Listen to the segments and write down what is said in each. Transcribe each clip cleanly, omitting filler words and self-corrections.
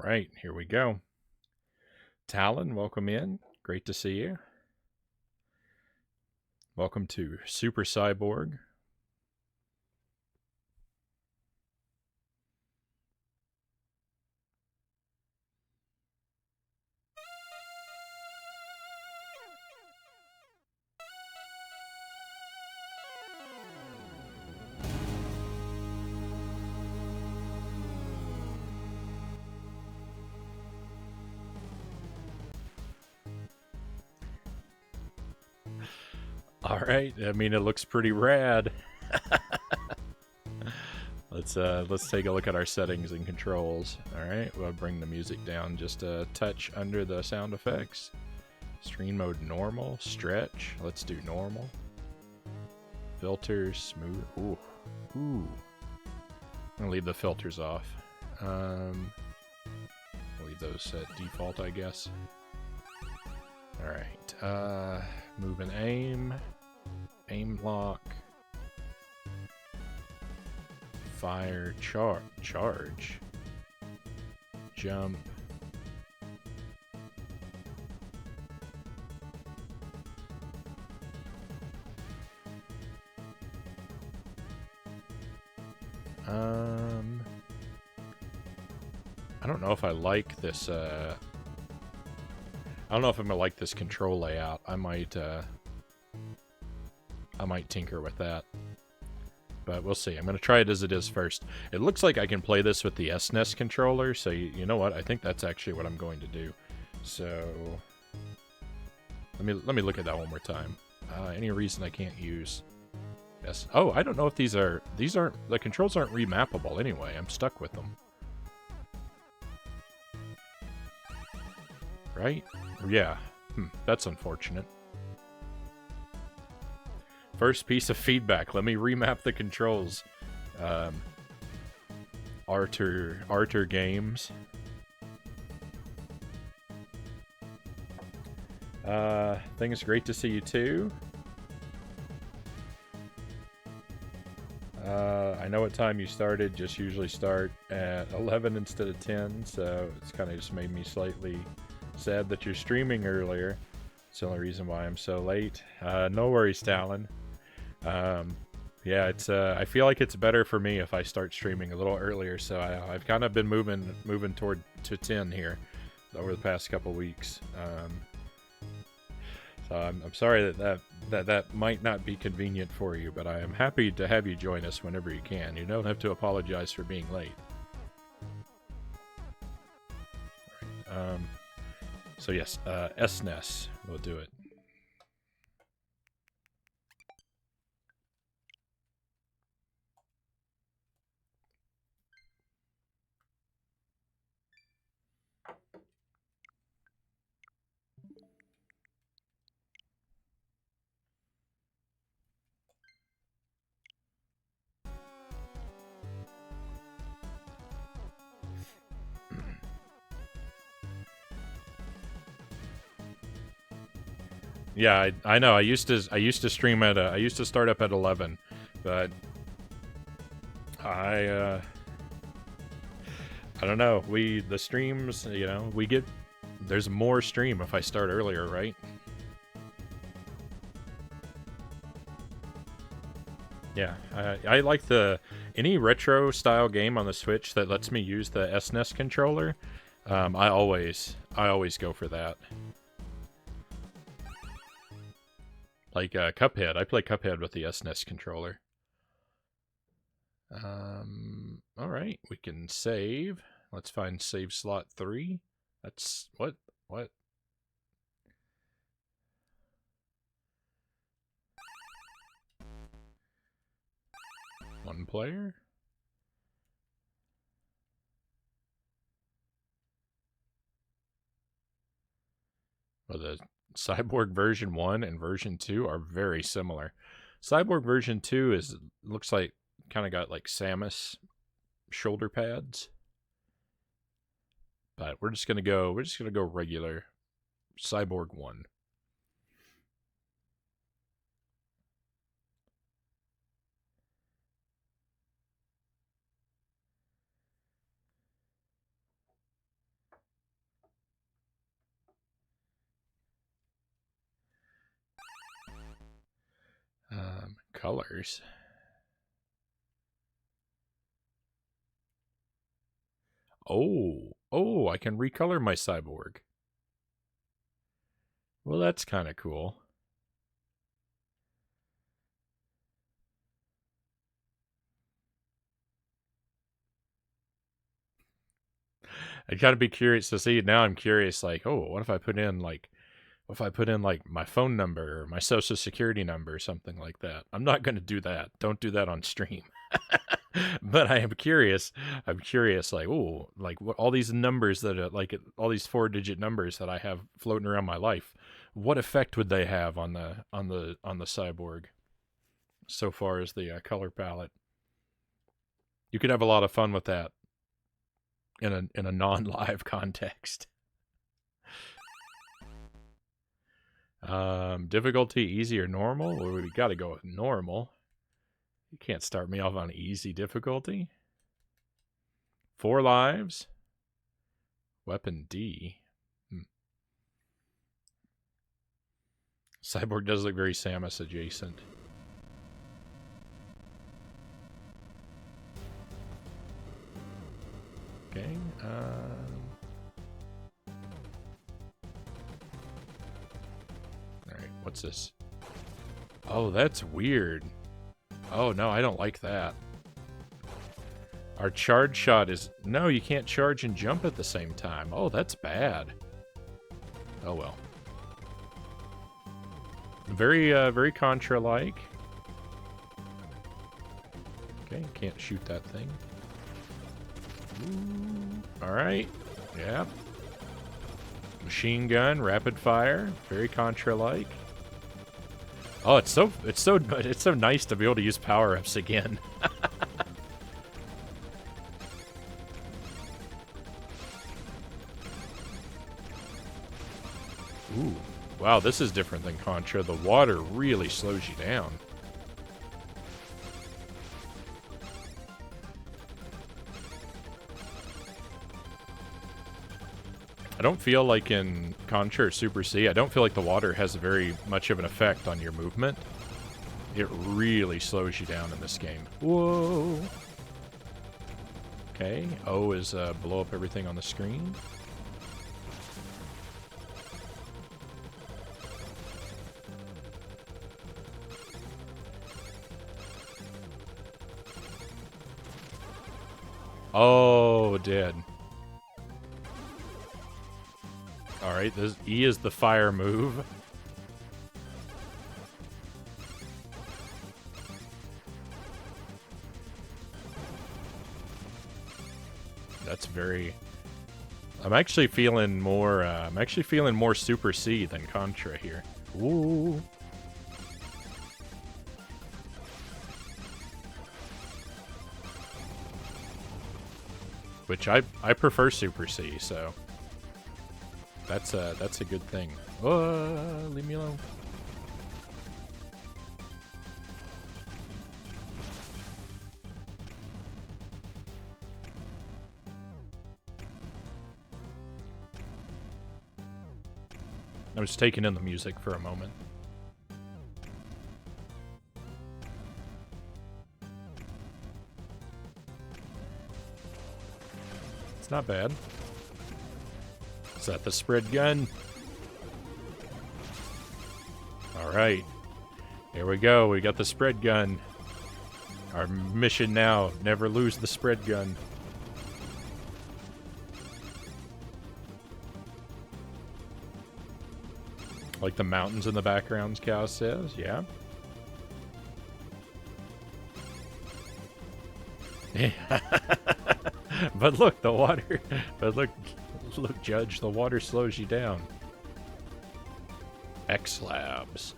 right, here we go. Talon, welcome in. Great to see you. Welcome to Super Cyborg. All right, I mean it looks pretty rad. Let's take a look at our settings and controls. All right, we'll bring the music down just a touch under the sound effects. Stream mode normal, stretch. Let's do normal. Filters smooth. Ooh, ooh. I'm gonna leave the filters off. Leave those at default, I guess. All right. Move and aim. Aim lock. Fire, charge. Jump. I don't know if I like this, I don't know if I'm gonna like this control layout. I might tinker with that. But we'll see. I'm going to try it as it is first. It looks like I can play this with the SNES controller, so you know what? I think that's actually what I'm going to do. So let me look at that one more time. Any reason I can't use S? Oh, I don't know if these aren't, the controls aren't remappable anyway. I'm stuck with them. Right? Yeah. That's unfortunate. First piece of feedback. Let me remap the controls. Arter Games. Things great to see you too. I know what time you started. Just usually start at 11 instead of 10, so it's kind of just made me slightly sad that you're streaming earlier. It's the only reason why I'm so late. No worries, Talon. Yeah, it's I feel like it's better for me if I start streaming a little earlier, so I've kind of been moving toward to 10 here over the past couple weeks. So I'm sorry that might not be convenient for you, but I am happy to have you join us whenever you can. You don't have to apologize for being late. Right. So yes, SNES will do it. Yeah, I know. I used to stream at I used to start up at 11, but I don't know. The streams, we get there's more stream if I start earlier, right? Yeah, I like any retro style game on the Switch that lets me use the SNES controller. I always go for that. Like Cuphead, I play Cuphead with the SNES controller. All right, we can save. Let's find save slot 3. That's what? One player? Well, the Cyborg version 1 and version 2 are very similar. Cyborg version 2 looks like kind of got like Samus shoulder pads. But we're just gonna go regular Cyborg 1. colors. Oh, I can recolor my Cyborg. Well, that's kind of cool. I gotta be curious to see. Now I'm curious, like, oh, what if I put in like my phone number or my social security number or something like that? I'm not gonna do that. Don't do that on stream. But I am curious. I'm curious, like, oh, like what all these numbers that are like all these 4-digit numbers that I have floating around my life. What effect would they have on the Cyborg? So far as the color palette, you could have a lot of fun with that in a non-live context. Difficulty easy or normal? Well, we got to go with normal. You can't start me off on easy difficulty. 4 lives. Weapon D. Cyborg does look very Samus adjacent. Okay. Alright, what's this? Oh, that's weird. Oh, no, I don't like that. Our charge shot is... No, you can't charge and jump at the same time. Oh, that's bad. Oh, well. Very, very Contra-like. Okay, can't shoot that thing. Alright. Yeah. Machine gun, rapid fire. Very Contra-like. Oh, it's so nice to be able to use power-ups again. Ooh. Wow, this is different than Contra. The water really slows you down. I don't feel like in Contra or Super C, I don't feel like the water has very much of an effect on your movement. It really slows you down in this game. Whoa! Okay, O is blow up everything on the screen. Oh, dead. Alright, this E is the fire move. That's very... I'm actually feeling more Super C than Contra here. Ooh. Which I prefer Super C, so that's a good thing. Leave me alone. I was taking in the music for a moment. It's not bad. Is that the spread gun? Alright. Here we go. We got the spread gun. Our mission now, never lose the spread gun. Like the mountains in the background, Cow says. Yeah. But look, the water... But look, Judge, the water slows you down. X-Labs.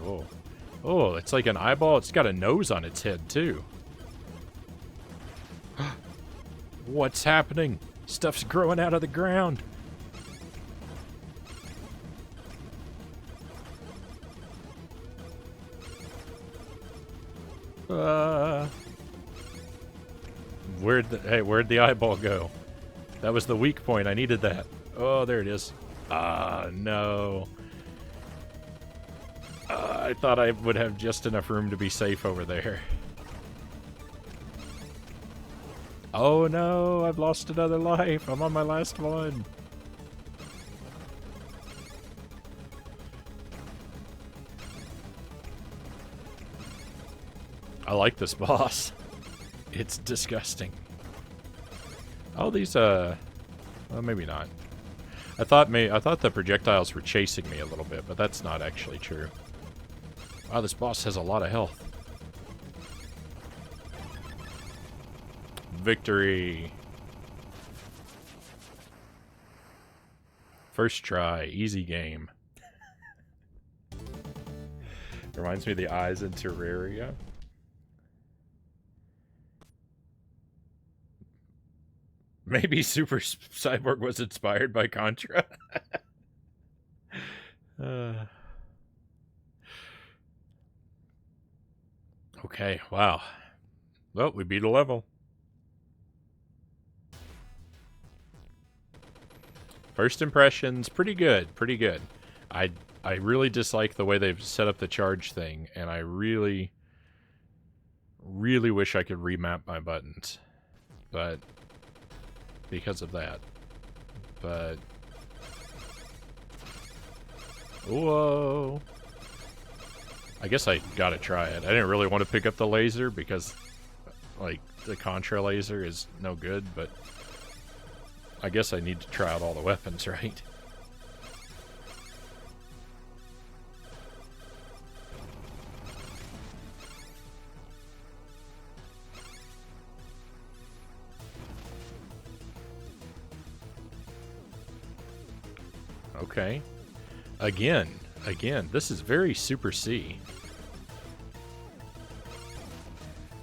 Oh. Oh, it's like an eyeball. It's got a nose on its head, too. What's happening? Stuff's growing out of the ground. Where'd the eyeball go? That was the weak point. I needed that. Oh, there it is. Ah, no. I thought I would have just enough room to be safe over there. Oh no, I've lost another life. I'm on my last one. I like this boss. It's disgusting. Oh, these, well, maybe not. I thought the projectiles were chasing me a little bit, but that's not actually true. Wow, this boss has a lot of health. Victory. First try, easy game. Reminds me of the eyes in Terraria. Maybe Super Cyborg was inspired by Contra. Okay, wow. Well, we beat a level. First impressions, pretty good, pretty good. I really dislike the way they've set up the charge thing, and I really wish I could remap my buttons. But because of that. But whoa. I guess I gotta try it. I didn't really want to pick up the laser because, like, the Contra laser is no good, but I guess I need to try out all the weapons, right? Okay. Again, this is very Super C.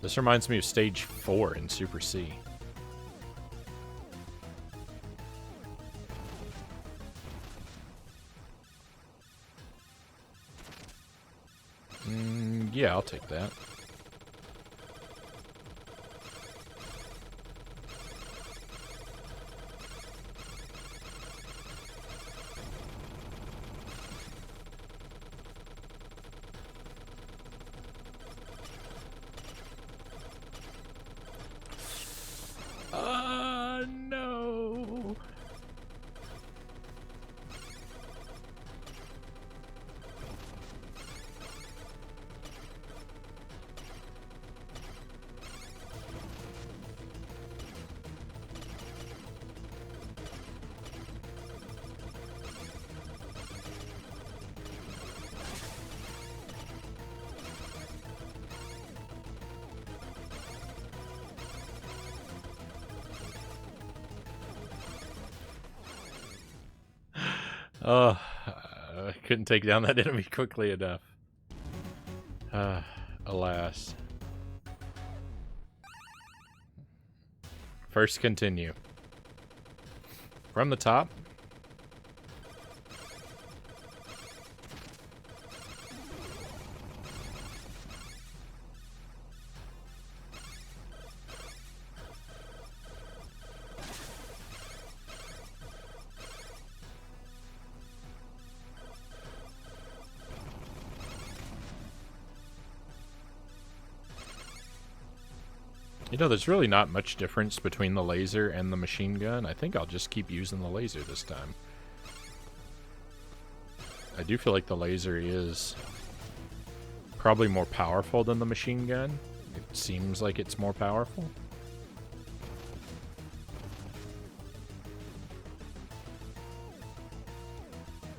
This reminds me of Stage 4 in Super C. Yeah, I'll take that. No. Oh, I couldn't take down that enemy quickly enough. Alas. First continue. From the top. You know, there's really not much difference between the laser and the machine gun. I think I'll just keep using the laser this time. I do feel like the laser is probably more powerful than the machine gun. It seems like it's more powerful.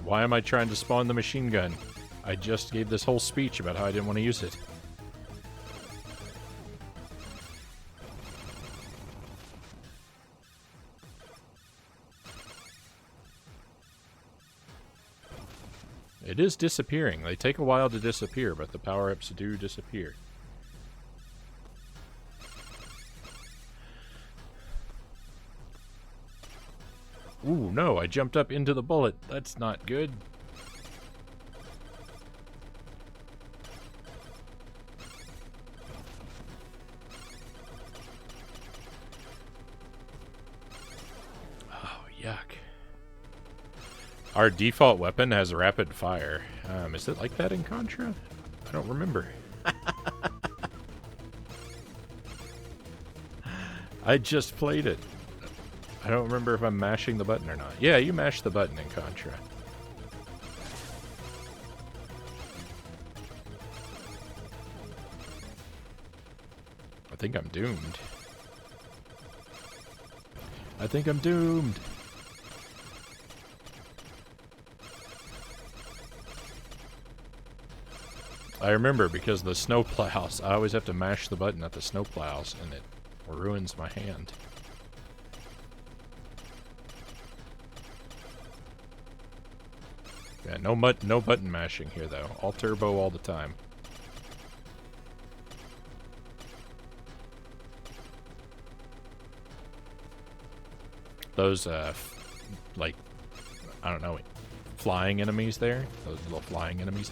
Why am I trying to spawn the machine gun? I just gave this whole speech about how I didn't want to use it. It is disappearing. They take a while to disappear, but the power-ups do disappear. Ooh, no, I jumped up into the bullet. That's not good. yuck. Our default weapon has rapid fire. Is it like that in Contra? I don't remember. I just played it. I don't remember if I'm mashing the button or not. Yeah, you mash the button in Contra. I think I'm doomed. I think I'm doomed. I remember because the snowplows, I always have to mash the button at the snowplows and it ruins my hand. Yeah, no button mashing here though. All turbo all the time. Those, like, I don't know, flying enemies there. Those little flying enemies.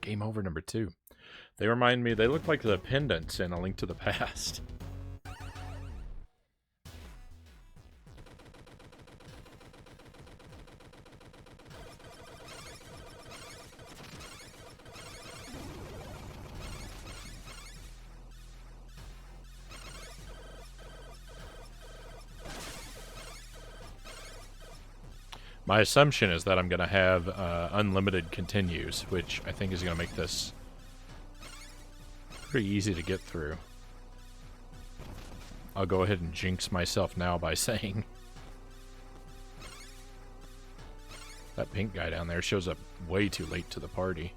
Game over number 2. They remind me, they look like the pendants in A Link to the Past. My assumption is that I'm going to have unlimited continues, which I think is going to make this pretty easy to get through. I'll go ahead and jinx myself now by saying that pink guy down there shows up way too late to the party.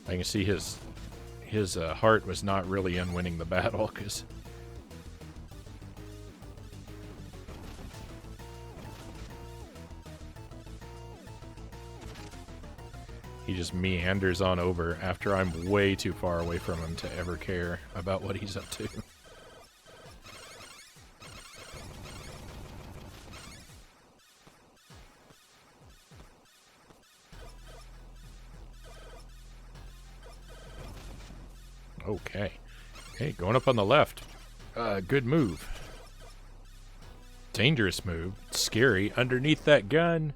I can see his heart was not really in winning the battle, because he just meanders on over after I'm way too far away from him to ever care about what he's up to. Okay. Hey, going up on the left. Good move. Dangerous move. Scary. Underneath that gun.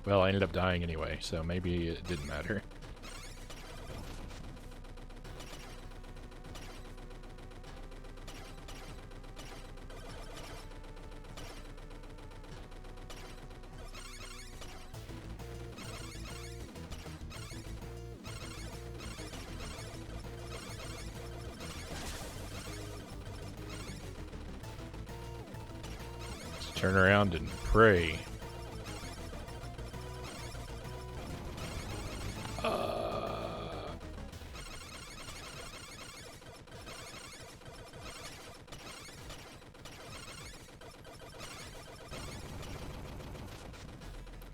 Well, I ended up dying anyway, so maybe it didn't matter. Let's turn around and pray.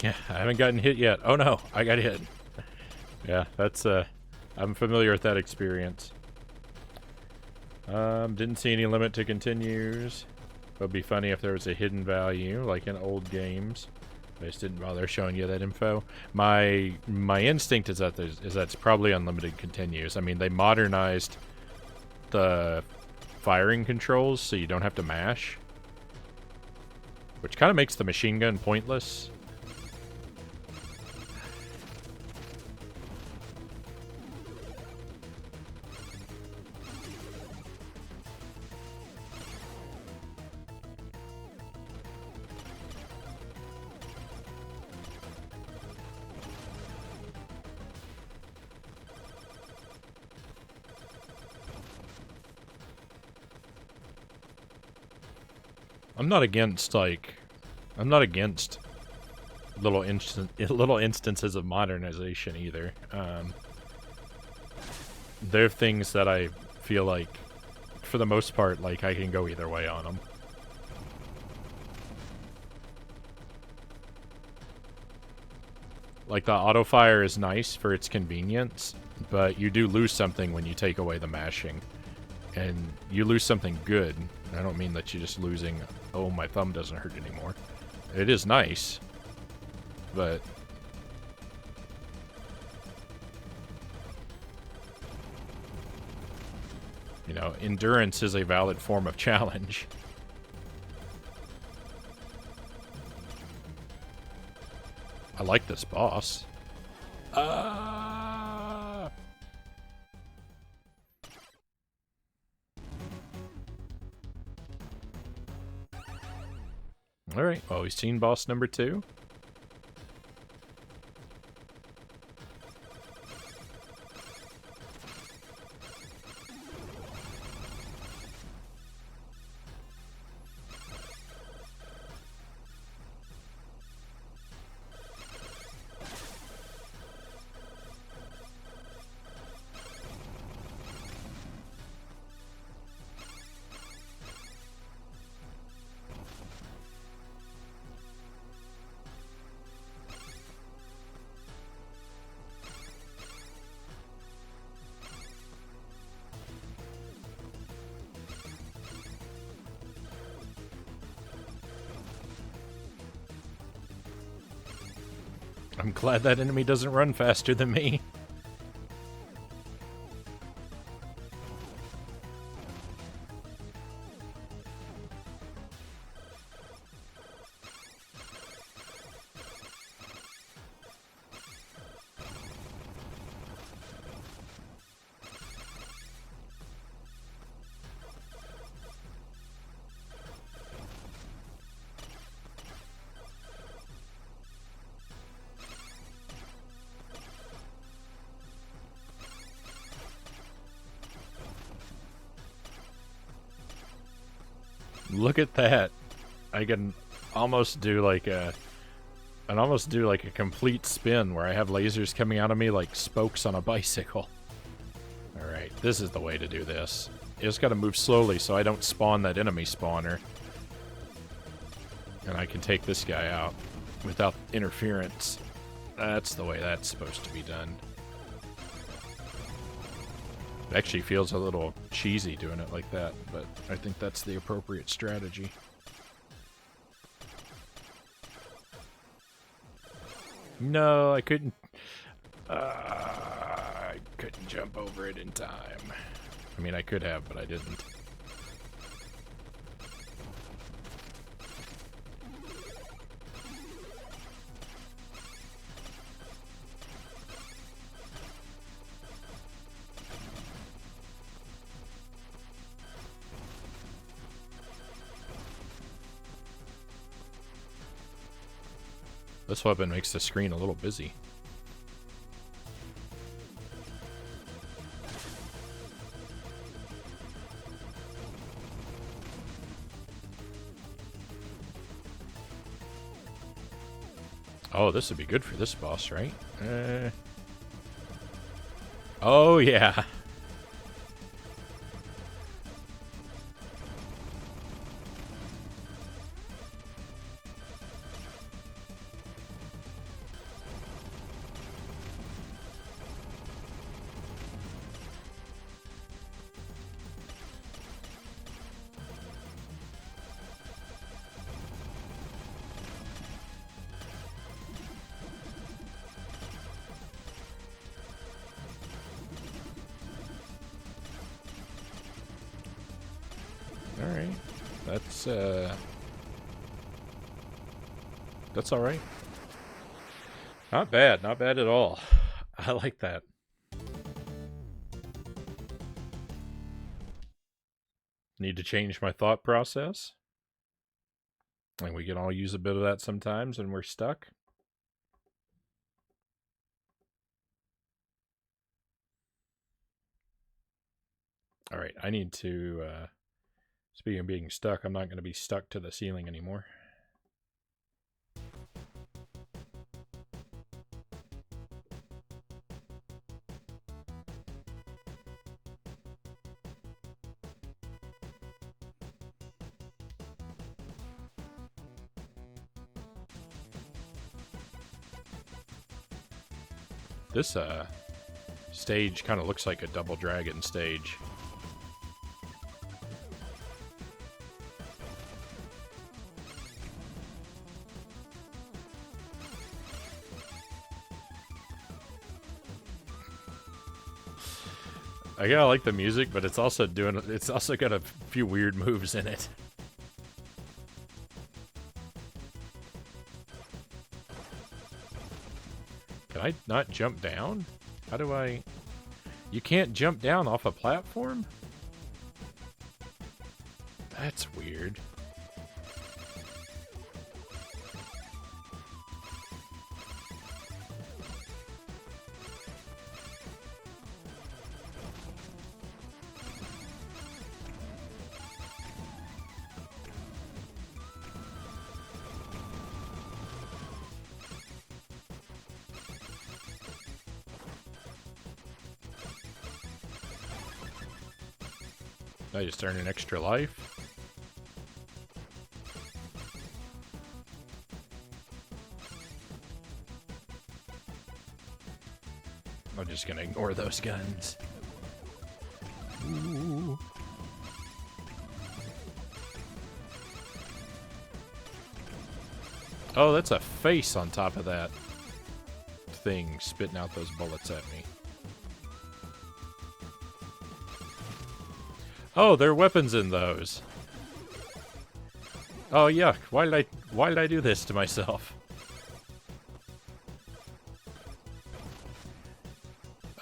Yeah, I haven't gotten hit yet. Oh no, I got hit. Yeah, that's, I'm familiar with that experience. Didn't see any limit to continues. It would be funny if there was a hidden value, like in old games. I just didn't bother showing you that info. My instinct is that that's probably unlimited continues. I mean, they modernized the firing controls so you don't have to mash, which kind of makes the machine gun pointless. I'm not against little instances of modernization either. There are things that I feel like, for the most part, like I can go either way on them. Like the auto fire is nice for its convenience, but you do lose something when you take away the mashing. And you lose something good. I don't mean that you're just losing, oh, my thumb doesn't hurt anymore. It is nice, but You know, endurance is a valid form of challenge. I like this boss. Alright, well, we've seen boss number 2. I'm glad that enemy doesn't run faster than me. Look at that. I can almost do like a complete spin where I have lasers coming out of me like spokes on a bicycle. Alright, this is the way to do this. You just gotta move slowly so I don't spawn that enemy spawner. And I can take this guy out without interference. That's the way that's supposed to be done. It actually feels a little cheesy doing it like that, but I think that's the appropriate strategy. No, I couldn't jump over it in time. I mean, I could have, but I didn't. This weapon makes the screen a little busy. Oh, this would be good for this boss, right? Oh, yeah. Alright. That's alright. Not bad. Not bad at all. I like that. Need to change my thought process. And we can all use a bit of that sometimes when we're stuck. Alright, I need to... Speaking of being stuck, I'm not going to be stuck to the ceiling anymore. This stage kind of looks like a Double Dragon stage. I kinda like the music, but it's also got a few weird moves in it. Can I not jump down? How do I... You can't jump down off a platform? That's weird. I just earned an extra life. I'm just gonna ignore those guns. Ooh. Oh, that's a face on top of that thing spitting out those bullets at me. Oh, there are weapons in those. Oh yuck! Why did I do this to myself?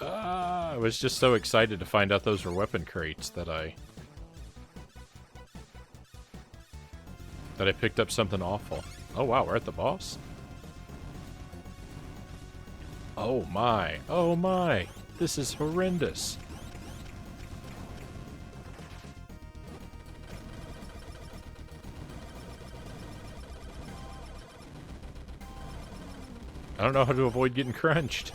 I was just so excited to find out those were weapon crates that I picked up something awful. Oh wow, we're at the boss. Oh my! Oh my! This is horrendous. I don't know how to avoid getting crunched.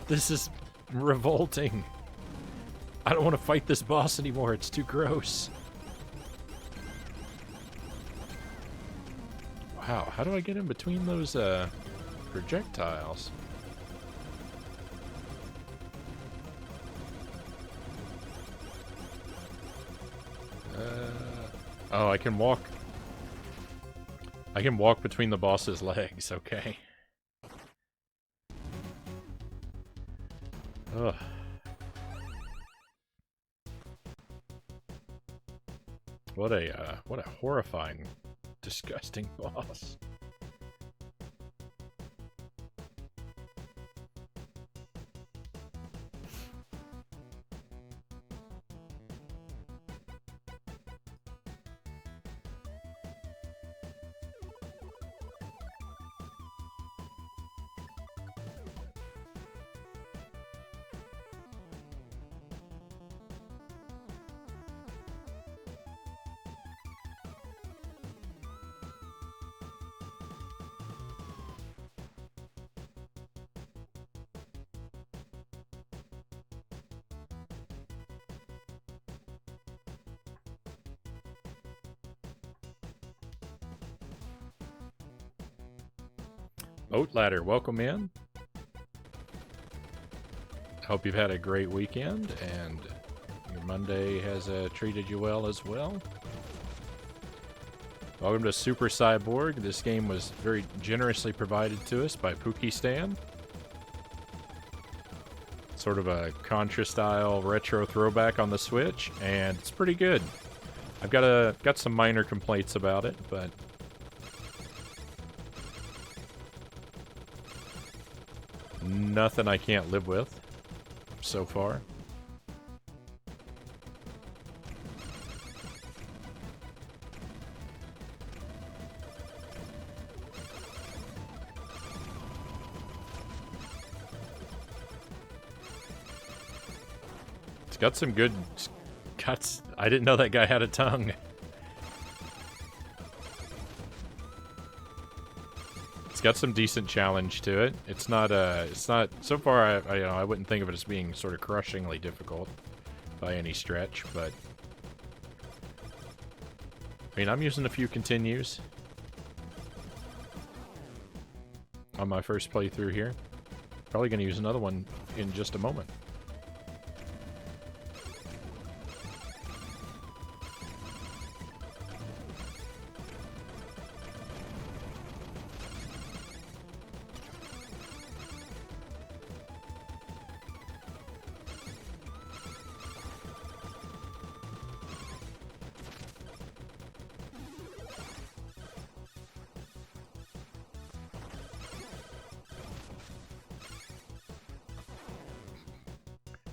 This is revolting. I don't want to fight this boss anymore. It's too gross. Wow, how do I get in between those projectiles? Oh, I can walk. I can walk between the boss's legs, okay. Ugh. What a horrifying, disgusting boss. Boat Ladder, welcome in. Hope you've had a great weekend and your Monday has treated you well as well. Welcome to Super Cyborg. This game was very generously provided to us by Pookie Sort of a Contra-style retro throwback on the Switch, and it's pretty good. I've got some minor complaints about it, but nothing I can't live with so far. It's got some good cuts. I didn't know that guy had a tongue. It's got some decent challenge to it. It's not so far I wouldn't think of it as being sort of crushingly difficult by any stretch, but I mean, I'm using a few continues on my first playthrough here. Probably going to use another one in just a moment.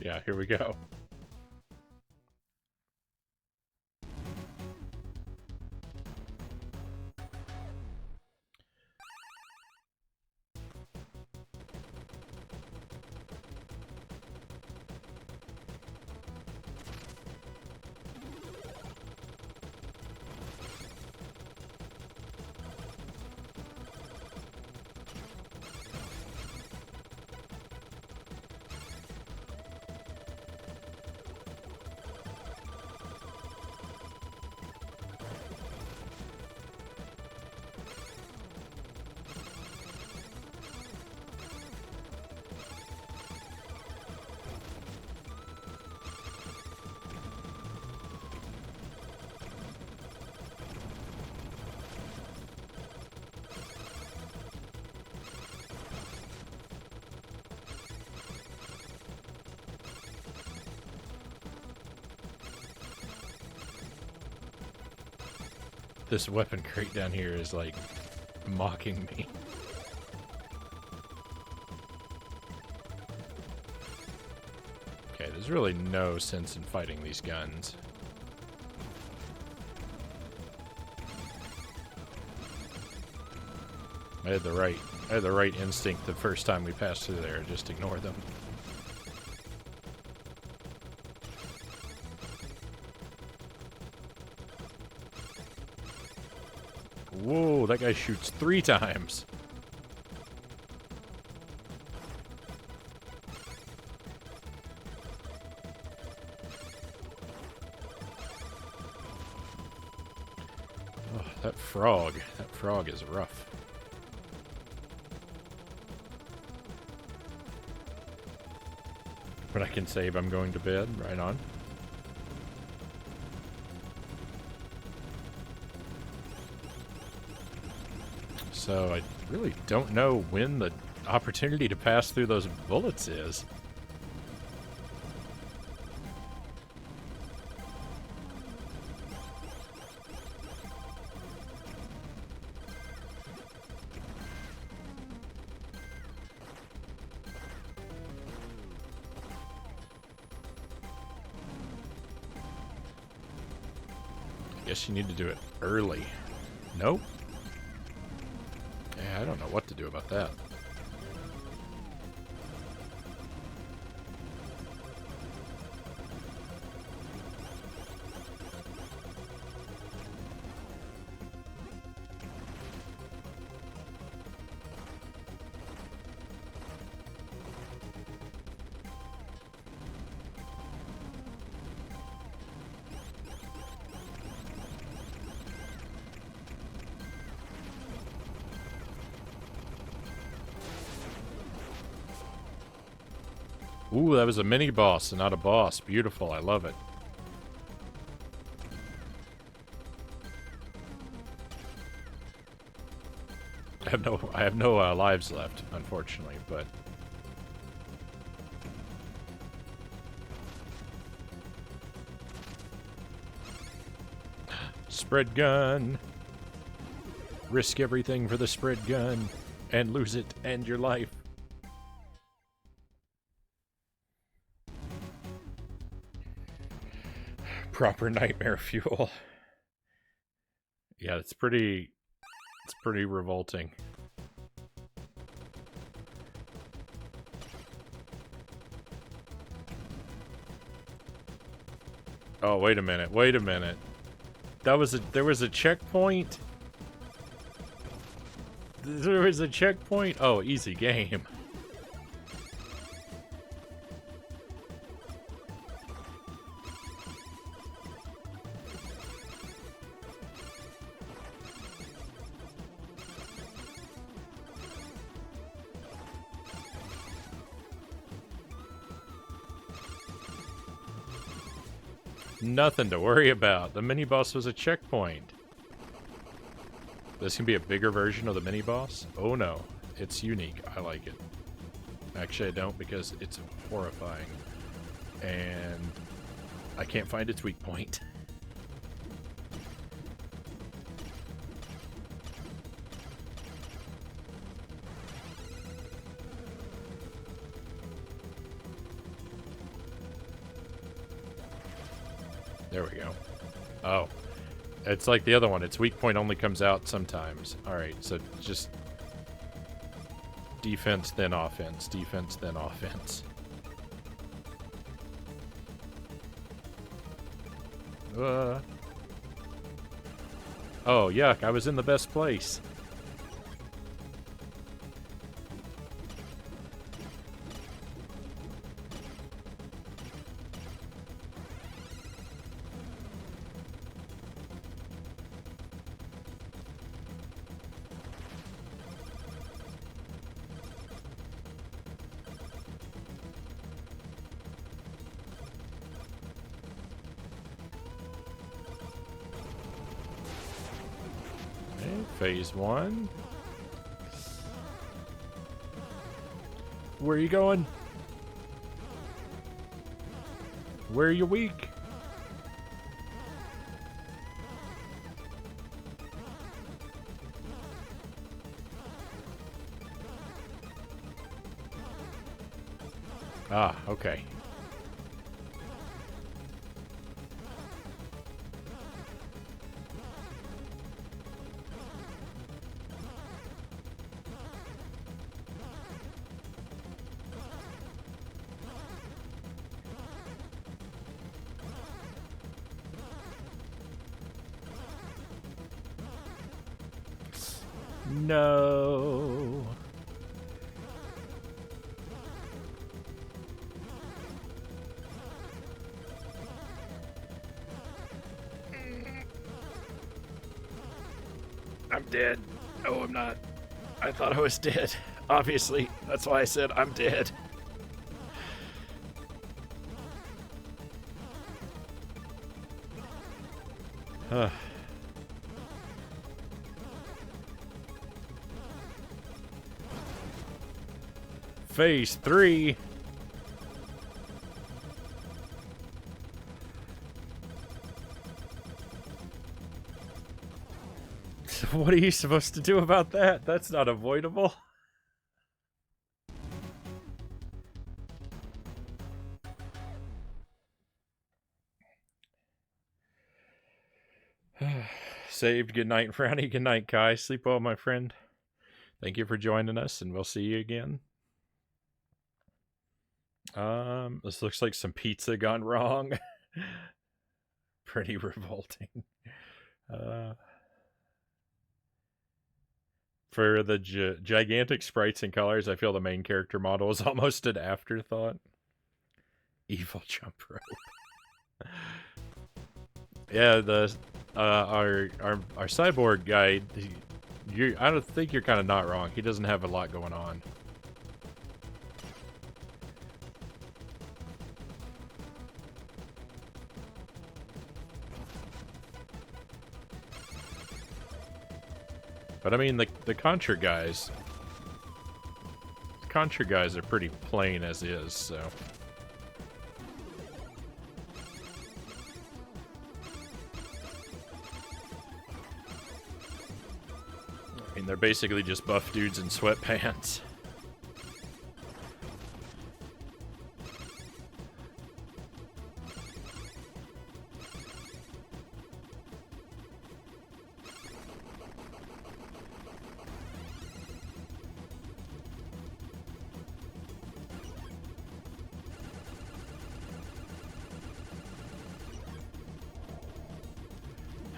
Yeah, here we go. This weapon crate down here is like mocking me. Okay, there's really no sense in fighting these guns. I had the right instinct the first time we passed through there. Just ignore them. Whoa, that guy shoots 3 times. Oh, that frog is rough. But I can save, I'm going to bed. Right on. So I really don't know when the opportunity to pass through those bullets is. I guess you need to do it early. Nope. Yeah, I don't know what to do about that. Ooh, that was a mini boss and not a boss. Beautiful, I love it. I have no lives left, unfortunately, but spread gun. Risk everything for the spread gun and lose it and your life. Proper nightmare fuel. Yeah, it's pretty revolting. Oh, wait a minute. There was a checkpoint? There was a checkpoint? Oh, easy game. Nothing to worry about. The mini-boss was a checkpoint. This can be a bigger version of the mini-boss? Oh no. It's unique. I like it. Actually, I don't because it's horrifying. And I can't find its weak point. There we go. Oh. It's like the other one. Its weak point only comes out sometimes. Alright, so just... defense, then offense. Defense, then offense. Oh, yuck. I was in the best place. Phase 1. Where are you going? Where are you weak? Ah, okay. No. I'm dead. Oh, I'm not. I thought I was dead. Obviously. That's why I said I'm dead. Huh. Phase 3. What are you supposed to do about that? That's not avoidable. Saved. Good night, Frownie. Good night, Kai. Sleep well, my friend. Thank you for joining us, and we'll see you again. This looks like some pizza gone wrong. Pretty revolting. For the gigantic sprites and colors, I feel the main character model is almost an afterthought. Evil jump rope. Yeah, the our cyborg guy. I don't think you're kind of not wrong. He doesn't have a lot going on. But I mean, the Contra guys... The Contra guys are pretty plain as is, so... I mean, they're basically just buff dudes in sweatpants.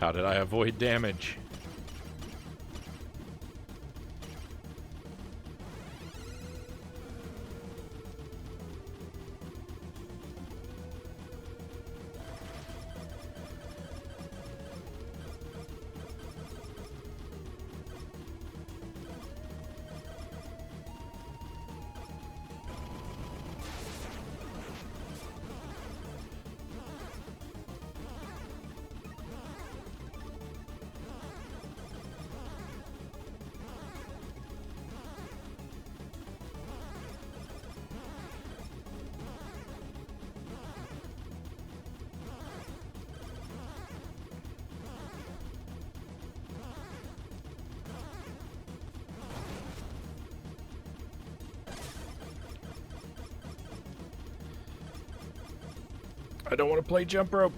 How did I avoid damage? I don't want to play jump rope.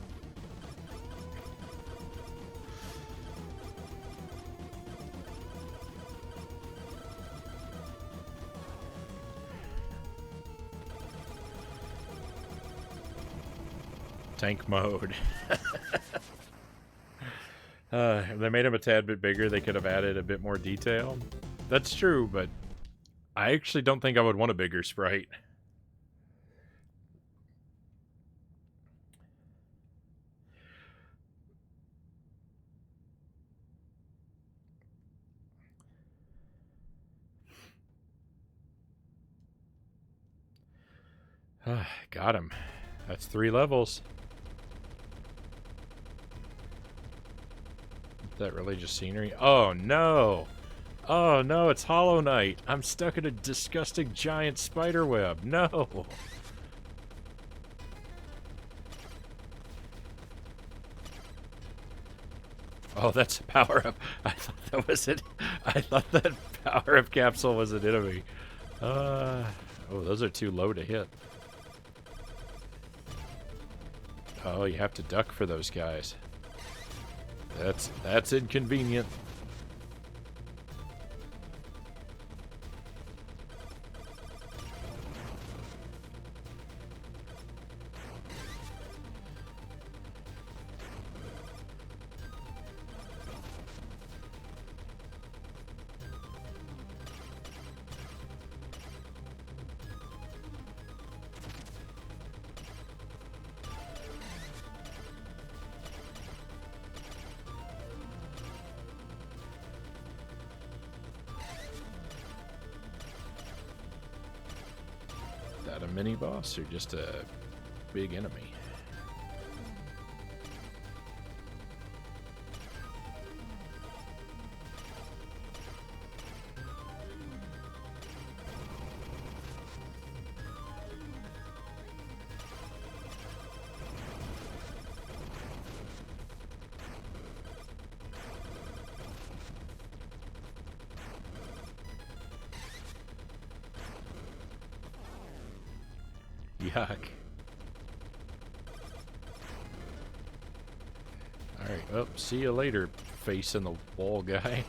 Tank mode. If they made him a tad bit bigger, they could have added a bit more detail. That's true, but I actually don't think I would want a bigger sprite. Got him. That's 3 levels. Is that really just scenery? Oh no! Oh no, it's Hollow Knight! I'm stuck in a disgusting giant spider web. No! Oh, that's a power-up. I thought that was it. I thought that power-up capsule was an enemy. Oh, those are too low to hit. Oh, you have to duck for those guys. That's inconvenient. A mini boss or just a big enemy? Yuck. Alright, well, see you later, face in the wall guy.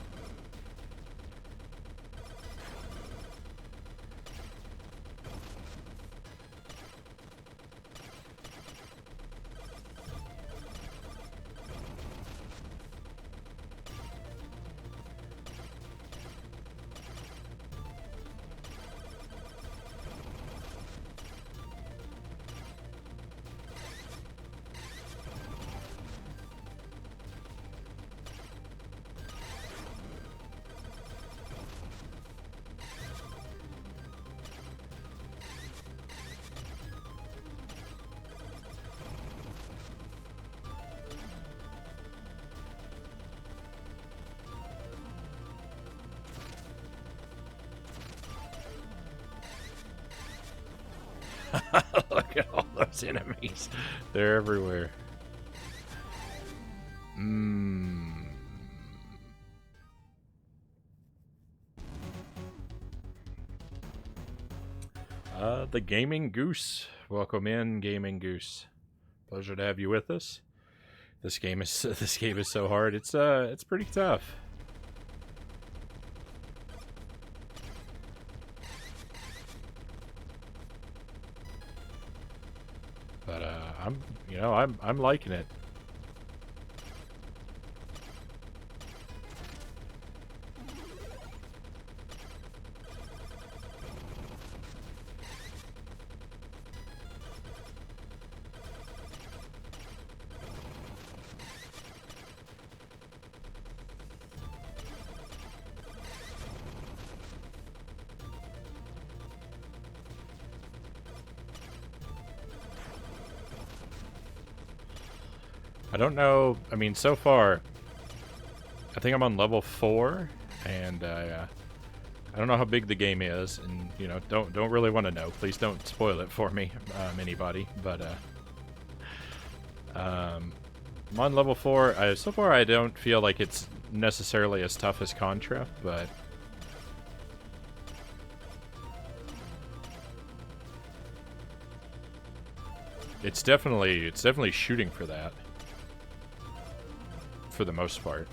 Look at all those enemies. They're everywhere. The Gaming Goose. Welcome in, Gaming Goose. Pleasure to have you with us. This game is so hard. It's pretty tough. But I'm liking it. I don't know. I mean, so far, I think I'm on level 4, and I don't know how big the game is, and don't really want to know. Please don't spoil it for me, anybody. But I'm on level 4. So far, I don't feel like it's necessarily as tough as Contra, but it's definitely shooting for that. For the most part.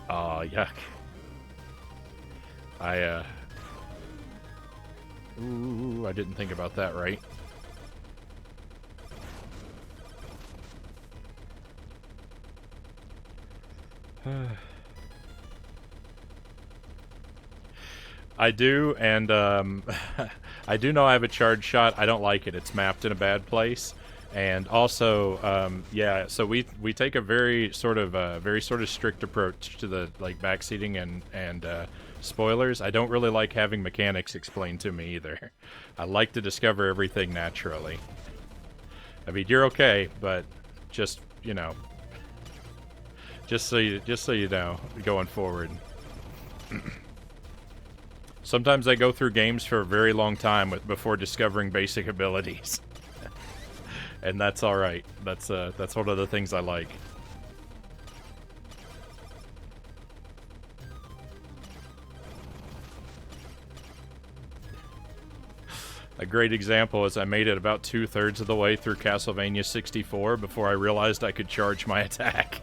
Oh, yuck. Ooh, I didn't think about that right. I do, and I do know I have a charge shot. I don't like it. It's mapped in a bad place. And also, yeah, so we take a very sort of strict approach to the like backseating and spoilers. I don't really like having mechanics explained to me either. I like to discover everything naturally. I mean, you're okay, but just you know, just so you know, going forward. Sometimes I go through games for a very long time before discovering basic abilities. And that's all right. That's one of the things I like. A great example is I made it about 2/3 of the way through Castlevania 64 before I realized I could charge my attack.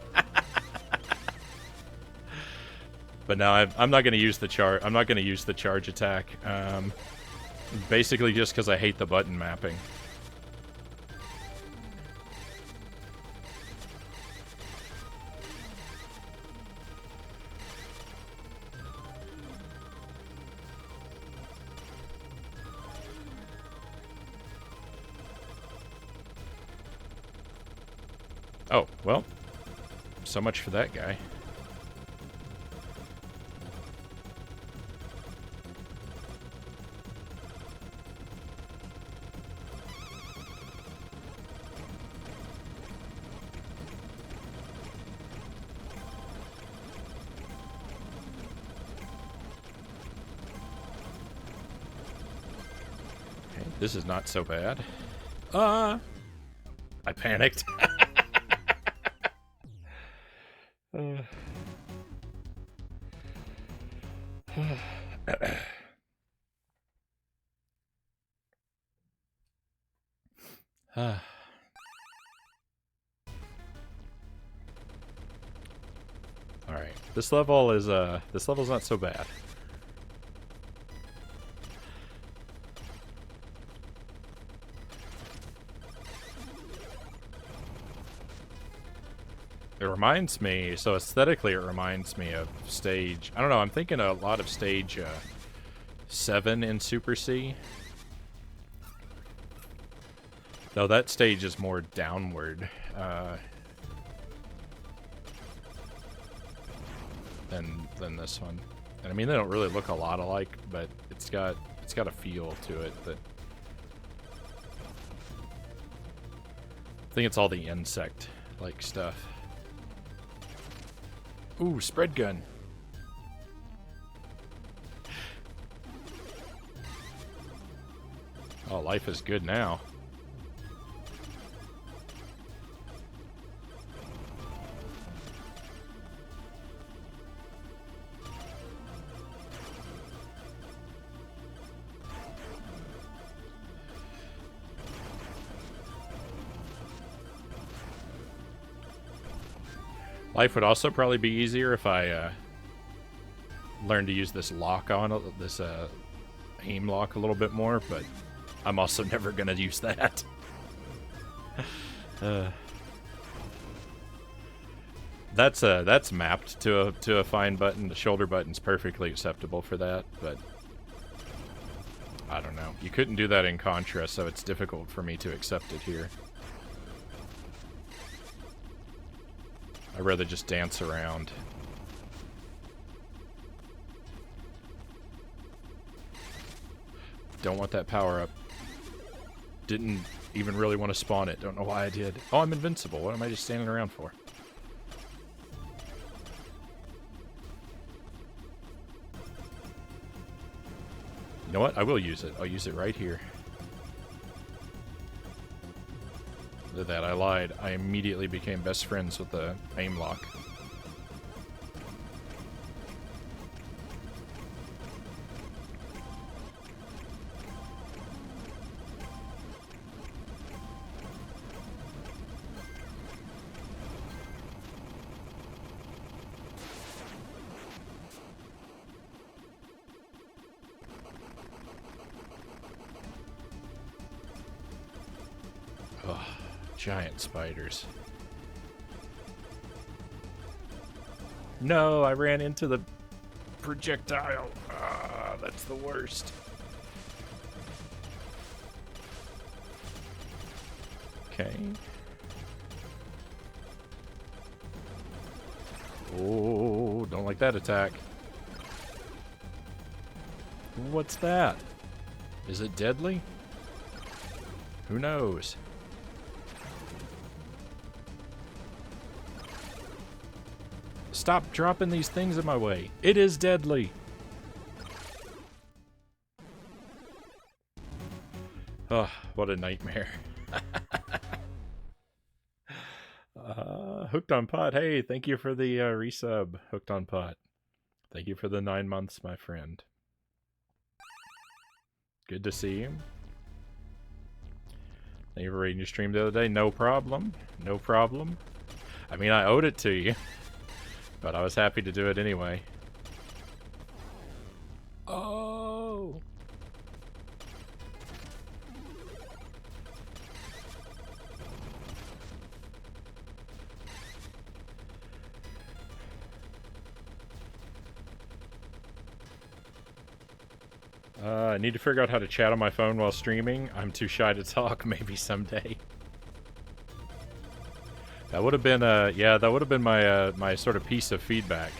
But now I'm not going to use the charge. I'm not going to use the charge attack. Basically, just because I hate the button mapping. Oh, well, so much for that guy. Okay, this is not so bad. I panicked. Alright. This level's not so bad. It reminds me, so aesthetically it reminds me of stage, I don't know, I'm thinking a lot of stage 7 in Super C. No, that stage is more downward than this one. And I mean, they don't really look a lot alike, but it's got a feel to it that I think it's all the insect like stuff. Ooh, spread gun. Oh, life is good now. Life would also probably be easier if I learned to use this lock on this aim lock a little bit more, but I'm also never gonna use that. That's mapped to a fine button. The shoulder button's perfectly acceptable for that, but I don't know. You couldn't do that in Contra, so it's difficult for me to accept it here. I'd rather just dance around. Don't want that power up. Didn't even really want to spawn it. Don't know why I did. Oh, I'm invincible. What am I just standing around for? You know what? I will use it. I'll use it right here. Look at that. I lied. I immediately became best friends with the aim lock. Giant spiders. No, I ran into the projectile. Ah, that's the worst. Okay. Oh, don't like that attack. What's that? Is it deadly? Who knows? Stop dropping these things in my way. It is deadly. Oh, what a nightmare. Hooked on Pot. Hey, thank you for the resub, Hooked on Pot. Thank you for the 9 months, my friend. Good to see you. Thank you for reading your stream the other day. No problem. No problem. I mean, I owed it to you. But I was happy to do it anyway. Oh! I need to figure out how to chat on my phone while streaming. I'm too shy to talk. Maybe someday. That would have been, yeah, that would have been my, my sort of piece of feedback.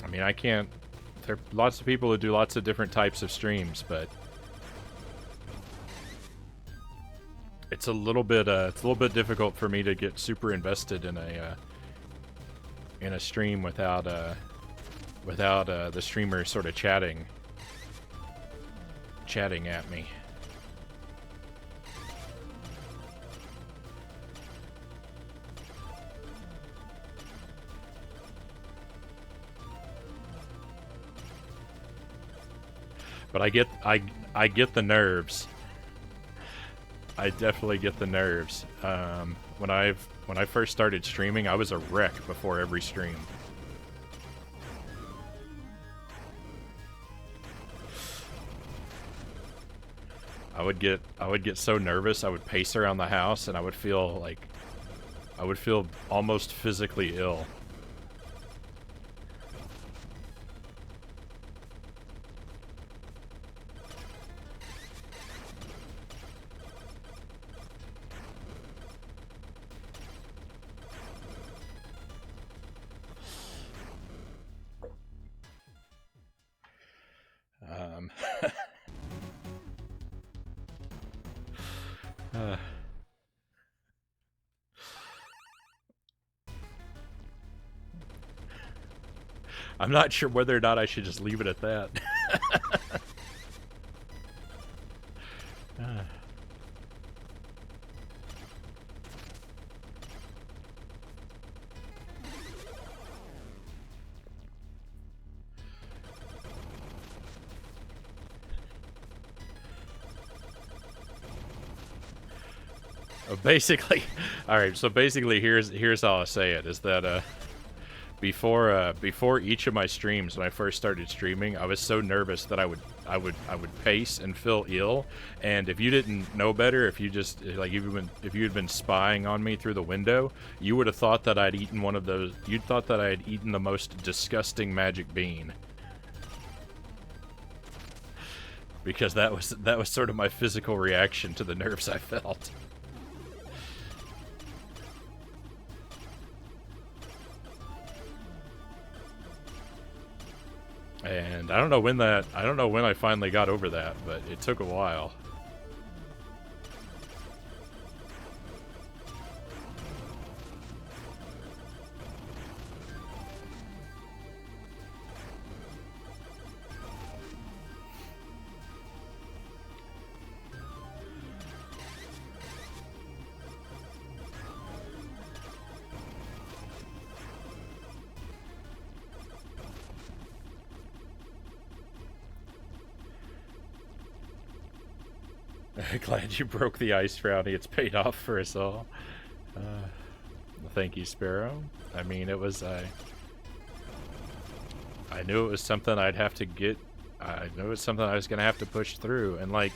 I mean, I can't... There are lots of people who do lots of different types of streams, but... It's a little bit difficult for me to get super invested in a stream without the streamer sort of chatting at me. But I get the nerves. I definitely get the nerves. When I first started streaming, I was a wreck before every stream. I would get so nervous, I would pace around the house, and I would feel almost physically ill. I'm not sure whether or not I should just leave it at that. Basically, all right. So basically, here's how I say it: is that before each of my streams, when I first started streaming, I was so nervous that I would pace and feel ill. And if you didn't know better, if you just like if you had been spying on me through the window, you would have thought that I'd eaten one of those. You'd thought that I had eaten the most disgusting magic bean. Because that was sort of my physical reaction to the nerves I felt. And I don't know when I finally got over that, but it took a while. Glad you broke the ice, Frownie. It's paid off for us all. Thank you, Sparrow. I mean, it was... I knew it was something I'd have to get... I knew it was something I was going to have to push through. And, like,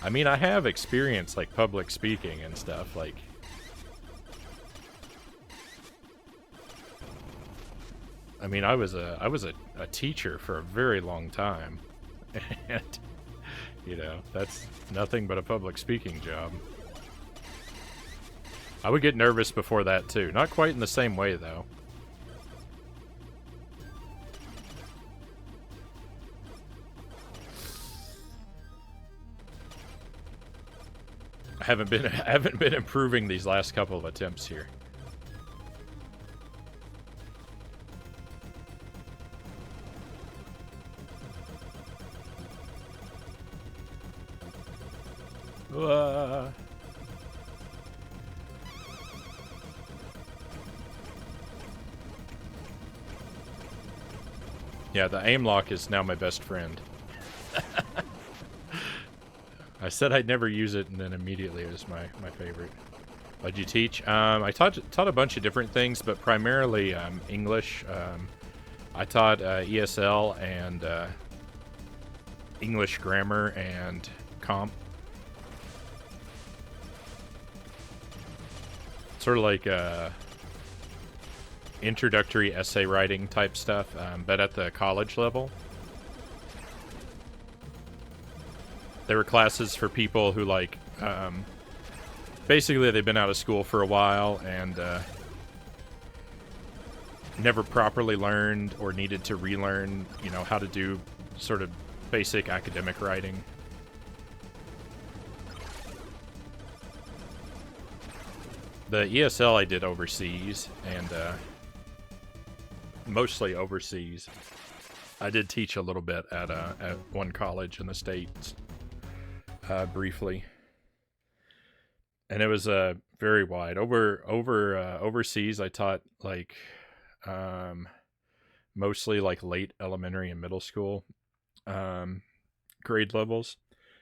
I mean, I have experience like public speaking and stuff. Like, I mean, I was a teacher for a very long time, and you know that's nothing but a public speaking job. I would get nervous before that too. Not quite in the same way though. I haven't been improving these last couple of attempts here. Uh, yeah, the aim lock is now my best friend. I said I'd never use it, and then immediately it was my favorite. What'd you teach? I taught a bunch of different things, but primarily English. I taught ESL and English grammar and comp. Sort of like introductory essay writing type stuff, but at the college level. There were classes for people who like, basically they've been out of school for a while and never properly learned or needed to relearn, you know, how to do sort of basic academic writing. The ESL I did overseas, and mostly overseas. I did teach a little bit at one college in the States, briefly, and it was very wide. Overseas, I taught like mostly like late elementary and middle school grade levels,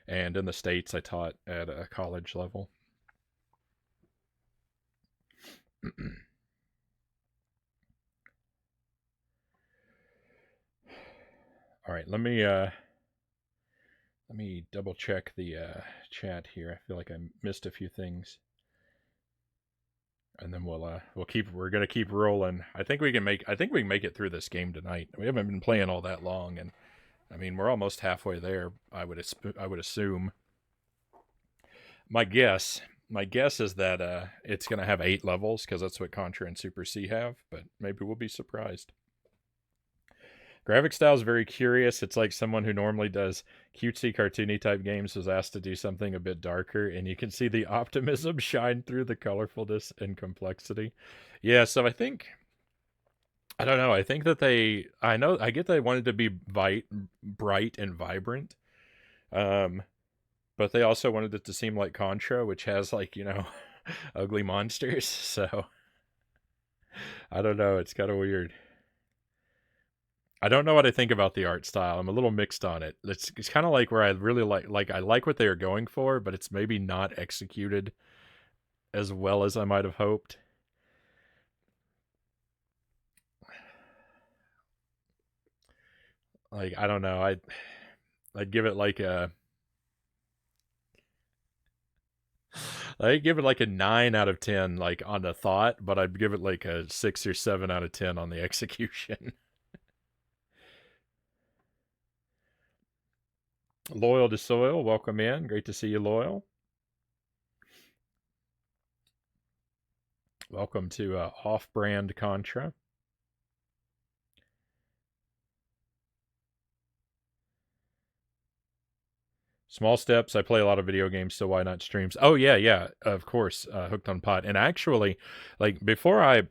and in the States, I taught at a college level. All right, let me double check the chat here. I feel like I missed a few things, and then we're gonna keep rolling. I think we can make it through this game tonight. We haven't been playing all that long, and I mean we're almost halfway there. I would assume. My guess is that it's gonna have 8 levels because that's what Contra and Super C have, but maybe we'll be surprised. Graphic style is very curious. It's like someone who normally does cutesy, cartoony type games was asked to do something a bit darker, and you can see the optimism shine through the colorfulness and complexity. Yeah, so I don't know. I think that I get they wanted to be bright and vibrant, um, but they also wanted it to seem like Contra, which has like ugly monsters. So I don't know. It's kind of weird. I don't know what I think about the art style. I'm a little mixed on it. It's kind of like where I really like I like what they are going for, but it's maybe not executed as well as I might have hoped. Like I don't know. I'd give it like a I'd give it like a 9 out of 10 like on the thought, but I'd give it like a 6 or 7 out of 10 on the execution. Loyal to Soil, welcome in. Great to see you, Loyal. Welcome to Off-Brand Contra. Small steps. I play a lot of video games, so why not streams? Oh yeah, of course. Hooked on Pot. And actually, like before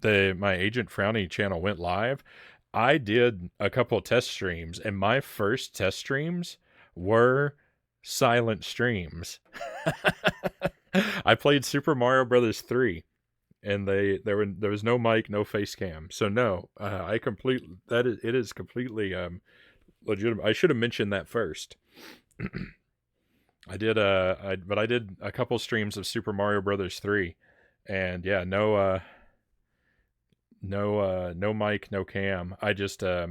my agent Frownie channel went live, I did a couple of test streams, and my first test streams were silent streams. I played Super Mario Brothers 3, and there was no mic, no face cam. So no, it is completely legitimate. I should have mentioned that first. I did I did a couple streams of Super Mario Brothers 3, and yeah, no mic, no cam. I just I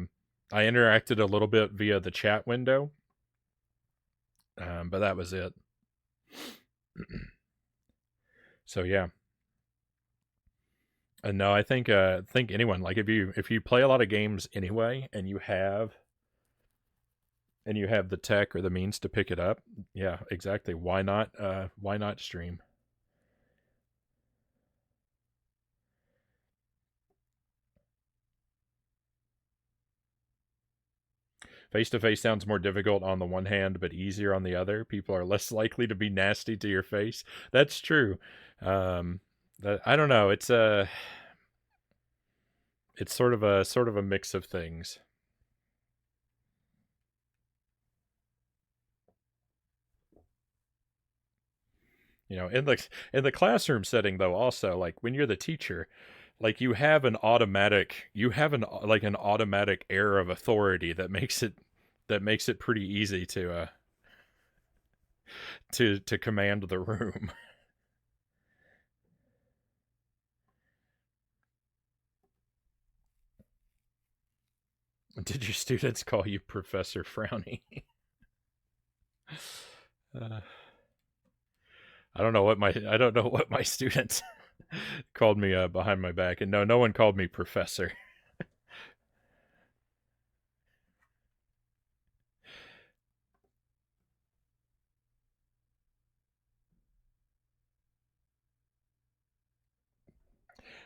interacted a little bit via the chat window, But that was it. So yeah. And no, I think anyone, like, if you play a lot of games anyway and you have the tech or the means to pick it up, yeah, exactly. Why not stream? Face to face sounds more difficult on the one hand, but easier on the other. People are less likely to be nasty to your face. That's true. Um, I don't know. It's sort of a mix of things. You know, in the classroom setting though, also, like, when you're the teacher, like, you have an like an automatic air of authority that makes it pretty easy to command the room. Did your students call you Professor Frownie? uh, I don't know what my students called me behind my back, and no, no one called me Professor.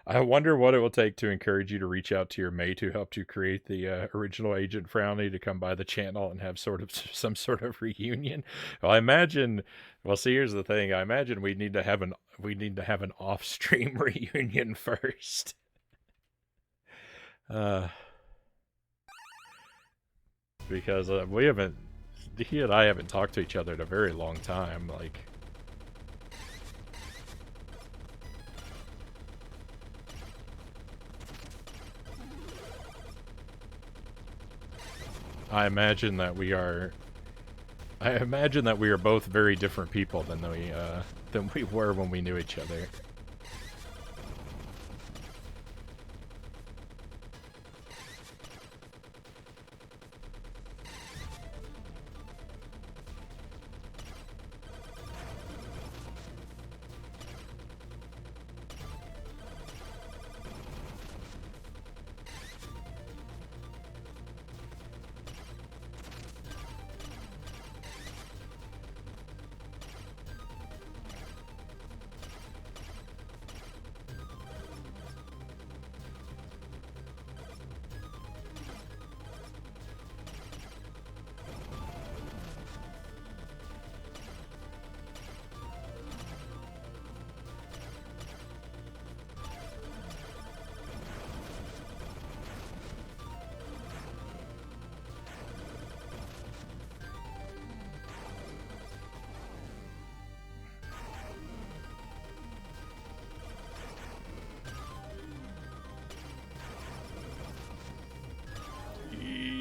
I wonder what it will take to encourage you to reach out to your mate who helped you create the original Agent Frownie to come by the channel and have sort of some sort of reunion. Well, I imagine. Well, see, here's the thing. I imagine we need to have an off-stream reunion first. Uh, because we haven't. He and I haven't talked to each other in a very long time. Like, I imagine that we are I imagine that we are both very different people than we were when we knew each other.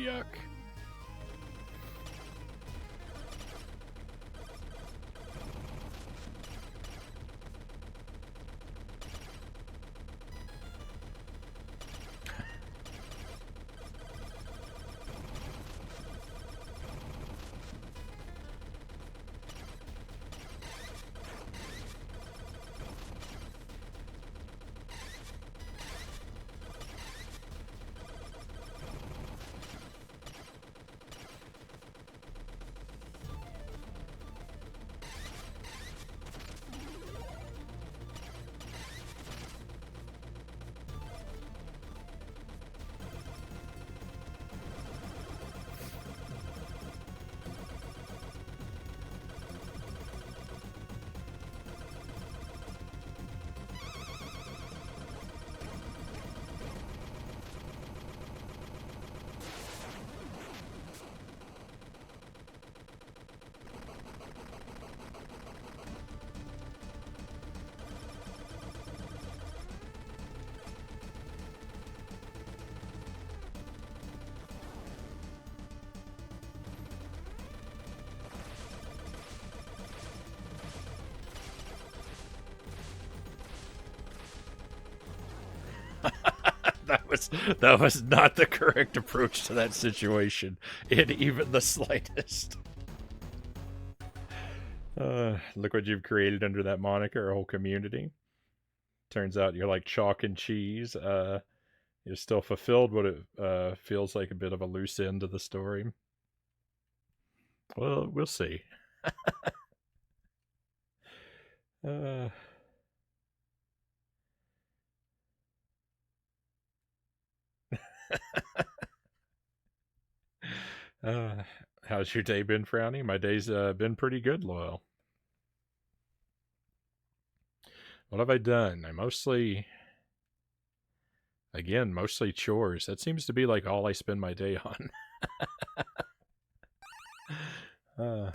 Yuck. That was not the correct approach to that situation in even the slightest. Look what you've created under that moniker, a whole community. Turns out you're like chalk and cheese. You're still fulfilled what it feels like a bit of a loose end of the story. Well, we'll see. uh, uh, how's your day been, Frownie? My day's been pretty good, Loyal. What have I done? Mostly chores. That seems to be like all I spend my day on. uh,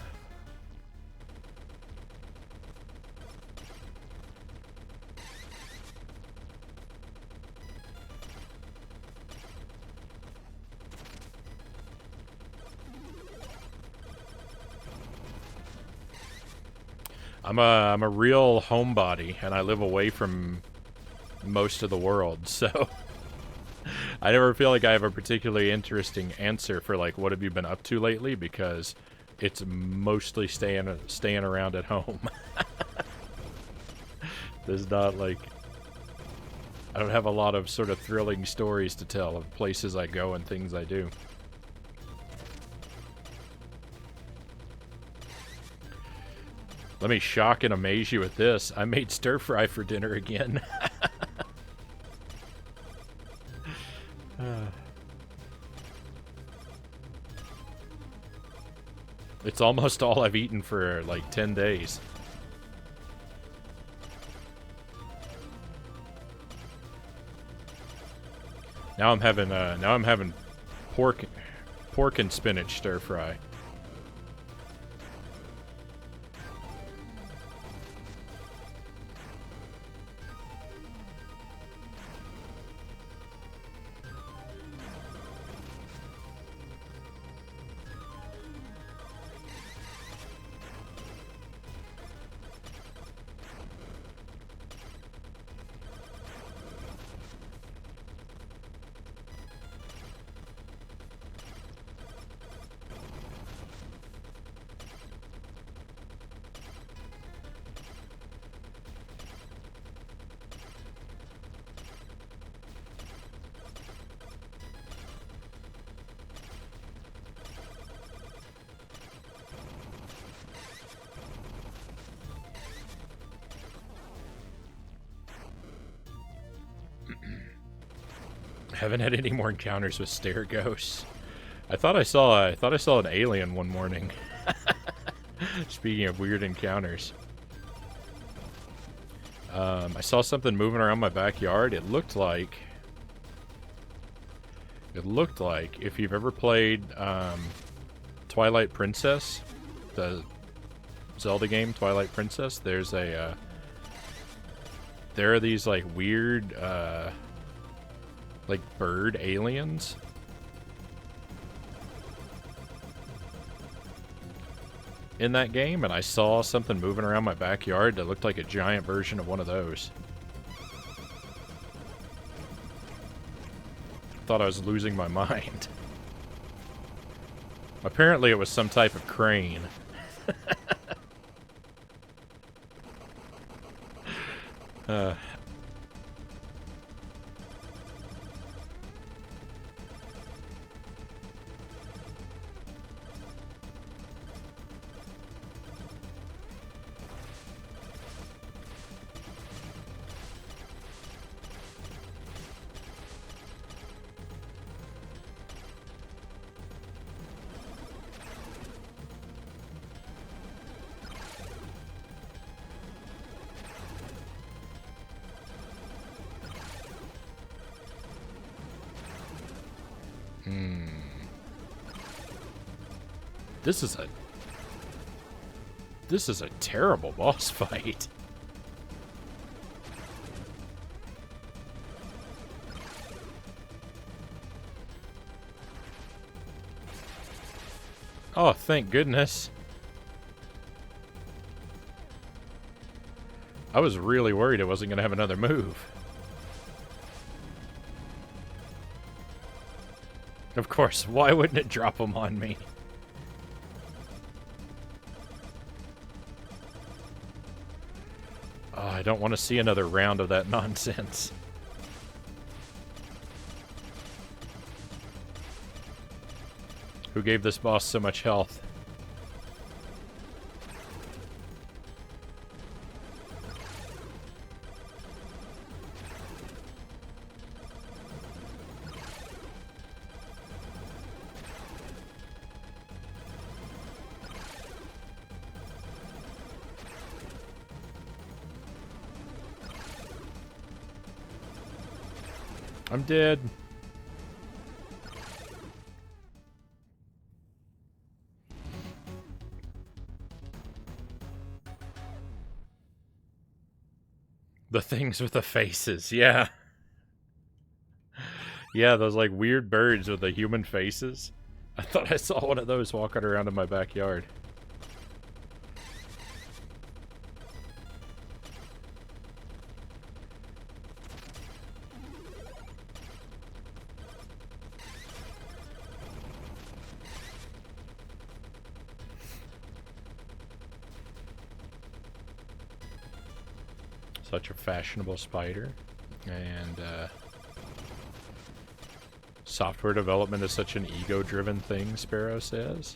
I'm a real homebody, and I live away from most of the world, so I never feel like I have a particularly interesting answer for like what have you been up to lately, because it's mostly staying around at home. There's not like I don't have a lot of sort of thrilling stories to tell of places I go and things I do. Let me shock and amaze you with this. I made stir fry for dinner again. It's almost all I've eaten for like 10 days. Now I'm having pork and spinach stir fry. Haven't had any more encounters with stair ghosts. I thought I saw an alien one morning. Speaking of weird encounters. I saw something moving around my backyard. It looked like if you've ever played Twilight Princess, the Zelda game Twilight Princess, there are these like weird like bird aliens in that game, and I saw something moving around my backyard that looked like a giant version of one of those. Thought I was losing my mind. Apparently it was some type of crane. This is a terrible boss fight. Oh, thank goodness. I was really worried it wasn't going to have another move. Of course, why wouldn't it drop them on me? Oh, I don't want to see another round of that nonsense. Who gave this boss so much health? I'm dead. The things with the faces, yeah. Yeah, those like weird birds with the human faces. I thought I saw one of those walking around in my backyard. Such a fashionable spider. And software development is such an ego-driven thing, Sparrow says.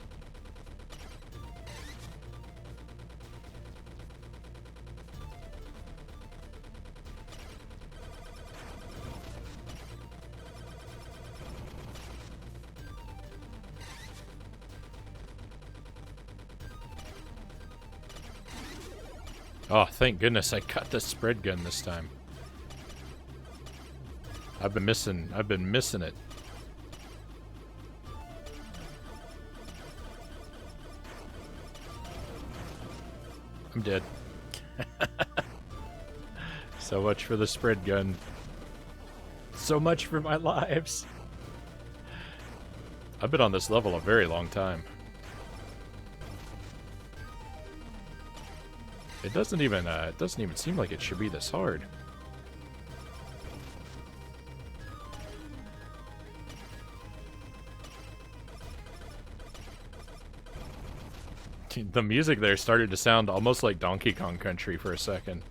Oh, thank goodness I got the spread gun this time. I've been missing it. I'm dead. So much for the spread gun. So much for my lives. I've been on this level a very long time. It doesn't even seem like it should be this hard. The music there started to sound almost like Donkey Kong Country for a second.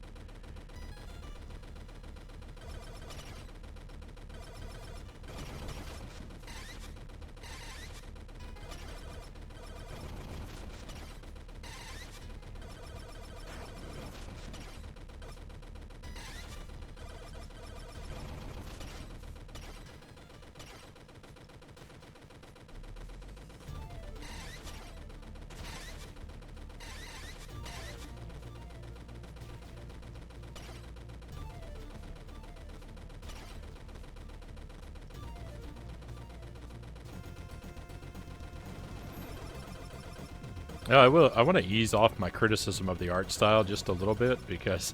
Yeah, I will. I want to ease off my criticism of the art style just a little bit because,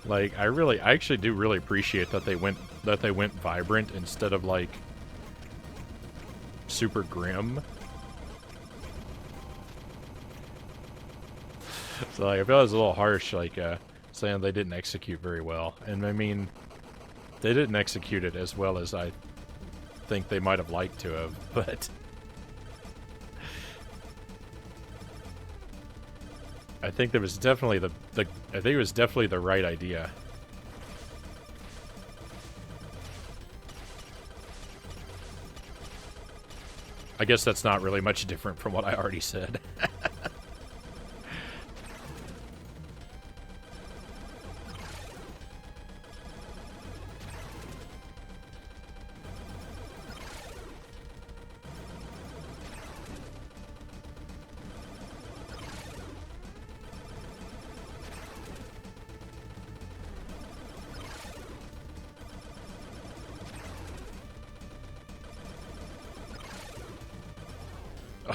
like, I actually do really appreciate that they went vibrant instead of like super grim. So like, I feel it was a little harsh, like saying they didn't execute very well, and I mean, they didn't execute it as well as I think they might have liked to have, but. I think there was definitely I think it was definitely the right idea. I guess that's not really much different from what I already said.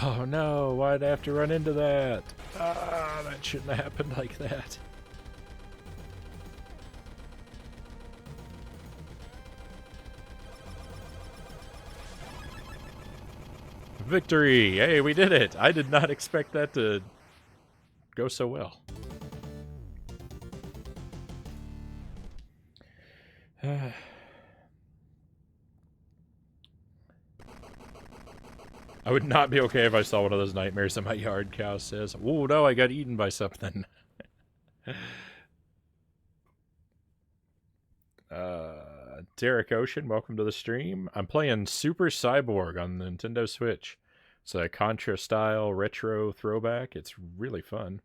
Oh no, why'd I have to run into that? Ah, that shouldn't have happened like that. Victory! Hey, we did it! I did not expect that to go so well. I would not be okay if I saw one of those nightmares in my yard, Cow says. Oh no, I got eaten by something. Derek Ocean, welcome to the stream. I'm playing Super Cyborg on the Nintendo Switch. It's a Contra style retro throwback. It's really fun.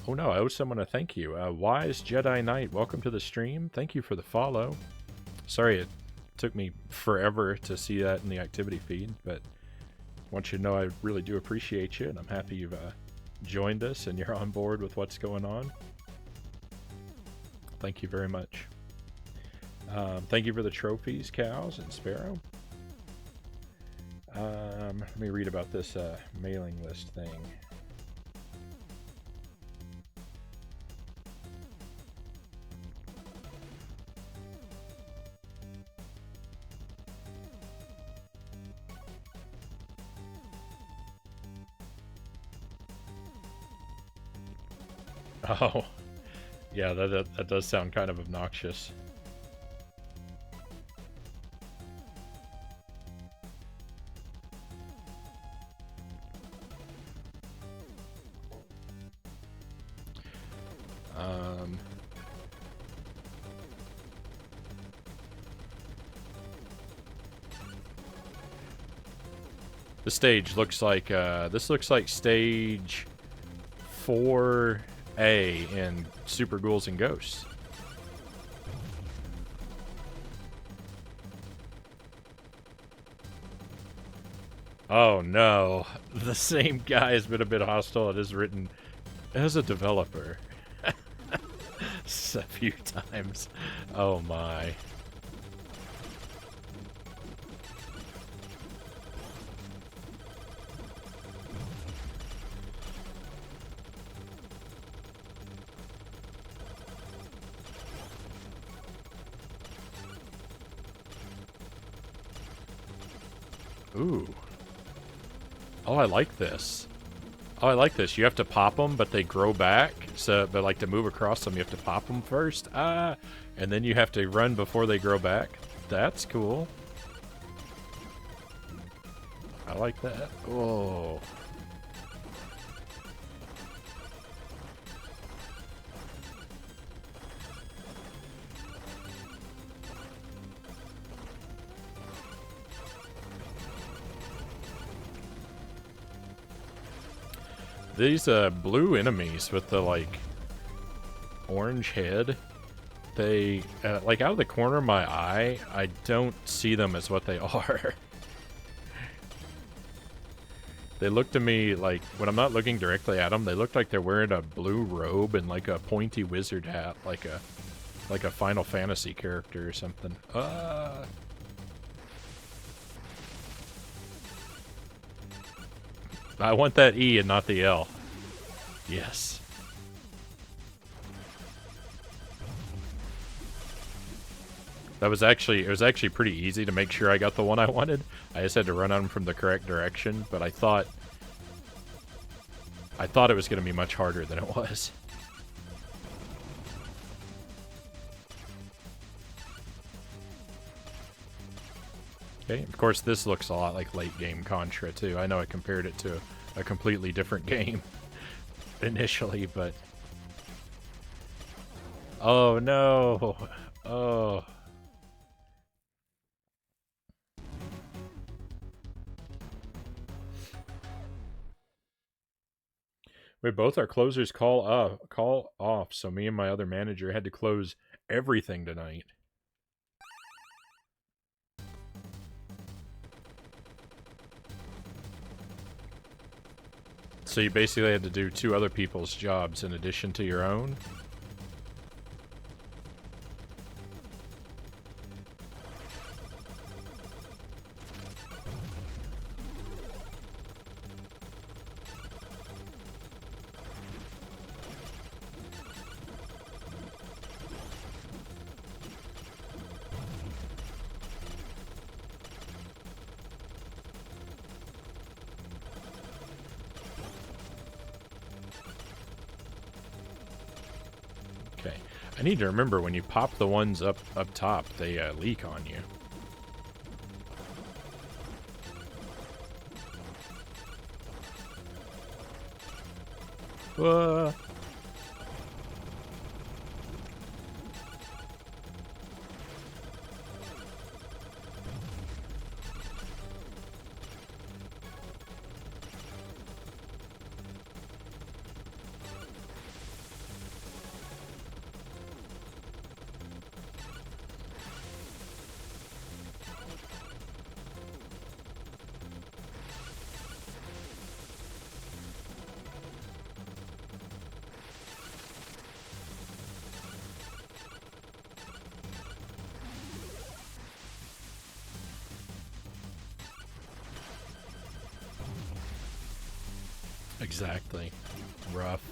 Oh no, I owe someone a thank you. Wise Jedi Knight, welcome to the stream. Thank you for the follow. Sorry it took me forever to see that in the activity feed, but I want you to know I really do appreciate you, and I'm happy you've joined us and you're on board with what's going on. Thank you very much. Thank you for the trophies, Cows and Sparrow. Let me read about this mailing list thing. Oh, yeah, that does sound kind of obnoxious. The stage looks like, this looks like stage 4A in Super Ghouls and Ghosts. Oh no, the same guy has been a bit hostile and has written as a developer a few times. Oh my. Ooh. Oh, I like this. Oh, I like this. You have to pop them, but they grow back. So, but like to move across them, you have to pop them first. And then you have to run before they grow back. That's cool. I like that. Oh. These blue enemies with the like orange head, they like out of the corner of my eye, I don't see them as what they are. They look to me like, when I'm not looking directly at them, they look like they're wearing a blue robe and like a pointy wizard hat, like a Final Fantasy character or something. I want that E and not the L. Yes. It was actually pretty easy to make sure I got the one I wanted. I just had to run on them from the correct direction, but I thought it was going to be much harder than it was. Okay, of course this looks a lot like late game Contra too. I know I compared it to a completely different game initially, but... Oh no! Oh... Wait, both our closers call off, so me and my other manager had to close everything tonight. So you basically had to do 2 other people's jobs in addition to your own? I need to remember, when you pop the ones up top, they leak on you. Exactly. Rough.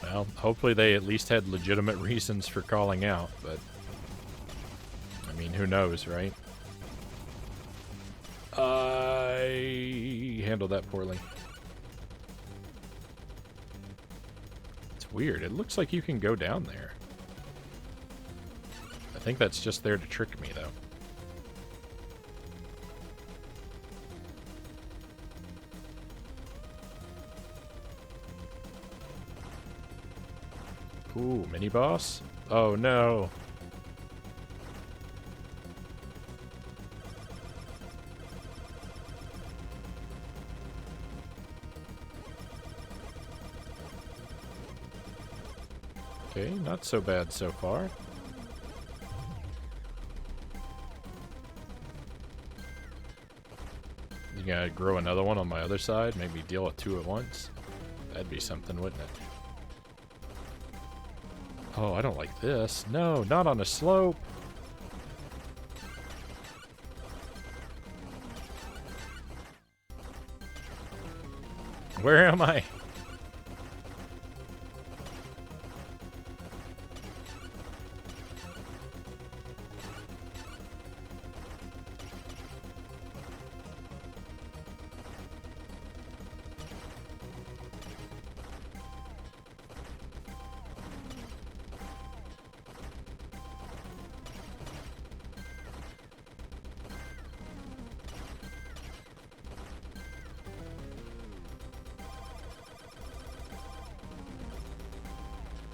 Well, hopefully they at least had legitimate reasons for calling out, but I mean, who knows, right? I handled that poorly. It's weird. It looks like you can go down there. I think that's just there to trick me, though. Ooh, mini boss? Oh no. Okay, not so bad so far. You gotta grow another one on my other side, maybe deal with 2 at once. That'd be something, wouldn't it? Oh, I don't like this. No, not on a slope. Where am I?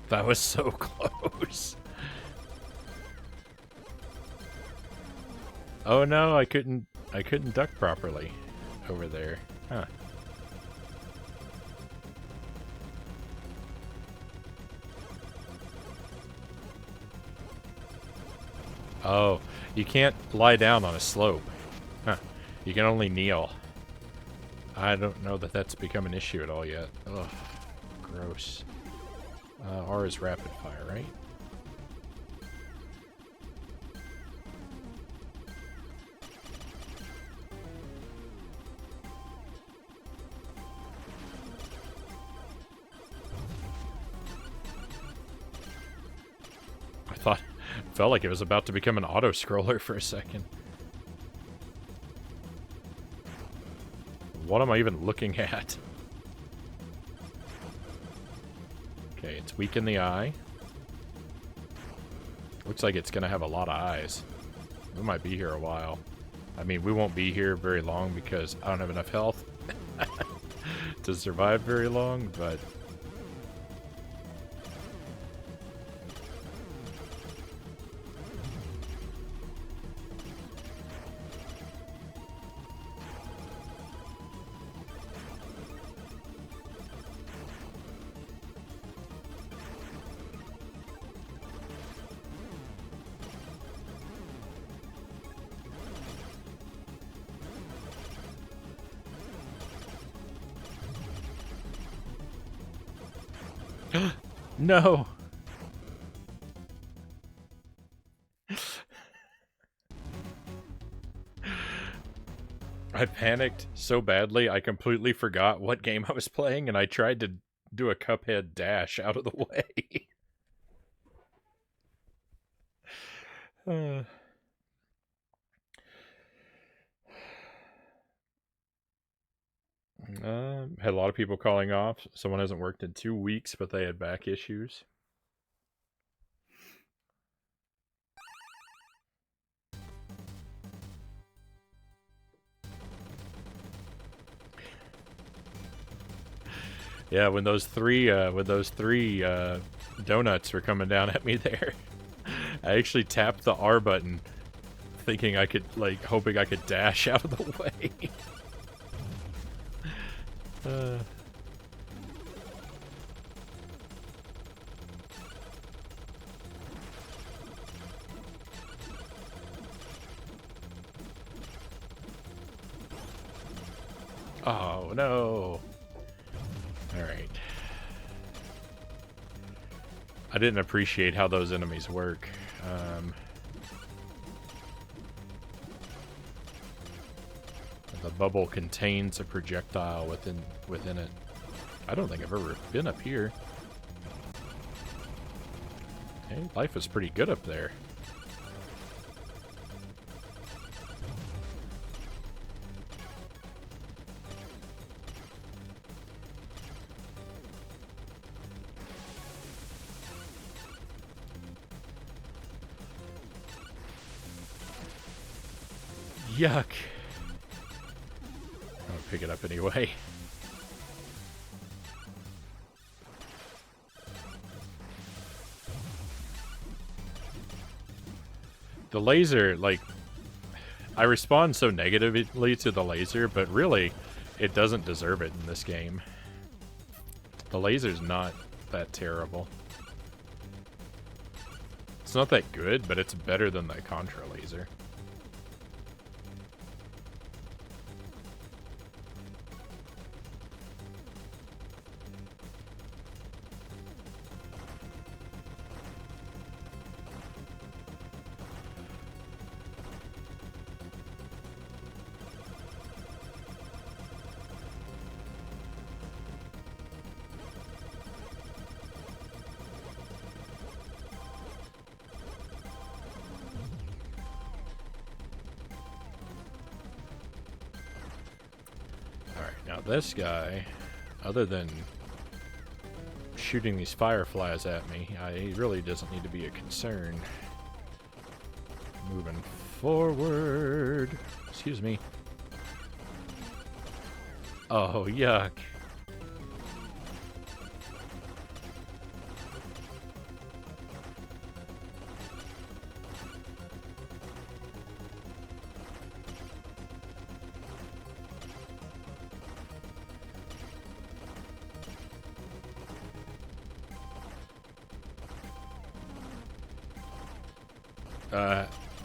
That was so close. Oh no, I couldn't duck properly over there. Huh. Oh, you can't lie down on a slope. Huh. You can only kneel. I don't know that that's become an issue at all yet. Ugh. Gross. R is rapid fire, right? I thought, felt like it was about to become an auto-scroller for a second. What am I even looking at? Okay, it's weak in the eye. Looks like it's gonna have a lot of eyes. We might be here a while. I mean, we won't be here very long because I don't have enough health to survive very long, but... No! I panicked so badly I completely forgot what game I was playing and I tried to do a Cuphead dash out of the way. Had a lot of people calling off. Someone hasn't worked in 2 weeks, but they had back issues. Yeah, when those three donuts were coming down at me there, I actually tapped the R button, thinking I could, like, hoping I could dash out of the way. Oh, no. Alright. I didn't appreciate how those enemies work. The bubble contains a projectile within it. I don't think I've ever been up here. Okay, life is pretty good up there. Yuck. I'll pick it up anyway. The laser, like, I respond so negatively to the laser, but really, it doesn't deserve it in this game. The laser's not that terrible. It's not that good, but it's better than the Contra laser. This guy, other than shooting these fireflies at me, he really doesn't need to be a concern. Moving forward. Excuse me. Oh, yuck.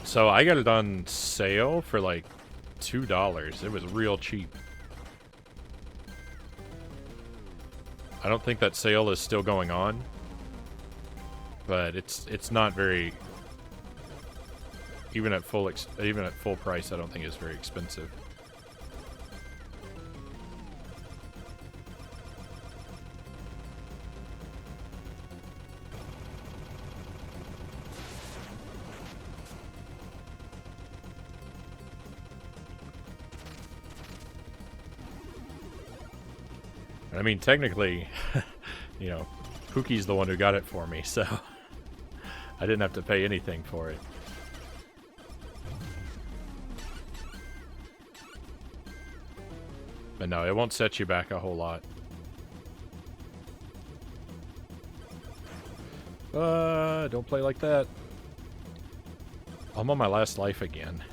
So I got it on sale for like $2. It was real cheap. I don't think that sale is still going on, but it's not very, even at full price, I don't think it's very expensive. I mean, technically, you know, Pookie's the one who got it for me, so I didn't have to pay anything for it. But no, it won't set you back a whole lot. Don't play like that. I'm on my last life again.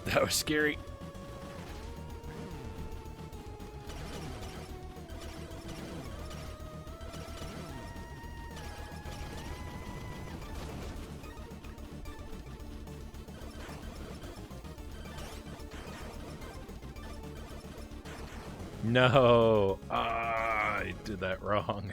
That was scary. No. I did that wrong.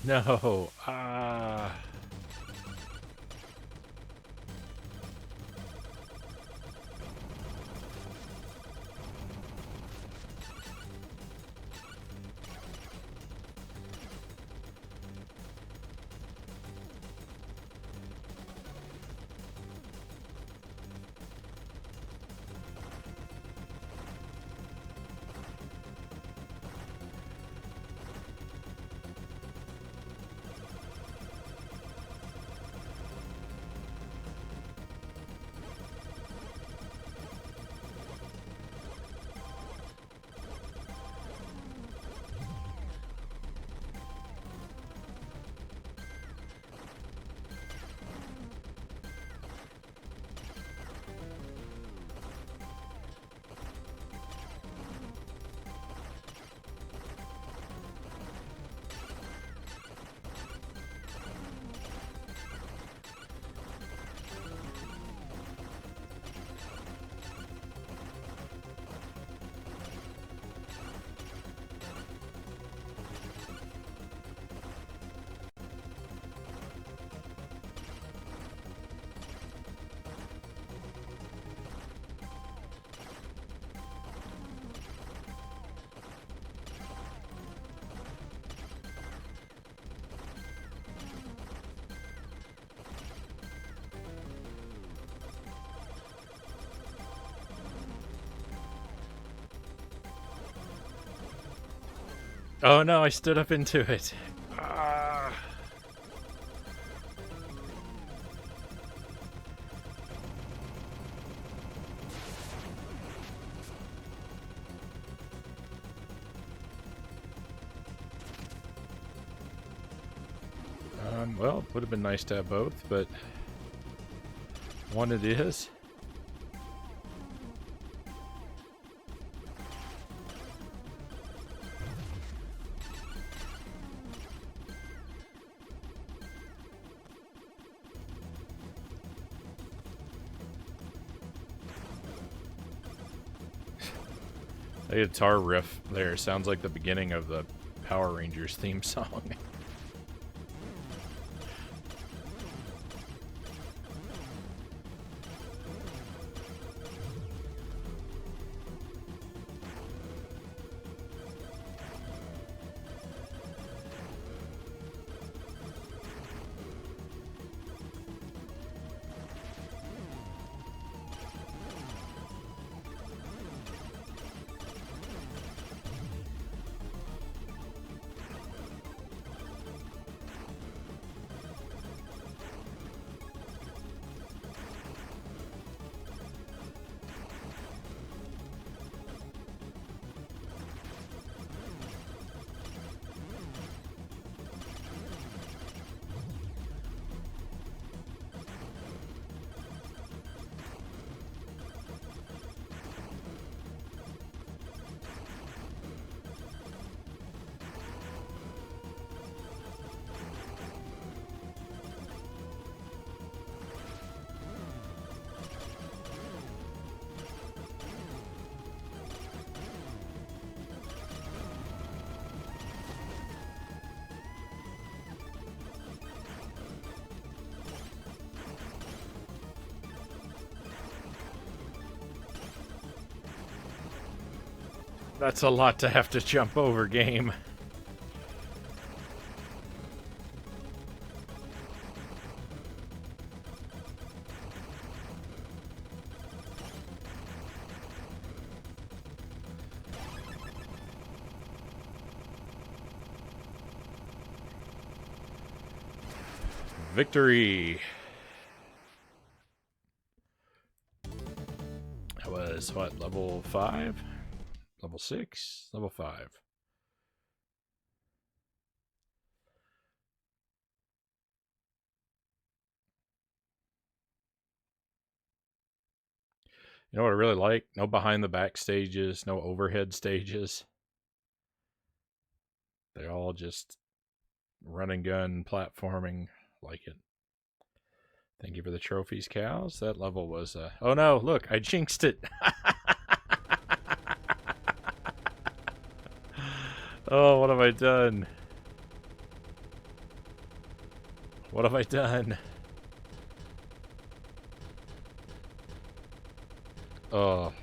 No. Ah. Oh no, I stood up into it. Ah. Well, it would have been nice to have both, but one it is. The guitar riff there sounds like the beginning of the Power Rangers theme song. That's a lot to have to jump over, game. Victory. That was, what, level 5? Level 6? Level 5. You know what I really like? No behind the back stages, no overhead stages. They're all just run and gun platforming. Like it. Thank you for the trophies, cows. That level was, oh no, look, I jinxed it. Oh, what have I done? What have I done? Oh.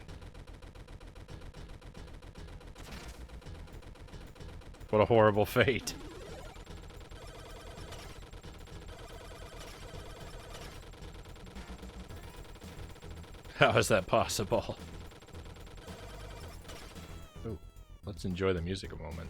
What a horrible fate. How is that possible? Ooh, let's enjoy the music a moment.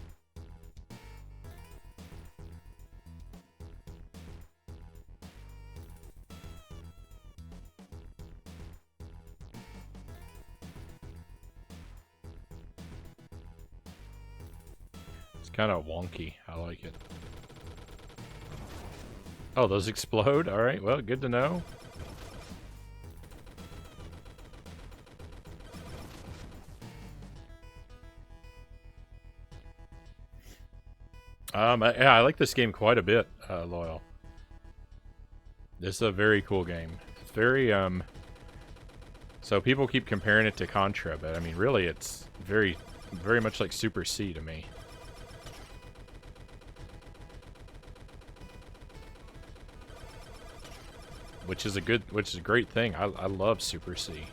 It's kind of wonky. I like it. Oh, those explode? Alright, well, good to know. Yeah, I like this game quite a bit, Loyal. This is a very cool game. It's very, so people keep comparing it to Contra, but I mean, really, it's very much like Super C to me. Which is a great thing. I love Super C.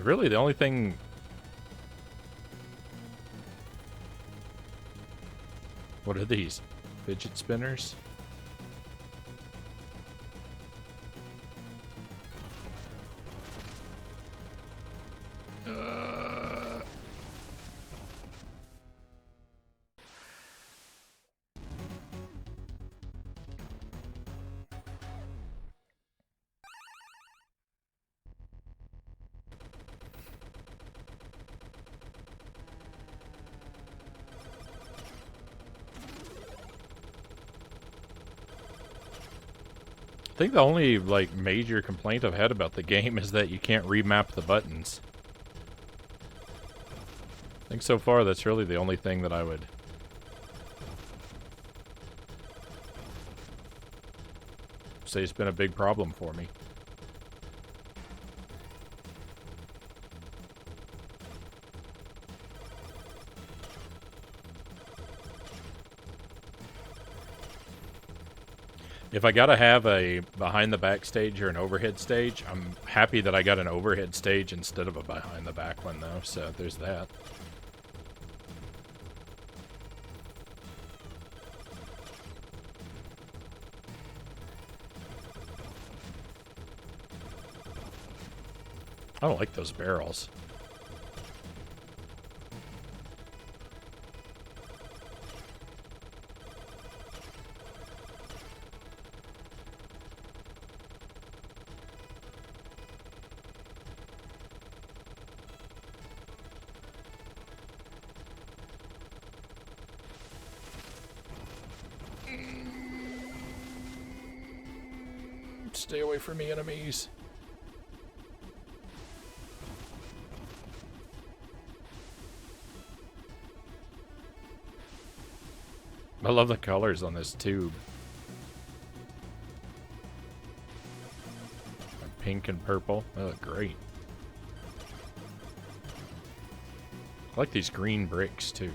Really, the only thing... What are these? Fidget spinners? I think the only, like, major complaint I've had about the game is that you can't remap the buttons. I think so far that's really the only thing that I would say it's been a big problem for me. If I gotta have a behind the back stage or an overhead stage, I'm happy that I got an overhead stage instead of a behind the back one though, so there's that. I don't like those barrels. Stay away from me, enemies. I love the colors on this tube. Pink and purple. They look great. I like these green bricks too.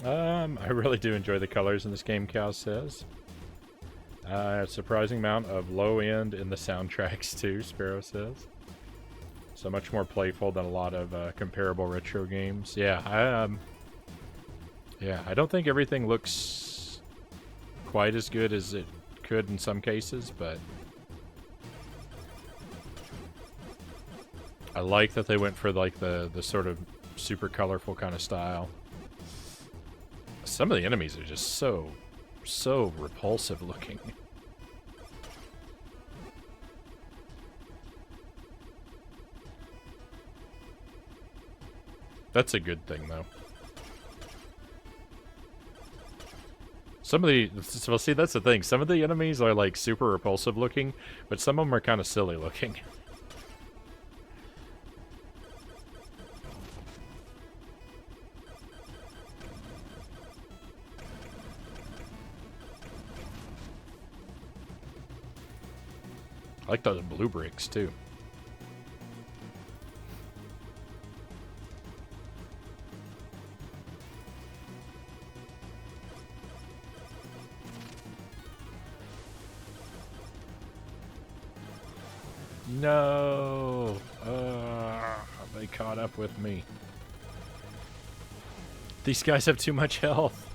I really do enjoy the colors in this game, Cal says. A surprising amount of low end in the soundtracks too, Sparrow says. So much more playful than a lot of comparable retro games. Yeah, I don't think everything looks quite as good as it could in some cases, but I like that they went for like the sort of super colorful kind of style. Some of the enemies are just so repulsive looking. That's a good thing, though. Some of the... Well, see, that's the thing. Some of the enemies are, like, super repulsive looking, but some of them are kind of silly looking. I like those blue bricks, too. No! They caught up with me. These guys have too much health.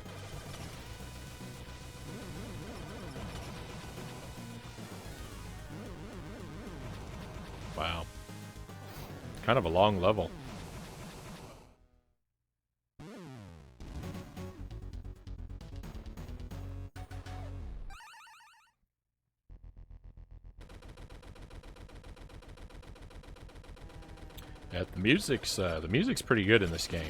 Wow. Kind of a long level. Yeah, the music's pretty good in this game.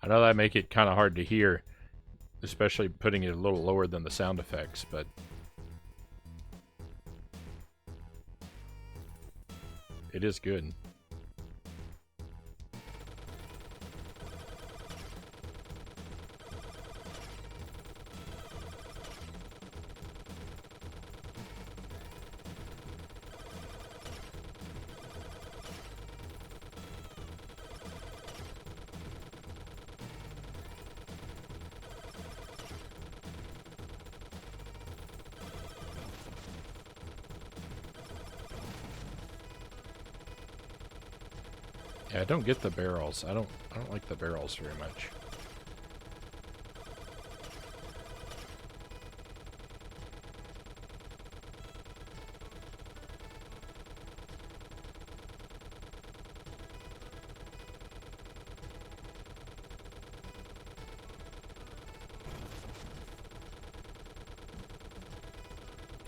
I know that make it kind of hard to hear, especially putting it a little lower than the sound effects, but it is good. Yeah, I don't get the barrels. I don't like the barrels very much.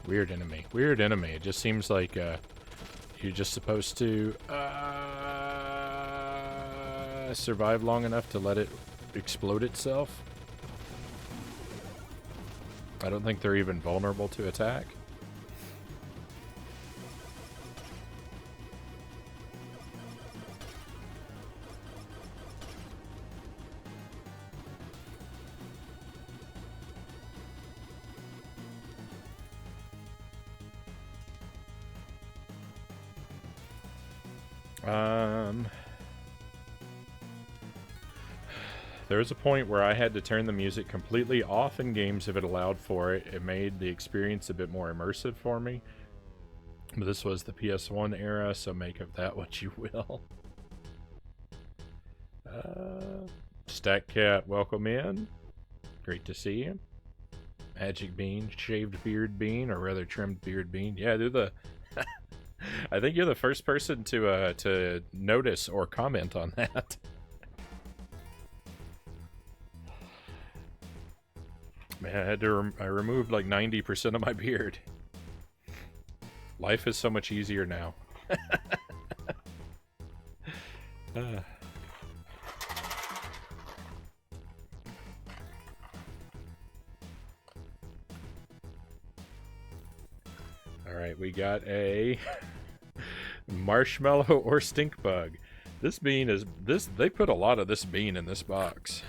Weird enemy. Weird enemy. It just seems like you're just supposed to survive long enough to let it explode itself. I don't think they're even vulnerable to attack. There was a point where I had to turn the music completely off in games if it allowed for it. It made the experience a bit more immersive for me. But this was the PS1 era, so make of that what you will. Stack Cat, welcome in. Great to see you. Magic Bean, shaved beard bean, or rather trimmed beard bean. Yeah, they're the... I think you're the first person to notice or comment on that. Man, I removed like 90% of my beard. Life is so much easier now. Alright, we got a marshmallow or stink bug. This bean is they put a lot of this bean in this box.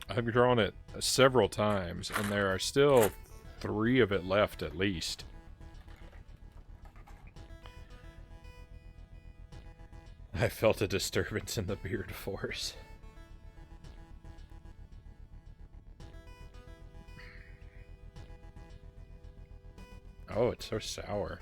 I've drawn it several times, and there are still 3 of it left at least. I felt a disturbance in the beard force. Oh, it's so sour.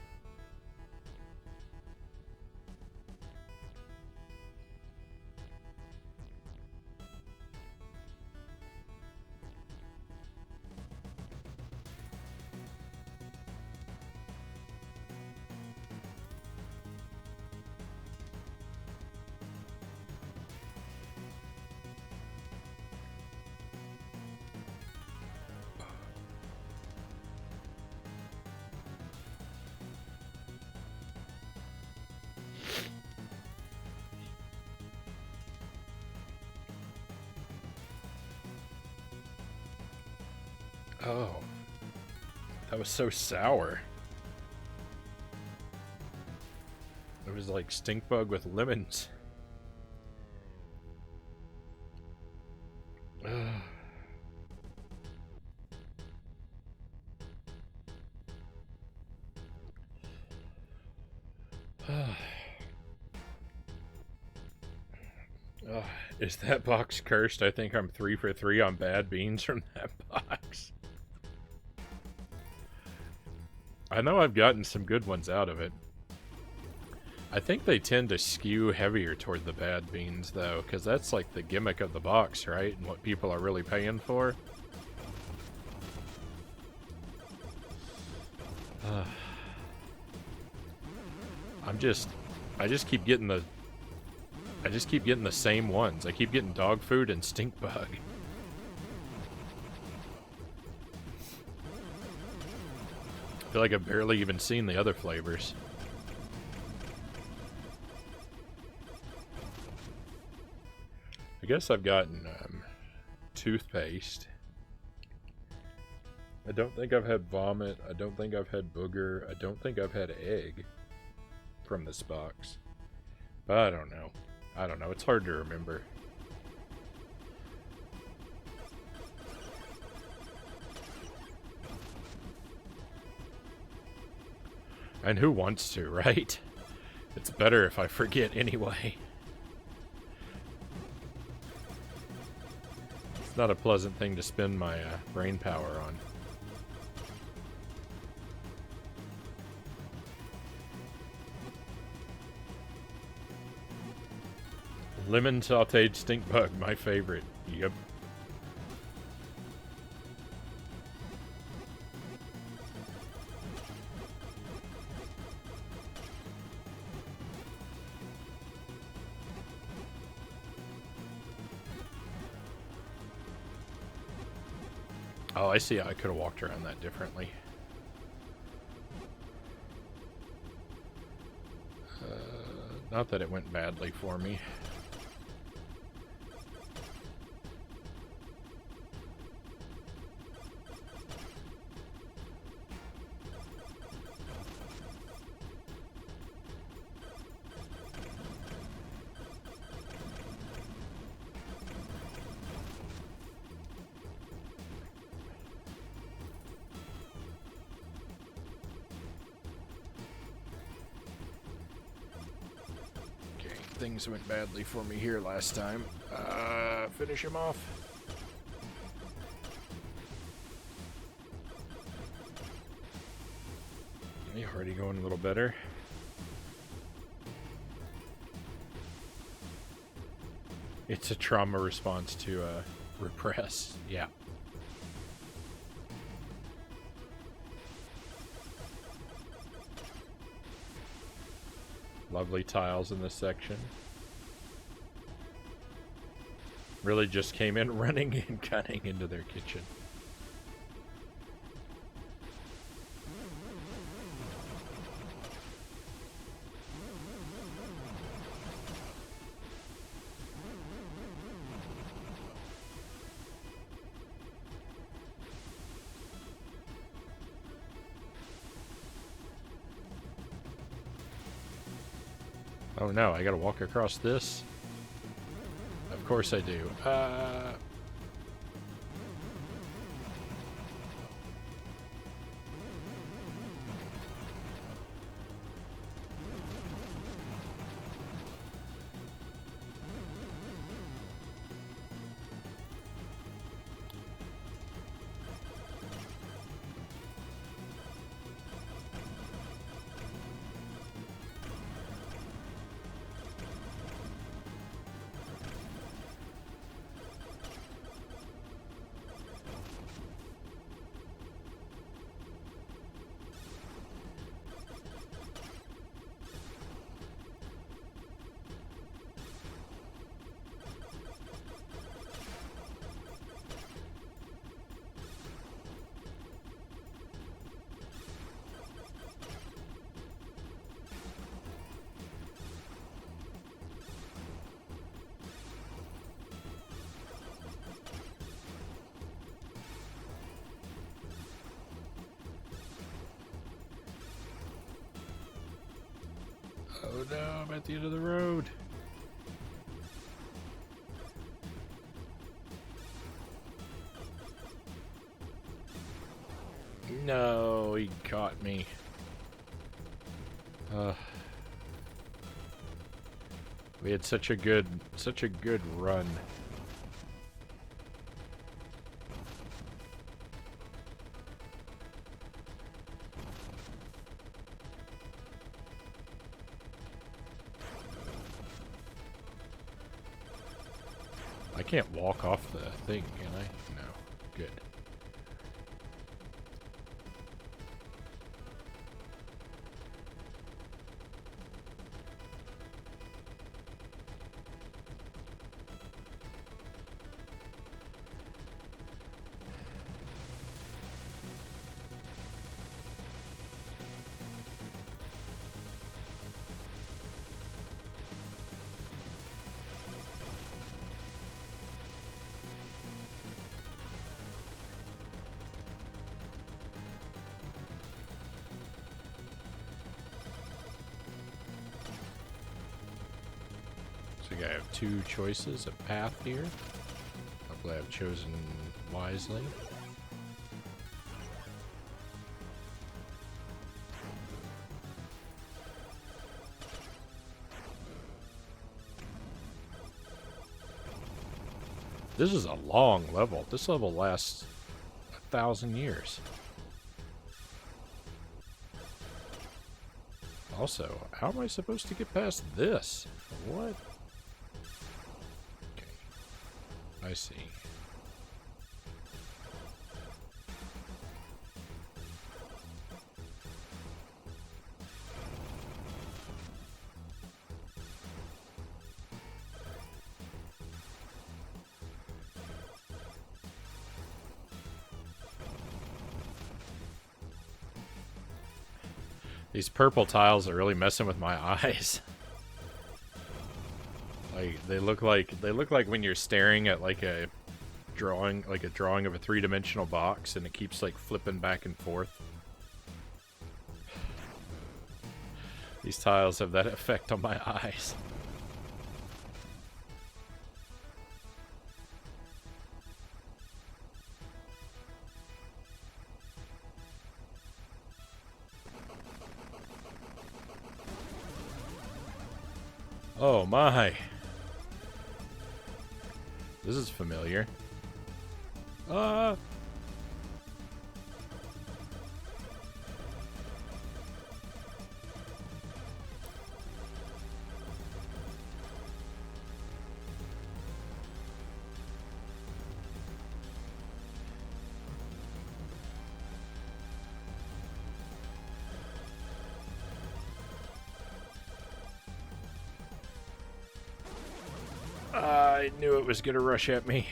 Oh, that was so sour. It was like stink bug with lemons. Is that box cursed? I think I'm 3 for 3 on bad beans from that box. I know I've gotten some good ones out of it. I think they tend to skew heavier toward the bad beans, though, because that's like the gimmick of the box, right? And what people are really paying for. I just keep getting the same ones. I keep getting dog food and stink bug. I feel like I've barely even seen the other flavors. I guess I've gotten toothpaste. I don't think I've had vomit. I don't think I've had booger. I don't think I've had egg from this box. But I don't know. I don't know. It's hard to remember. And who wants to, right? It's better if I forget anyway. It's not a pleasant thing to spend my brain power on. Lemon sauteed stink bug, my favorite. Yep. Oh, I see. I could have walked around that differently. Not that it went badly for me. Things went badly for me here last time. Finish him off. You're already going a little better. It's a trauma response to repress. Yeah. Lovely tiles in this section. Really just came in running and cutting into their kitchen. Oh no, I gotta walk across this? Of course I do. Oh no, I'm at the end of the road. No, he caught me. We had such a good run. I can't walk off the thing, can I? No. Good. I have two choices, a path here. Hopefully I've chosen wisely. This is a long level. This level lasts 1,000 years. Also, how am I supposed to get past this? What? I see. These purple tiles are really messing with my eyes. Like they look like when you're staring at like a drawing of a three-dimensional box and it keeps like flipping back and forth. These tiles have that effect on my eyes. Oh my. This is familiar. I knew it was gonna rush at me.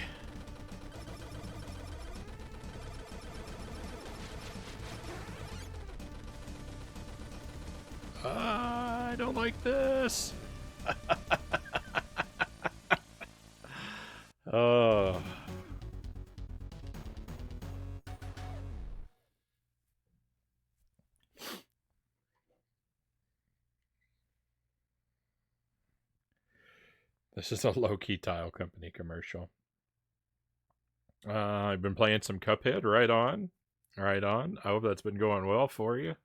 I don't like this. Oh. This is a low-key tile company commercial. I've been playing some Cuphead. Right on. Right on. I hope that's been going well for you.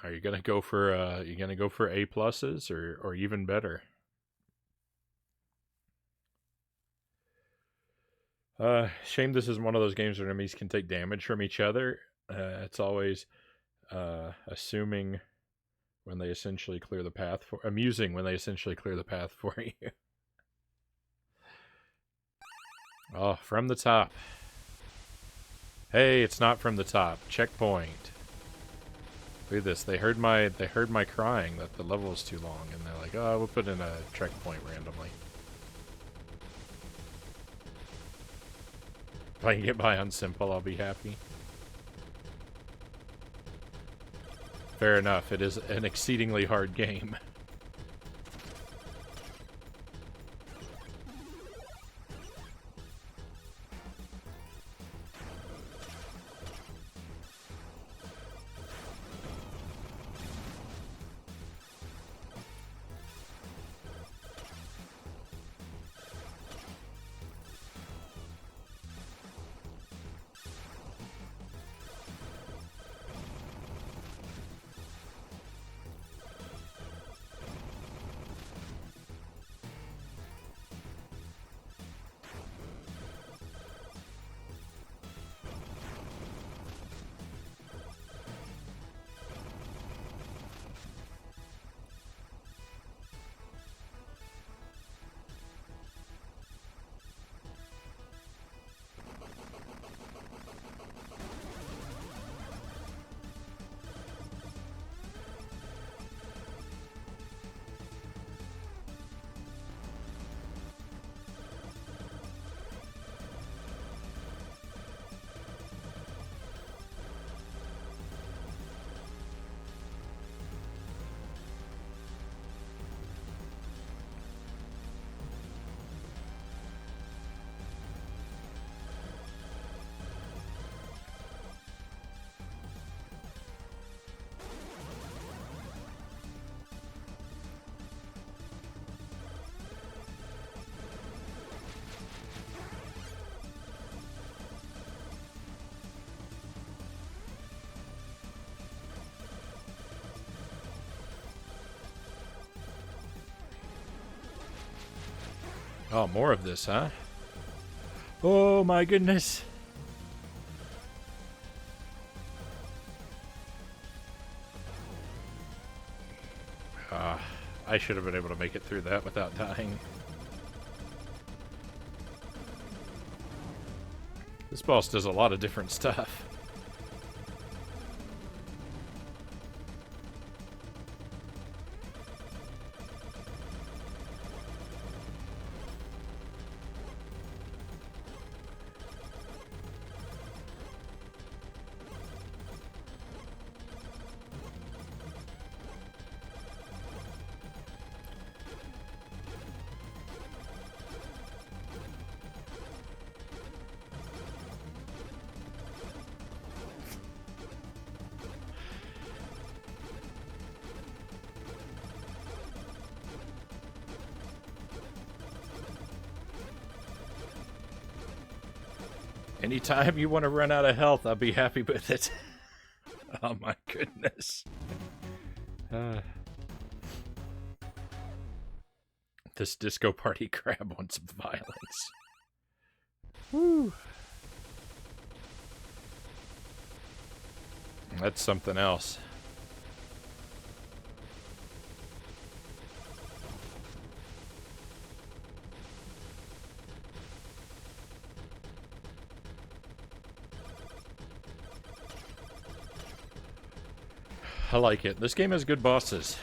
Are you gonna go for A pluses or even better? Shame this is one of those games where enemies can take damage from each other. It's always assuming when they essentially clear the path for amusing when they essentially clear the path for you. Oh, from the top. Hey, it's not from the top. Checkpoint. Look at this. They heard my crying that the level is too long, and they're like, "Oh, we'll put in a checkpoint randomly." If I can get by on simple, I'll be happy. Fair enough. It is an exceedingly hard game. Oh, more of this, huh? Oh my goodness. I should have been able to make it through that without dying. This boss does a lot of different stuff. Anytime you want to run out of health, I'll be happy with it. Oh my goodness. This disco party crab wants some violence. Woo. That's something else. I like it. This game has good bosses.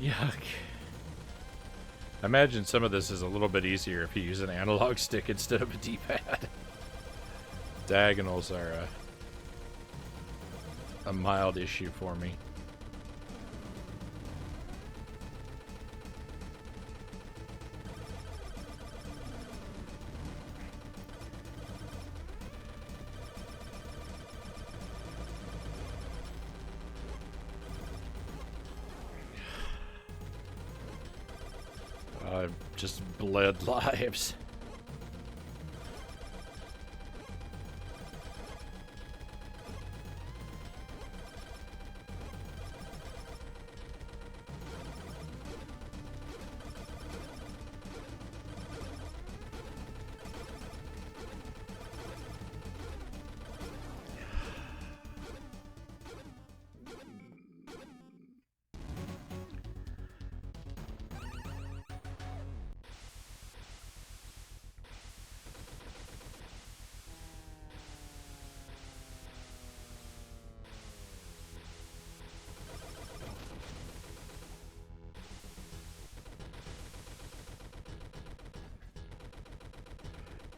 Yuck. I imagine some of this is a little bit easier if you use an analog stick instead of a D-pad. Diagonals are a mild issue for me. I've just bled lives.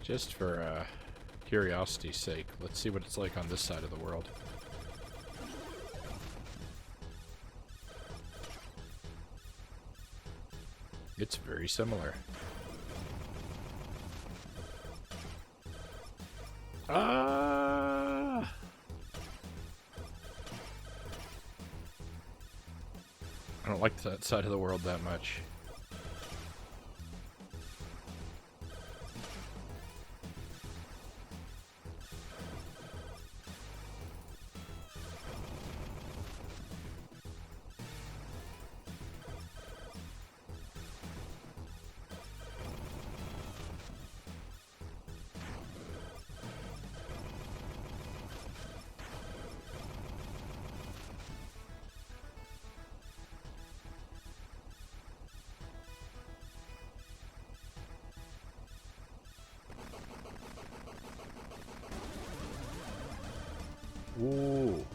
Just for curiosity's sake, let's see what it's like on this side of the world. It's very similar. Ah! I don't like that side of the world that much. Ooh.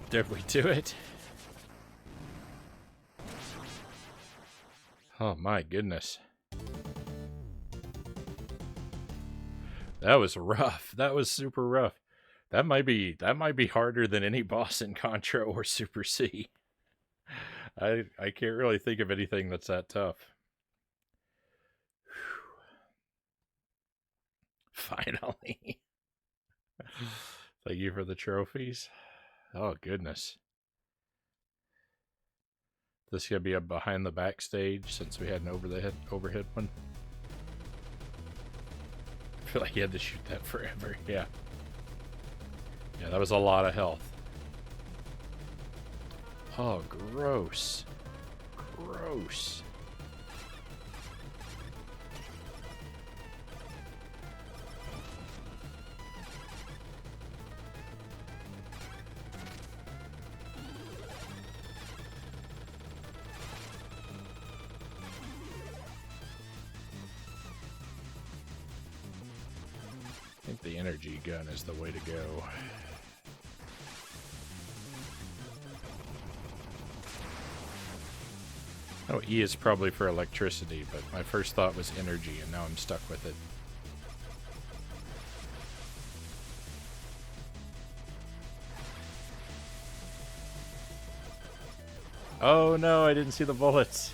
Did we do it? Oh my goodness. That was rough. That was super rough. That might be harder than any boss in Contra or Super C. I can't really think of anything that's that tough. Finally. Thank you for the trophies. Oh goodness. This is gonna be a behind the backstage since we had an overhead one. I feel like you had to shoot that forever. Yeah. Yeah, that was a lot of health. Oh, gross. Gross. I think the energy gun is the way to go. Oh, E is probably for electricity, but my first thought was energy, and now I'm stuck with it. Oh no, I didn't see the bullets.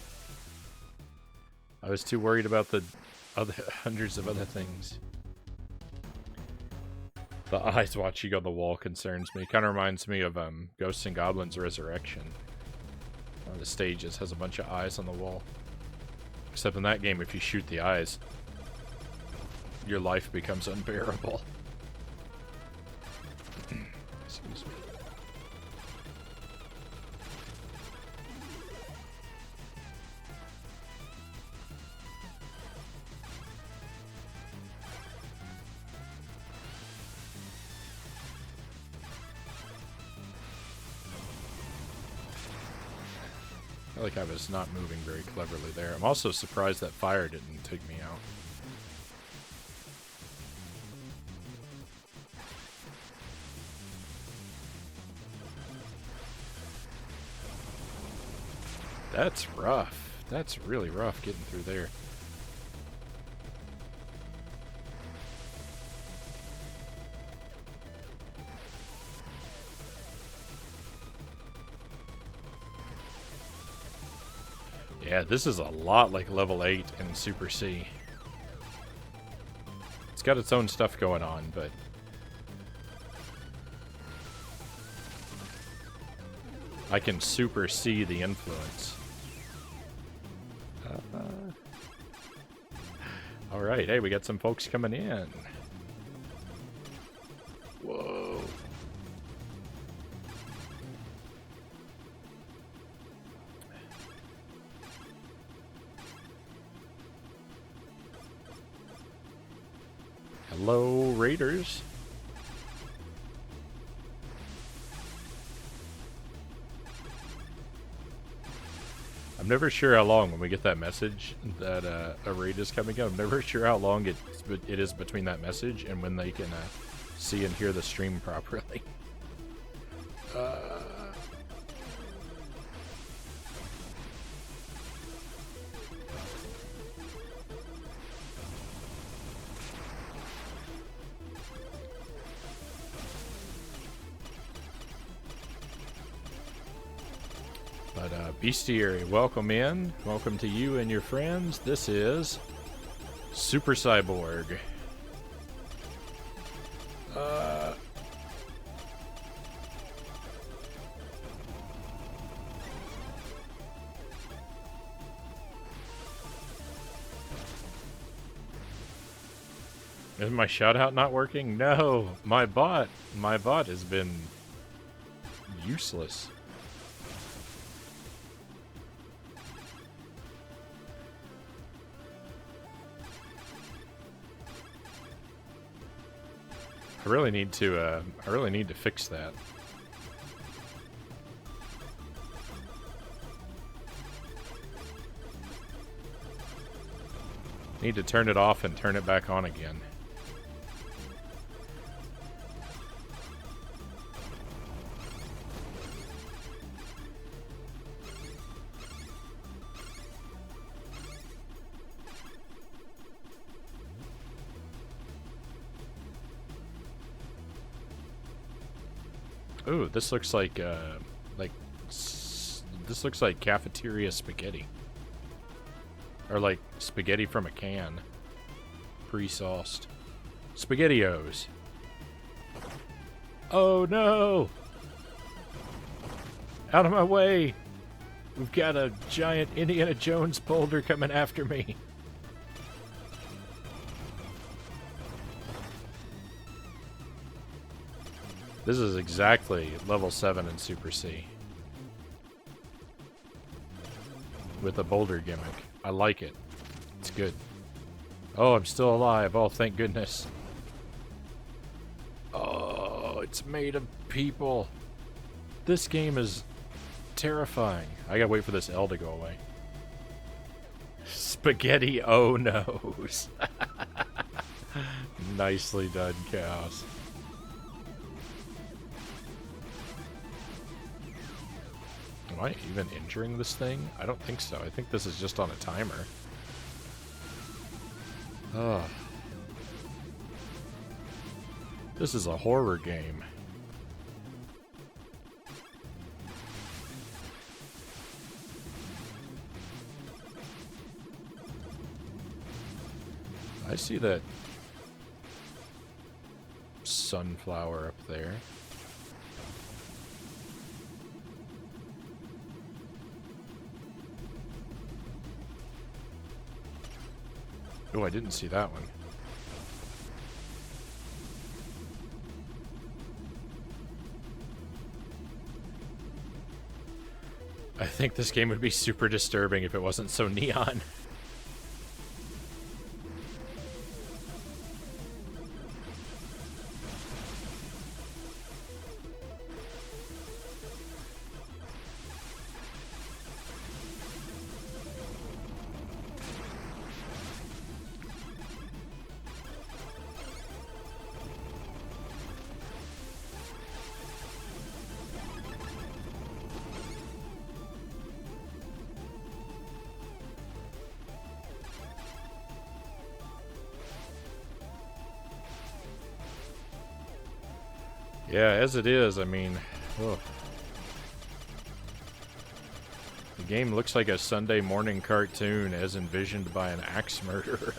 I was too worried about the other hundreds of other things. The eyes watching on the wall concerns me. Kind of reminds me of Ghosts and Goblins Resurrection. One of the stages has a bunch of eyes on the wall. Except in that game, if you shoot the eyes, your life becomes unbearable. Excuse me. I feel like I was not moving very cleverly there. I'm also surprised that fire didn't take me out. That's rough. That's really rough getting through there. Yeah, this is a lot like level 8 in Super C. It's got its own stuff going on, but I can super see the influence. Alright, hey, we got some folks coming in. Whoa. Hello, Raiders. I'm never sure how long when we get that message that a raid is coming up. I'm never sure how long it is between that message and when they can see and hear the stream properly. Bestiary, welcome in. Welcome to you and your friends. This is Super Cyborg. Is my shout out not working? No, my bot has been useless. I really need to fix that. Need to turn it off and turn it back on again. Ooh, this looks like this looks like cafeteria spaghetti. Or like spaghetti from a can. Pre-sauced. SpaghettiOs. Oh no! Out of my way! We've got a giant Indiana Jones boulder coming after me. This is exactly level 7 in Super C. With a boulder gimmick. I like it. It's good. Oh, I'm still alive. Oh, thank goodness. Oh, it's made of people. This game is terrifying. I gotta wait for this L to go away. Spaghetti O-Nose. Nicely done, Chaos. Am I even injuring this thing? I don't think so. I think this is just on a timer. Ugh. This is a horror game. I see that sunflower up there. Oh, I didn't see that one. I think this game would be super disturbing if it wasn't so neon. Yeah, as it is, I mean, ugh. The game looks like a Sunday morning cartoon as envisioned by an axe murderer.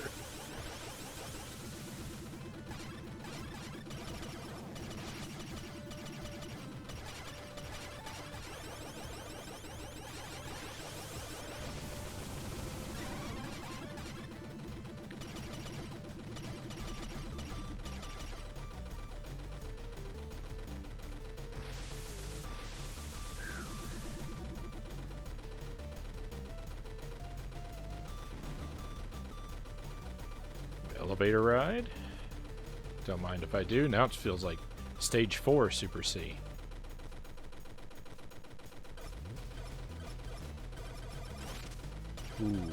Elevator ride? Don't mind if I do. Now it feels like Stage 4 Super C. Ooh.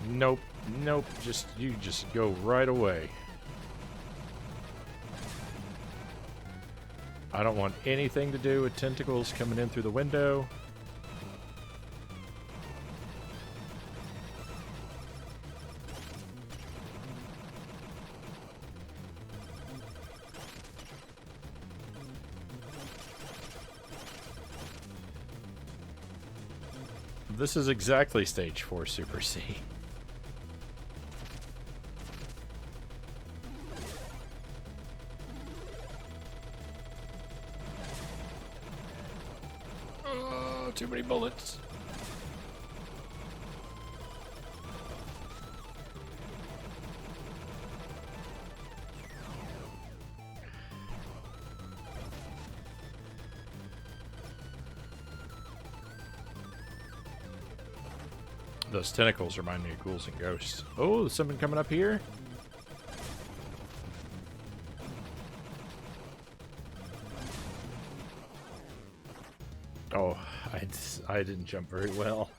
Nope. Nope. You just go right away. I don't want anything to do with tentacles coming in through the window. This is exactly Stage 4 Super C. Oh, too many bullets. Those tentacles remind me of ghouls and ghosts. Oh, there's something coming up here? Oh, I didn't jump very well.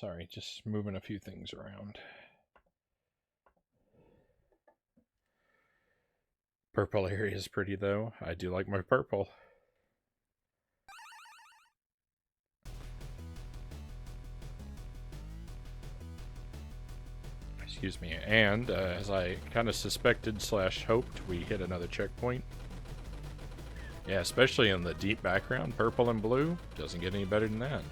Sorry, just moving a few things around. Purple area is pretty, though. I do like my purple. Excuse me. And, as I kind of suspected / hoped, we hit another checkpoint. Yeah, especially in the deep background, purple and blue. Doesn't get any better than that.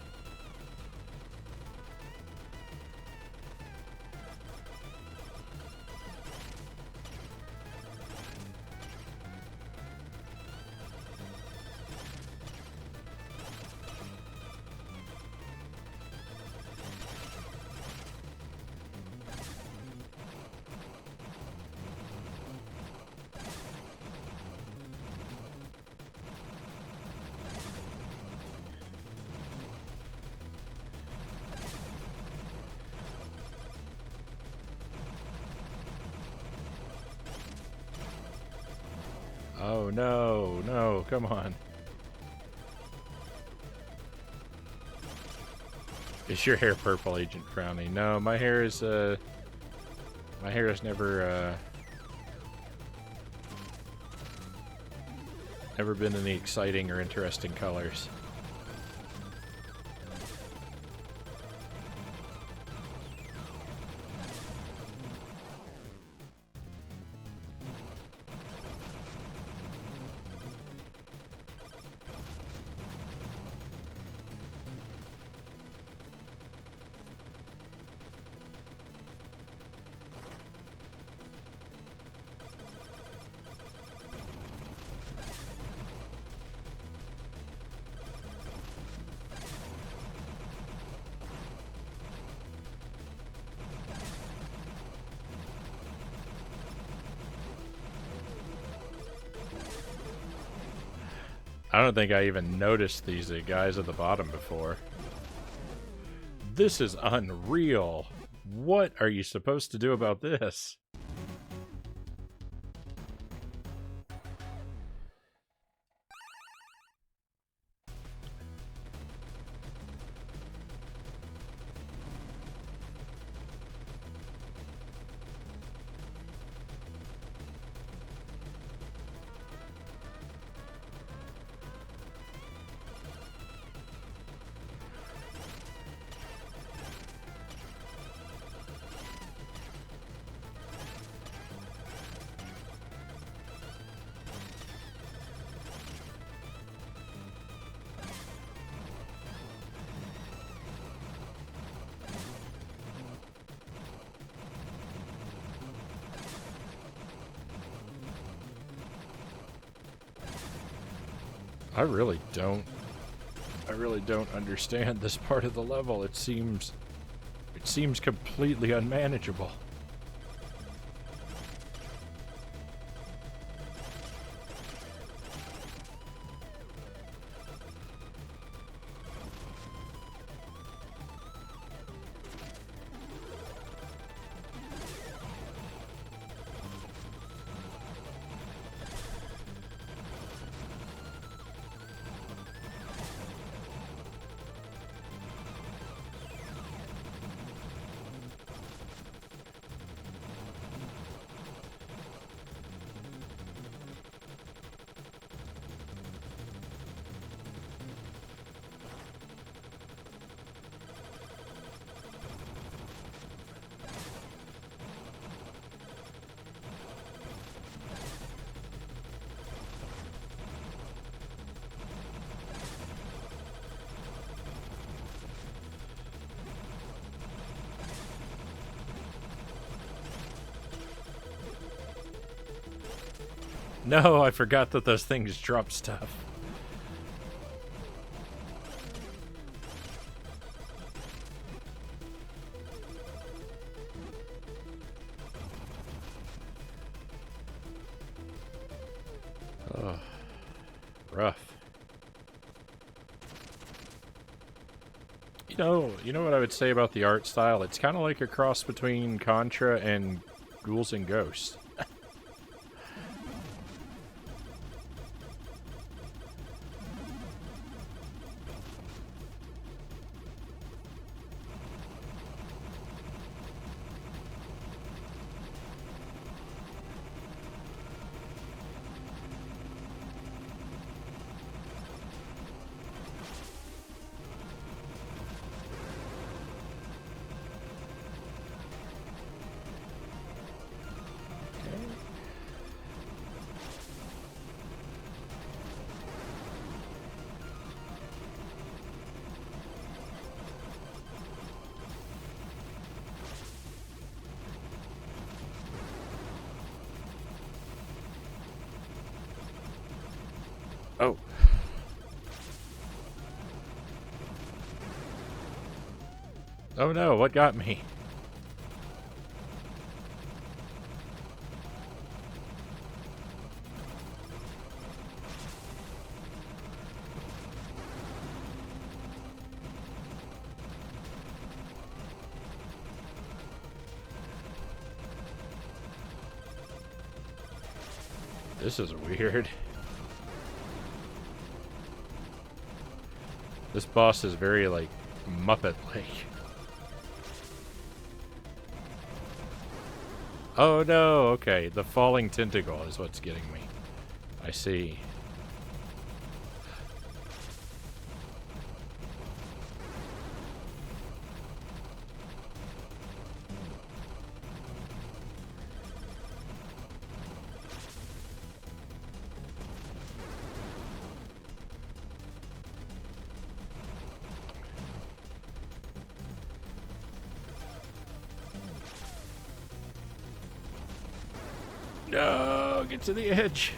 Oh no, no, come on. Is your hair purple, Agent Frownie? No, my hair is never never been any exciting or interesting colors. I don't think I even noticed these guys at the bottom before. This is unreal. What are you supposed to do about this? I really don't understand this part of the level. It seems completely unmanageable. No, I forgot that those things drop stuff. Oh, rough. You know what I would say about the art style? It's kind of like a cross between Contra and Ghouls and Ghosts. Oh no, what got me? This is weird. This boss is very, like, Muppet-like. Oh no, okay. The falling tentacle is what's getting me. I see. No, get to the edge.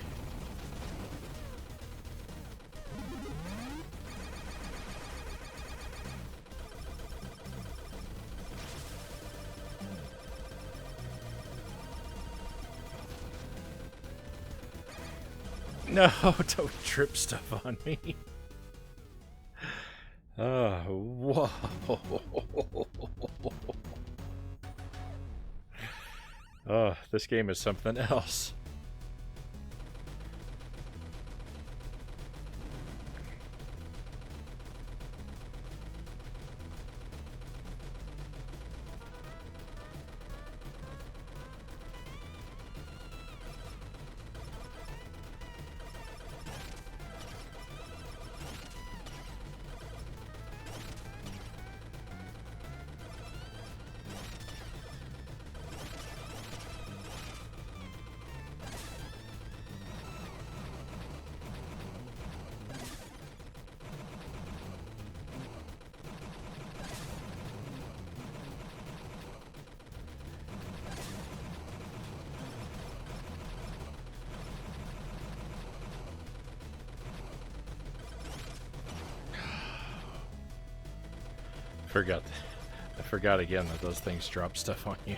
No, don't trip stuff on me. Whoa. Oh, this game is something else. I forgot again that those things drop stuff on you.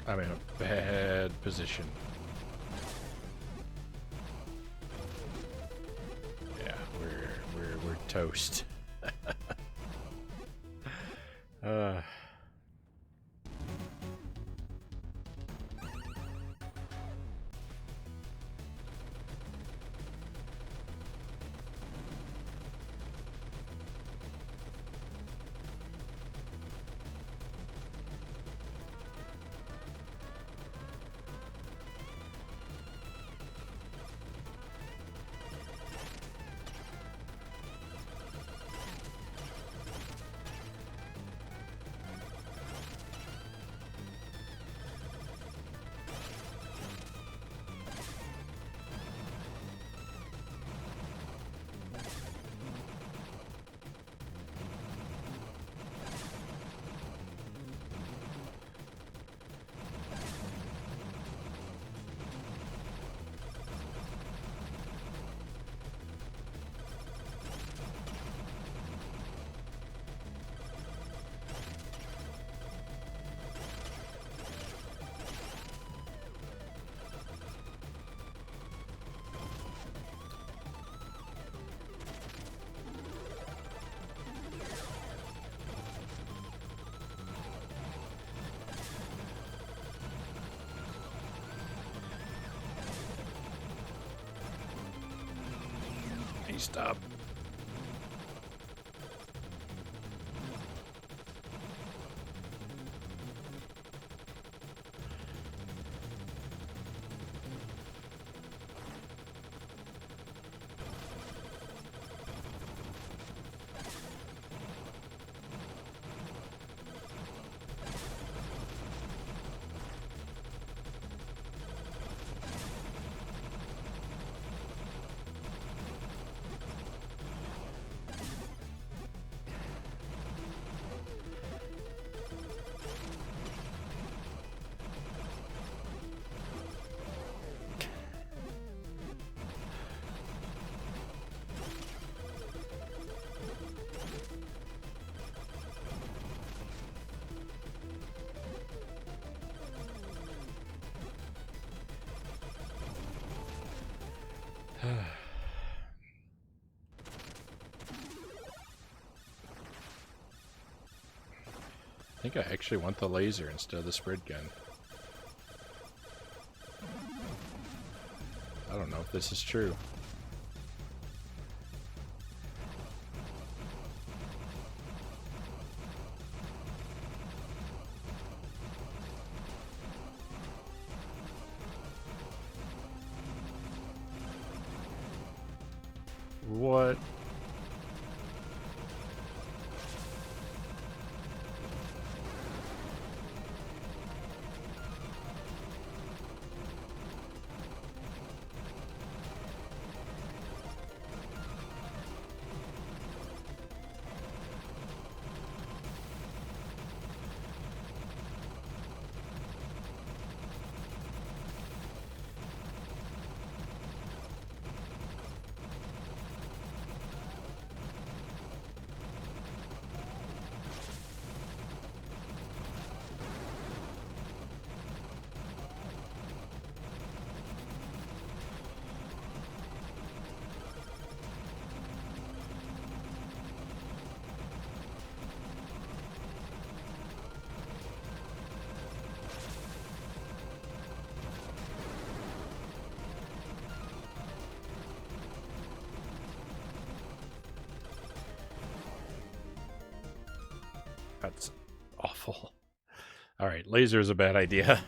I'm in a bad position. Yeah, we're toast. stop. I think I actually want the laser instead of the spread gun. I don't know if this is true. What? That's awful. Alright, laser is a bad idea.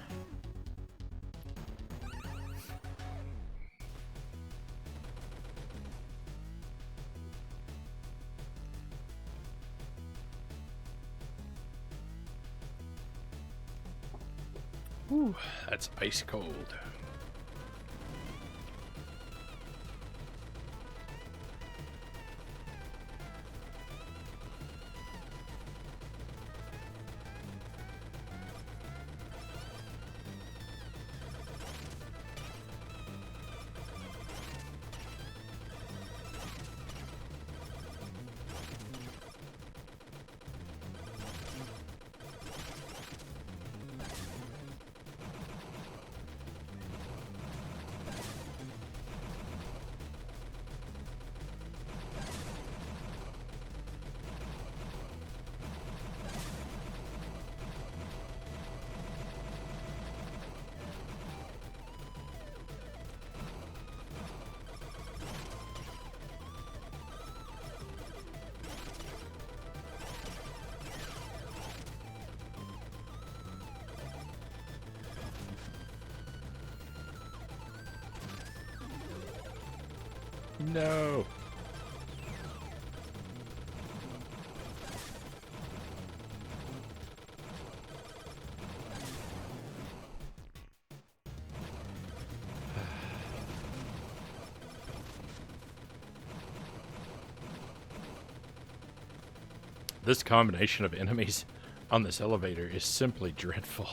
Whew, that's ice cold. No. This combination of enemies on this elevator is simply dreadful.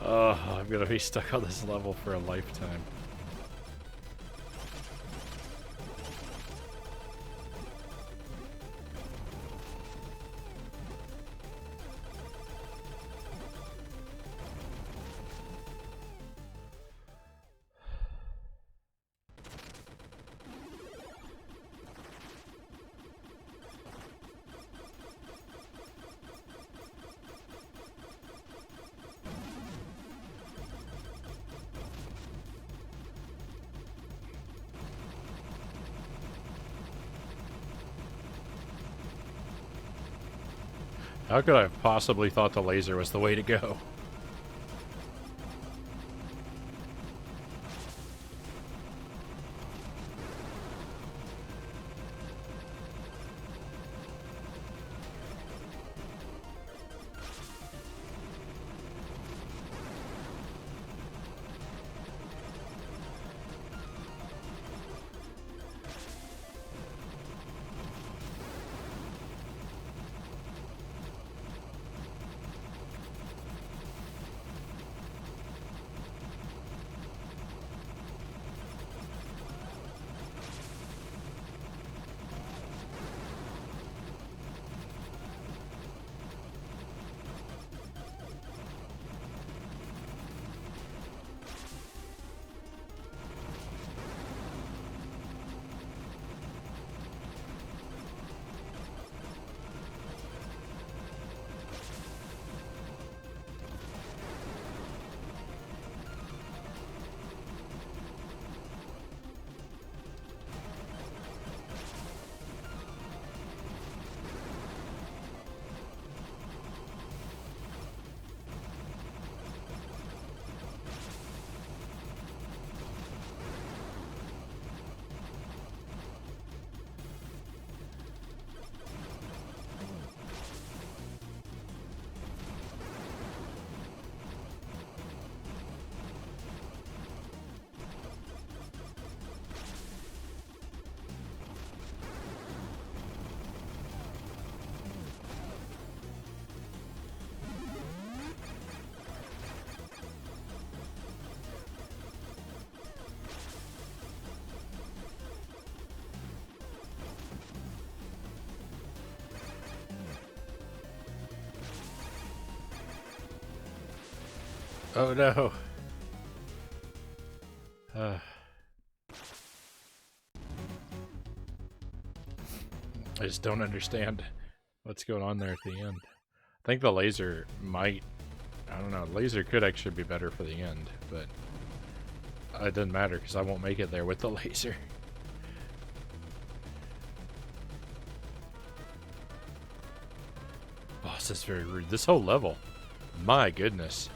Oh, I'm gonna be stuck on this level for a lifetime. How could I have possibly thought the laser was the way to go? Oh no. I just don't understand what's going on there at the end. I think the laser might... I don't know, laser could actually be better for the end, but it doesn't matter because I won't make it there with the laser. Oh, this is very rude. This whole level. My goodness.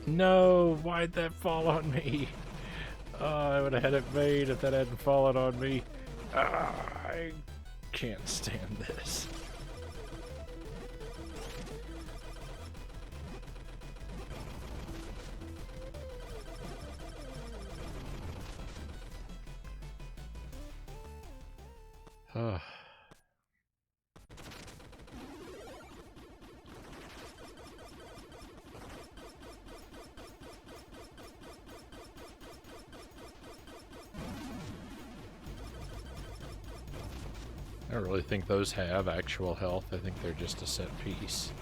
No, why'd that fall on me? Oh, I would have had it made if that hadn't fallen on me. I can't stand this. I don't really think those have actual health. I think they're just a set piece.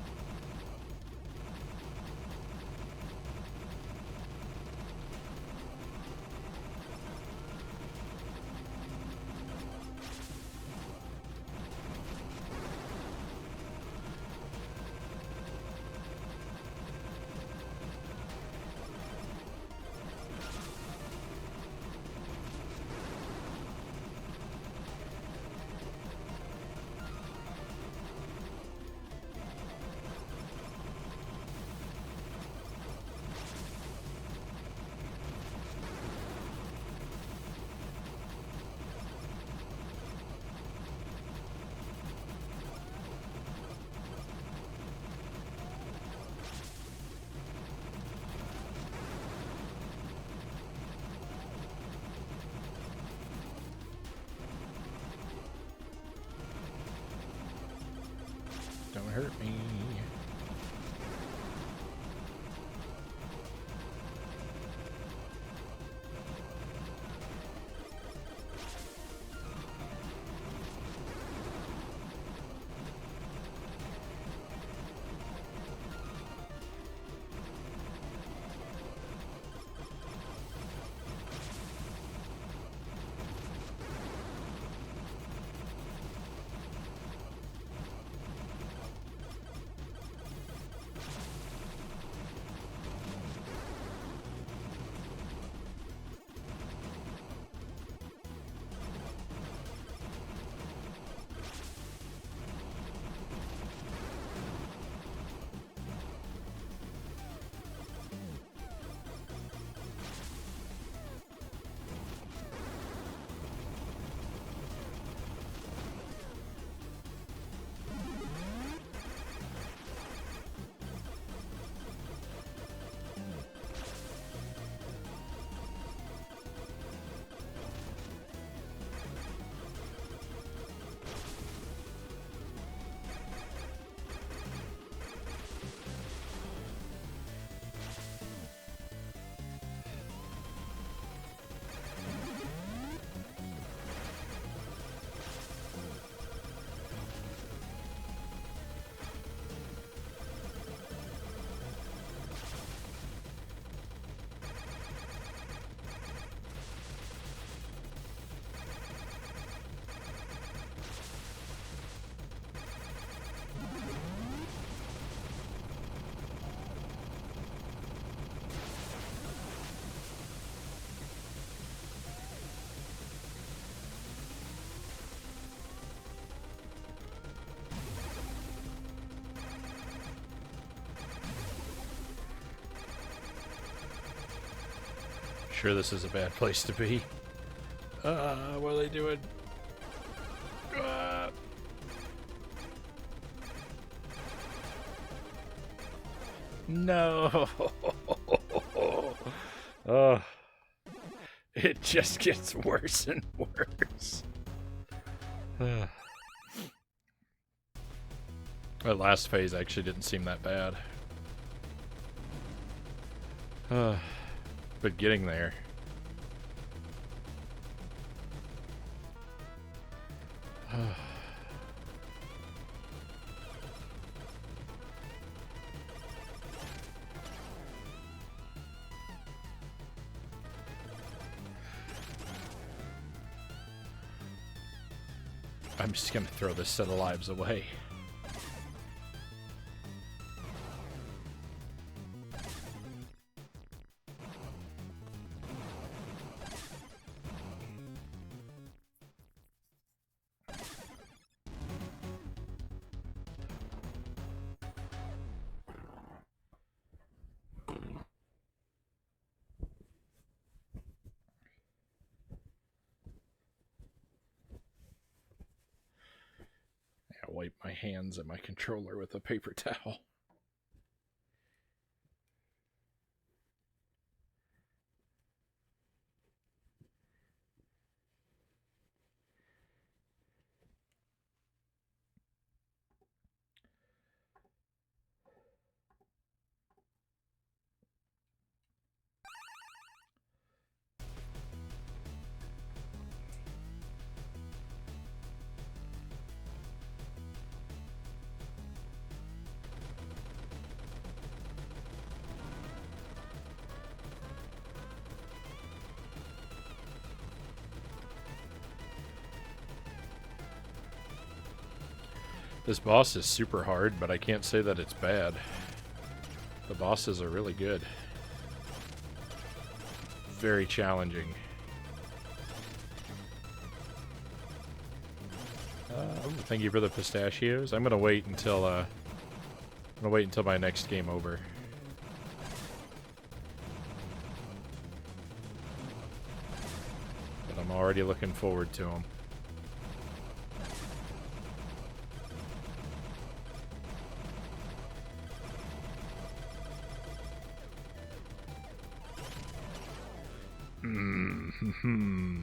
hurt me. Sure, this is a bad place to be. What are they doing? No. It just gets worse and worse. That last phase actually didn't seem that bad. But getting there. I'm just gonna throw this set of lives away. Wipe my hands and my controller with a paper towel. This boss is super hard, but I can't say that it's bad. The bosses are really good. Very challenging. Thank you for the pistachios. I'm gonna wait until my next game over. But I'm already looking forward to them.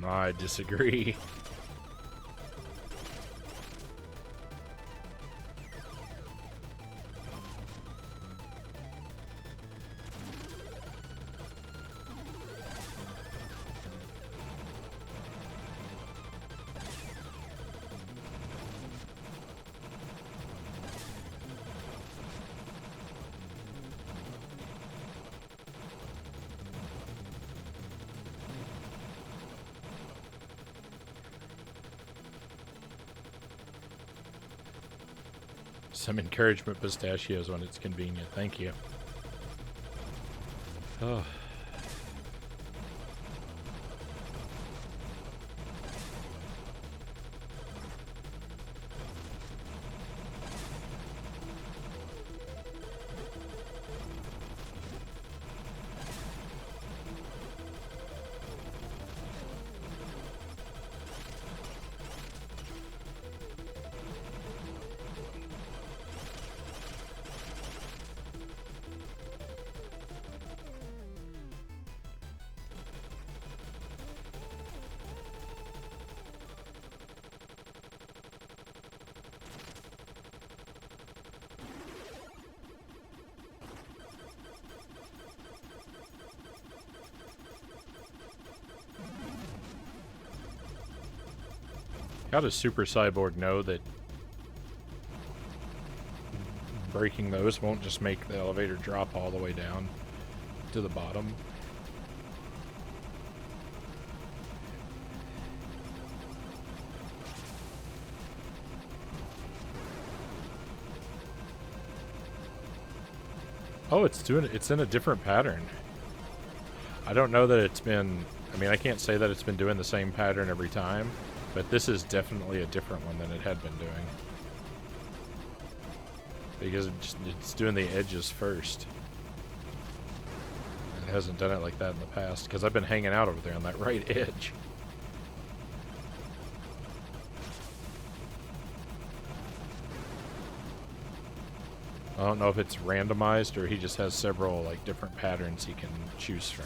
I disagree. some encouragement pistachios when it's convenient. Thank you. Oh. How does Super Cyborg know that breaking those won't just make the elevator drop all the way down to the bottom? Oh, it's in a different pattern. I don't know that it's been, I mean, I can't say that it's been doing the same pattern every time, but this is definitely a different one than it had been doing. Because it's doing the edges first. It hasn't done it like that in the past, because I've been hanging out over there on that right edge. I don't know if it's randomized or he just has several like different patterns he can choose from.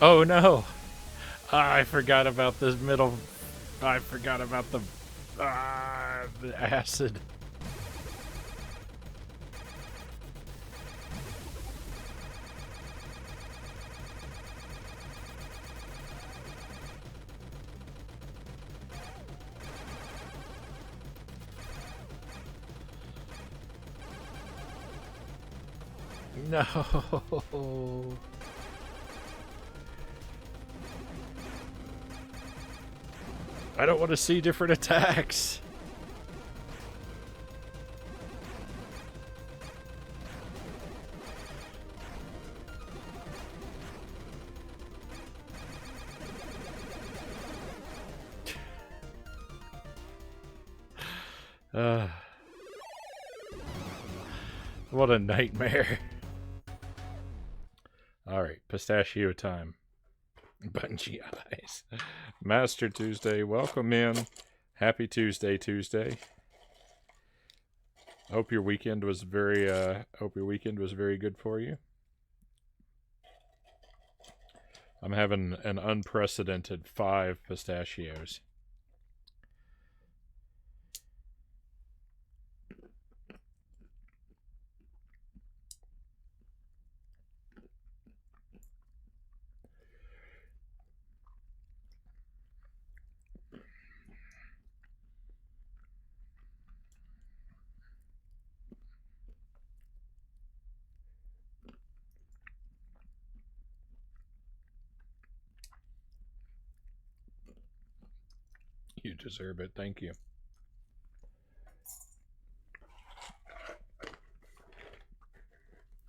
Oh no! I forgot about this middle. I forgot about the acid. No. I don't want to see different attacks. What a nightmare. Alright, pistachio time. Bungee eyes. Master Tuesday, welcome in. Happy Tuesday. Hope your weekend was very good for you. I'm having an unprecedented 5 pistachios. deserve it. Thank you.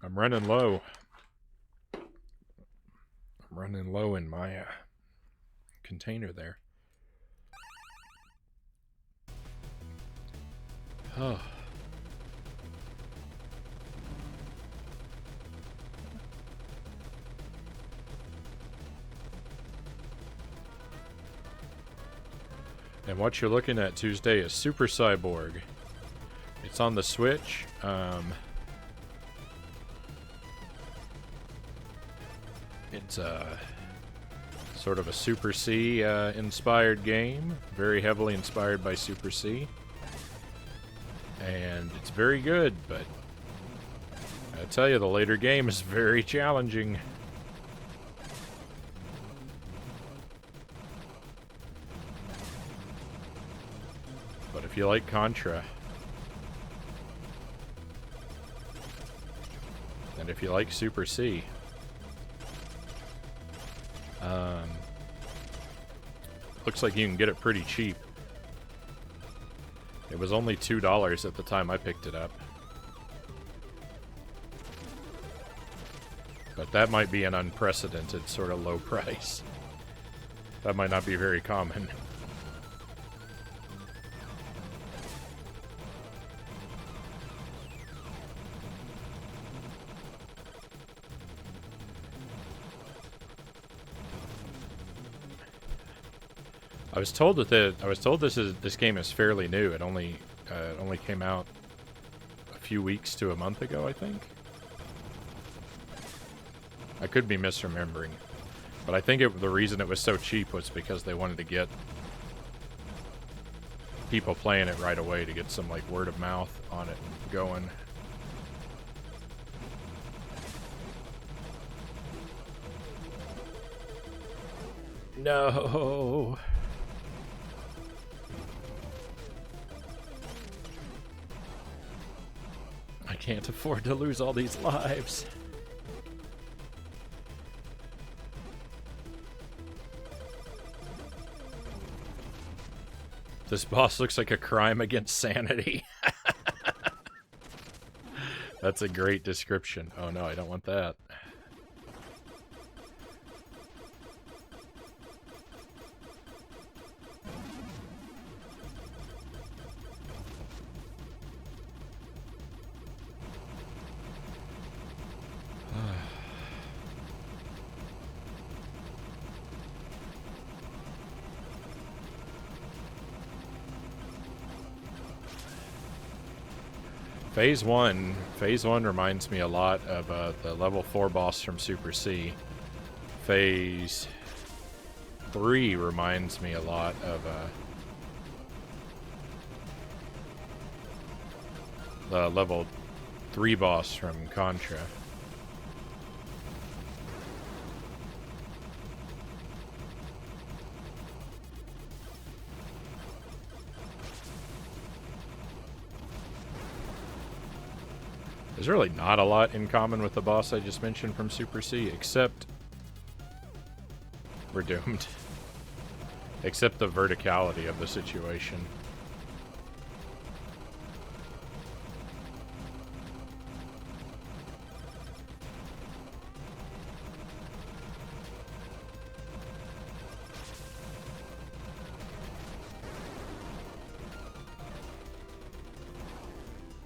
I'm running low. I'm running low in my container there. Oh. And what you're looking at Tuesday is Super Cyborg. It's on the Switch. It's sort of a Super C inspired game. Very heavily inspired by Super C. And it's very good, but I tell you, the later game is very challenging. But if you like Contra, and if you like Super C, looks like you can get it pretty cheap. It was only $2 at the time I picked it up. But that might be an unprecedented sort of low price. That might not be very common. I was told that this game is fairly new. It only came out a few weeks to a month ago, I think. I could be misremembering, but I think the reason it was so cheap was because they wanted to get people playing it right away to get some like word of mouth on it going. No. I can't afford to lose all these lives. This boss looks like a crime against sanity. That's a great description. Oh no, I don't want that. Phase 1 reminds me a lot of the level 4 boss from Super C. Phase 3 reminds me a lot of the level 3 boss from Contra. There's really not a lot in common with the boss I just mentioned from Super C, except we're doomed. Except the verticality of the situation.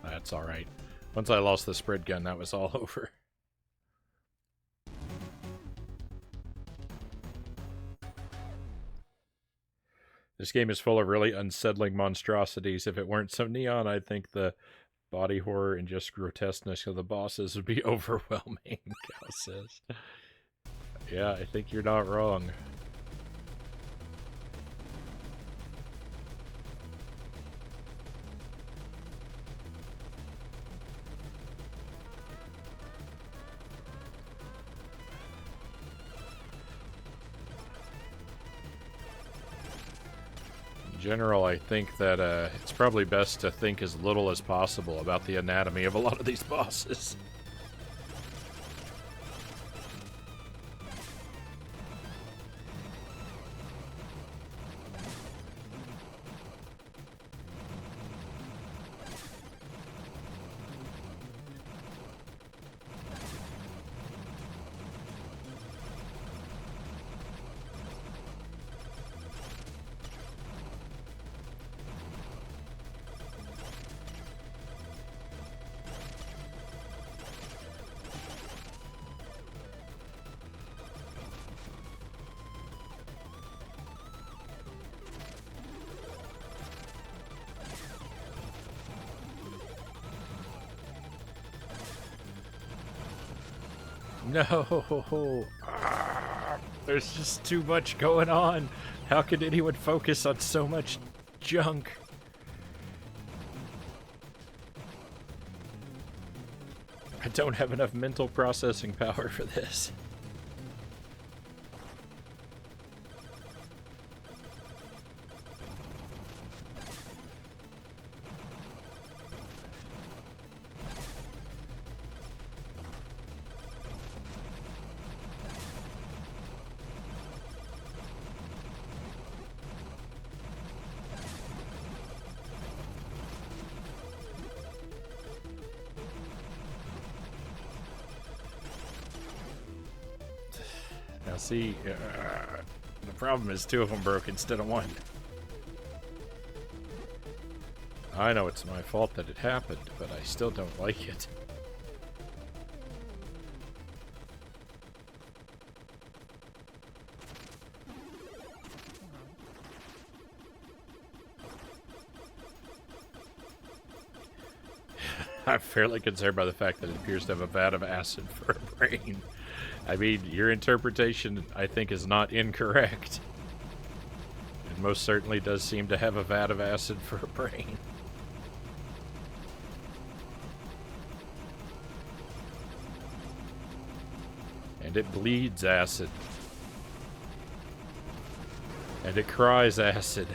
That's all right. Once I lost the spread gun, that was all over. This game is full of really unsettling monstrosities. If it weren't so neon, I'd think the body horror and just grotesqueness of the bosses would be overwhelming, Cal says. Yeah, I think you're not wrong. In general, I think that it's probably best to think as little as possible about the anatomy of a lot of these bosses. No! There's just too much going on. How could anyone focus on so much junk? I don't have enough mental processing power for this. Now see, the problem is 2 of them broke instead of 1. I know it's my fault that it happened, but I still don't like it. I'm fairly concerned by the fact that it appears to have a vat of acid for a brain. I mean, your interpretation, I think, is not incorrect. It most certainly does seem to have a vat of acid for a brain. And it bleeds acid. And it cries acid.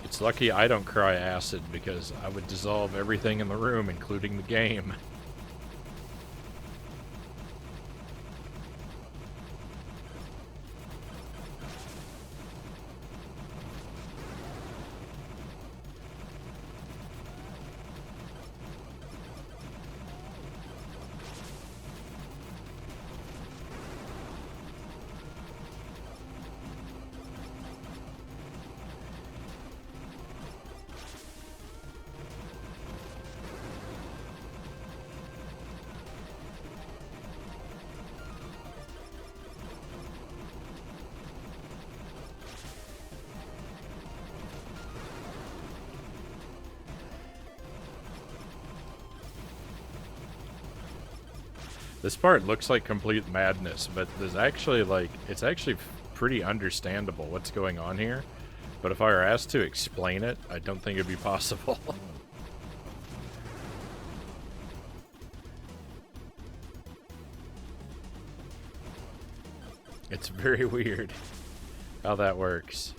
It's lucky I don't cry acid, because I would dissolve everything in the room, including the game. This part looks like complete madness, but there's actually, like, it's actually pretty understandable what's going on here. But if I were asked to explain it, I don't think it'd be possible. It's very weird how that works.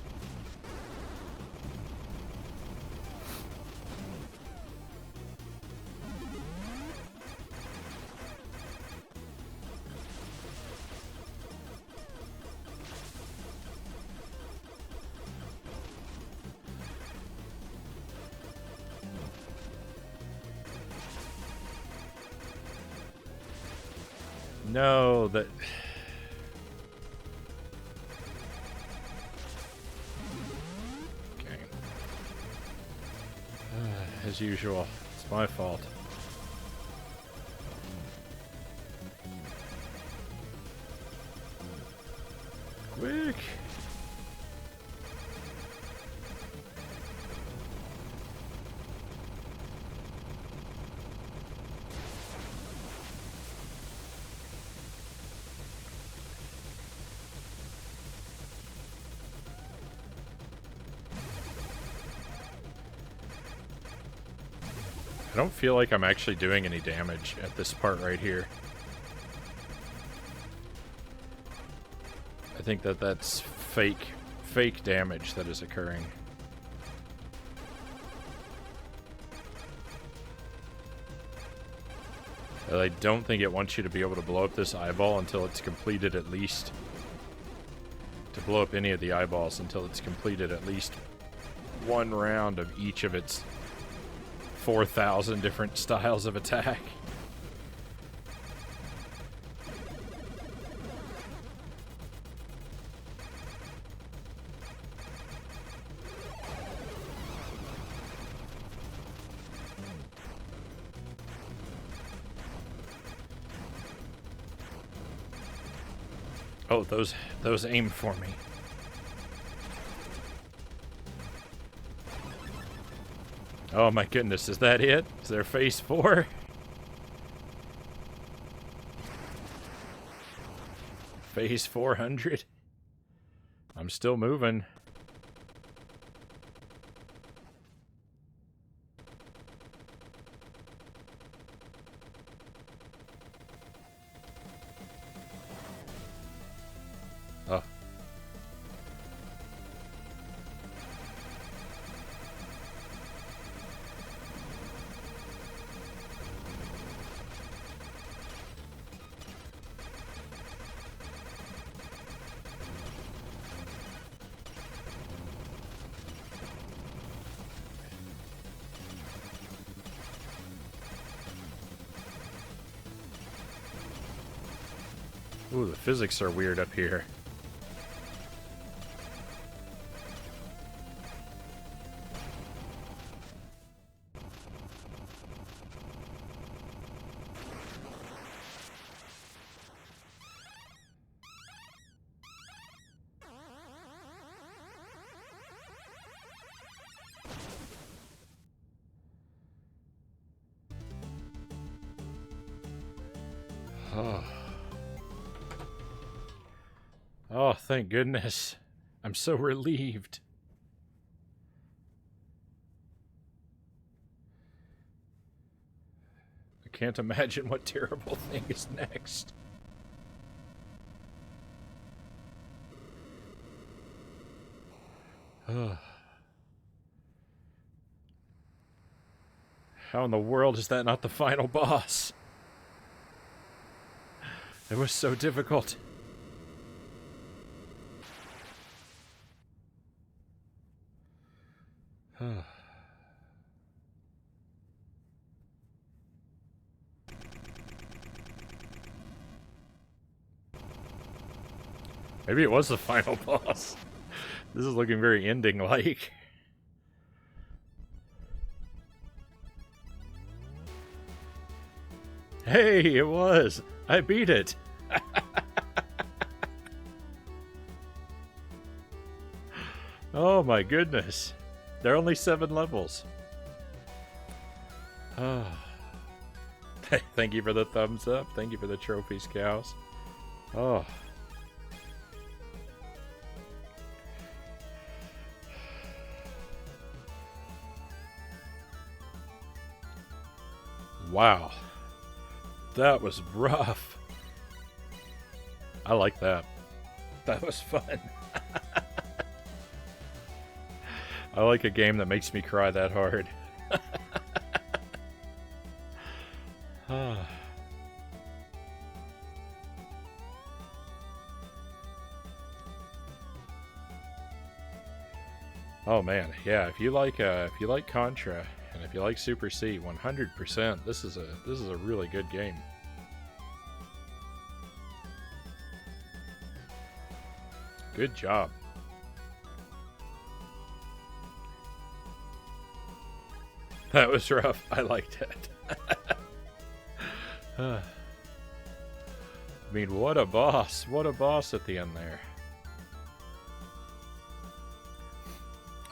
No, that... Okay. As usual, it's my fault. Quick! I don't feel like I'm actually doing any damage at this part right here. I think that that's fake damage that is occurring. And I don't think it wants you to be able to blow up this eyeball until it's completed at least... To blow up any of the eyeballs until it's completed at least 1 round of each of its 4,000 different styles of attack. Oh, those aim for me. Oh my goodness, is that it? Is there phase 4? Phase 400? I'm still moving. Oh. Ooh, the physics are weird up here. Oh. Oh, thank goodness. I'm so relieved. I can't imagine what terrible thing is next. How in the world is that not the final boss? It was so difficult. Maybe it was the final boss. This is looking very ending-like. Hey, it was! I beat it! Oh my goodness. There are only 7 levels. Oh. Thank you for the thumbs up. Thank you for the trophies, cows. Oh. Wow. That was rough. I like that. That was fun. I like a game that makes me cry that hard. Oh man, yeah. If you like Contra and if you like Super C, 100%. This is a really good game. Good job. That was rough. I liked it. I mean, what a boss. What a boss at the end there.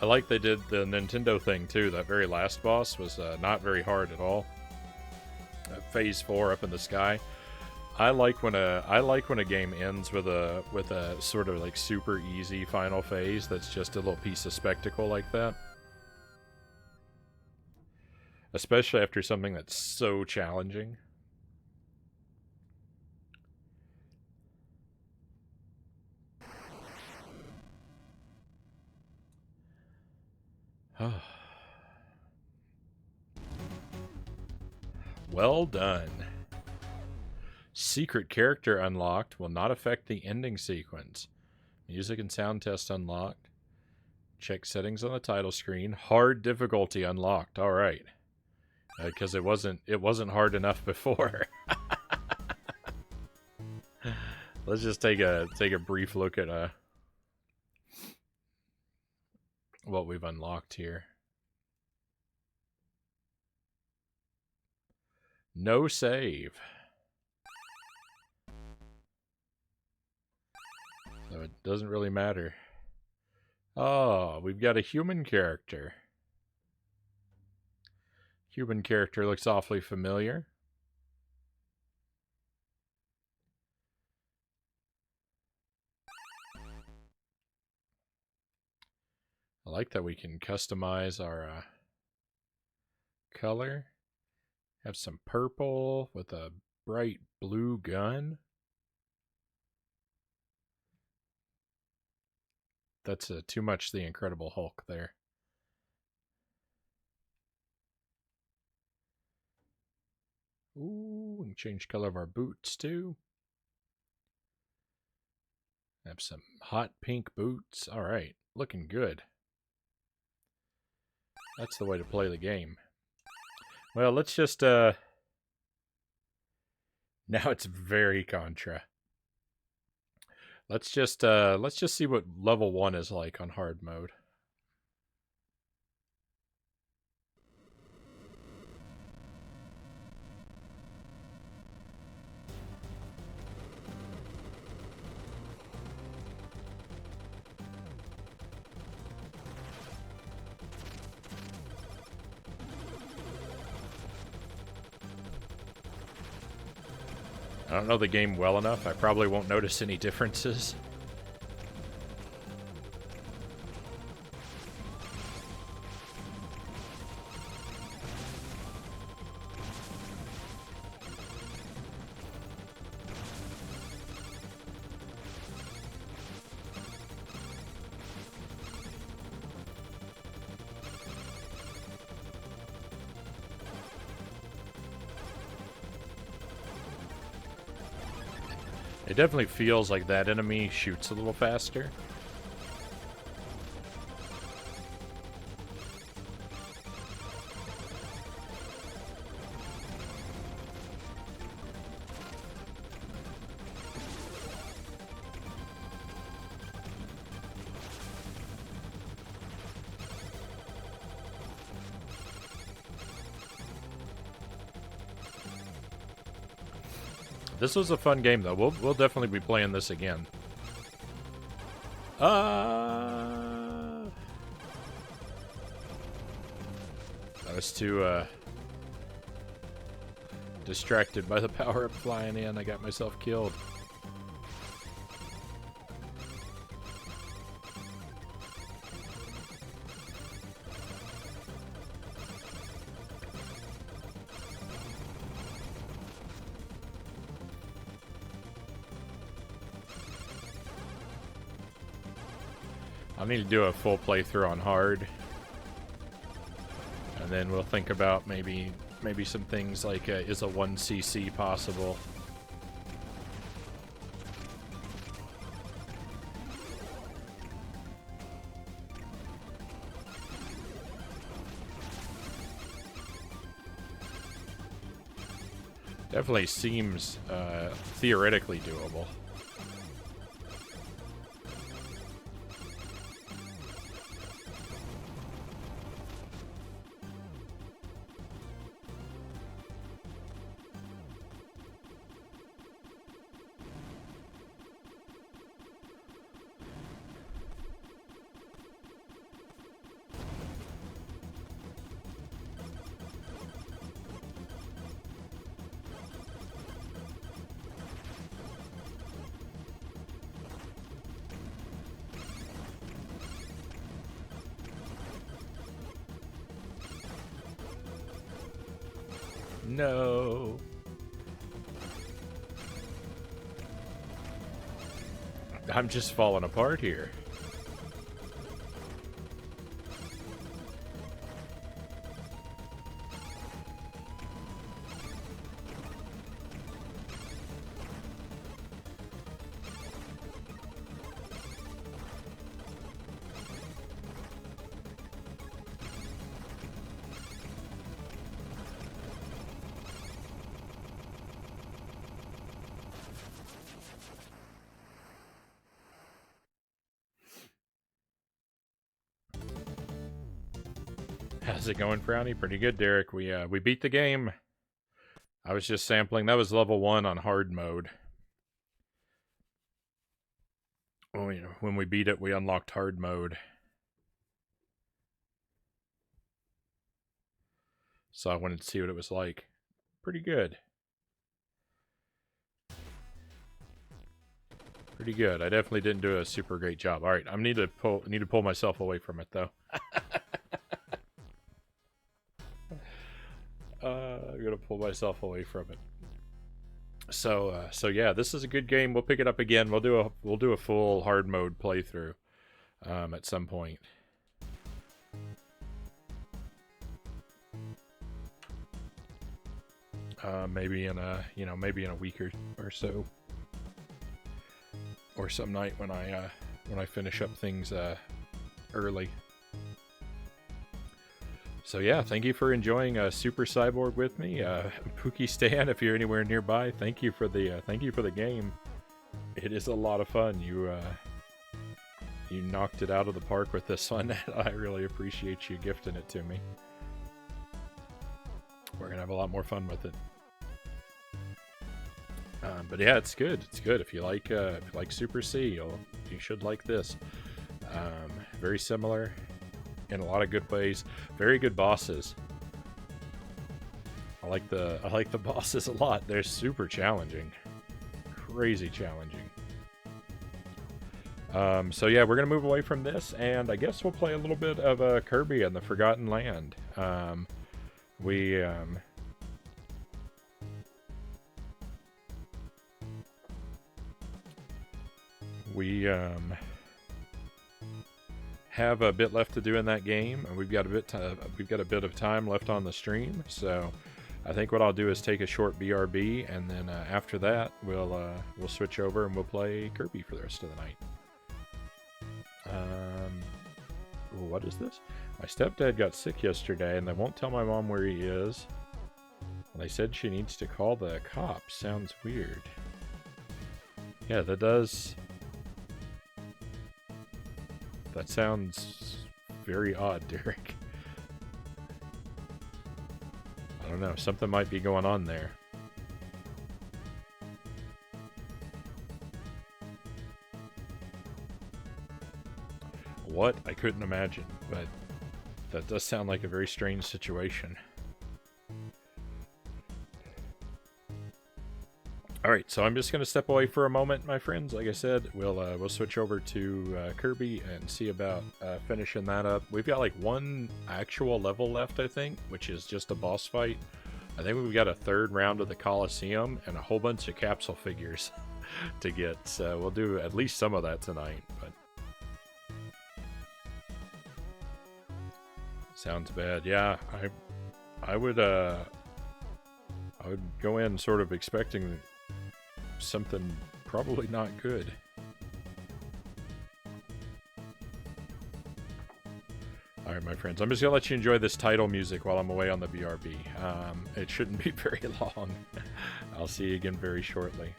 I like they did the Nintendo thing, too. That very last boss was not very hard at all. Phase 4 up in the sky. I like when a game ends with a sort of like super easy final phase that's just a little piece of spectacle like that. Especially after something that's so challenging. Well done. Secret character unlocked will not affect the ending sequence. Music and sound test unlocked. Check settings on the title screen. Hard difficulty unlocked. All right. Because it wasn't hard enough before. Let's just take a brief look at what we've unlocked here. No save. but doesn't really matter. Oh, we've got a human character. Human character looks awfully familiar. I like that we can customize our color. Have some purple with a bright blue gun. That's too much the Incredible Hulk there. Ooh, we can change color of our boots too. Have some hot pink boots. All right, looking good. That's the way to play the game. Well, let's just now it's very Contra. Let's just see what level 1 is like on hard mode. I don't know the game well enough. I probably won't notice any differences. It definitely feels like that enemy shoots a little faster. This was a fun game, though. We'll definitely be playing this again. I was too distracted by the power-up flying in. I got myself killed. I need to do a full playthrough on hard, and then we'll think about maybe some things like is a 1cc possible? Definitely seems theoretically doable. No. I'm just falling apart here. How's it going, Frownie? Pretty good, Derek. We beat the game. I was just sampling. That was level 1 on hard mode. when we beat it, we unlocked hard mode. So I wanted to see what it was like. Pretty good. Pretty good. I definitely didn't do a super great job. All right, I need to pull myself away from it though. I'm gonna pull myself away from it. So yeah, this is a good game. We'll pick it up again. We'll do a full hard mode playthrough at some point. Maybe in a week or so, or some night when I finish up things early. So yeah, thank you for enjoying Super Cyborg with me, Pookie Stan. If you're anywhere nearby, thank you for the game. It is a lot of fun. You knocked it out of the park with this one. I really appreciate you gifting it to me. We're gonna have a lot more fun with it. But yeah, it's good. It's good. If you like Super C, you should like this. Very similar in a lot of good ways. Very good bosses. I like the bosses a lot. They're super challenging. Crazy challenging. So yeah, we're gonna move away from this, and I guess we'll play a little bit of Kirby and the Forgotten Land. We have a bit left to do in that game, and we've got a bit of time left on the stream. So I think what I'll do is take a short BRB, and then after that we'll switch over and we'll play Kirby for the rest of the night. What is this? My stepdad got sick yesterday, and they won't tell my mom where he is. They said she needs to call the cops. Sounds weird. Yeah, that does. That sounds very odd, Derek. I don't know. Something might be going on there. What? I couldn't imagine, but that does sound like a very strange situation. Alright, so I'm just going to step away for a moment, my friends. Like I said, we'll switch over to Kirby and see about finishing that up. We've got like one actual level left, I think, which is just a boss fight. I think we've got a third round of the Coliseum and a whole bunch of capsule figures to get. So we'll do at least some of that tonight. But sounds bad. Yeah, I would go in sort of expecting something probably not good. Alright, my friends, I'm just gonna let you enjoy this title music while I'm away on the BRB. It shouldn't be very long. I'll see you again very shortly.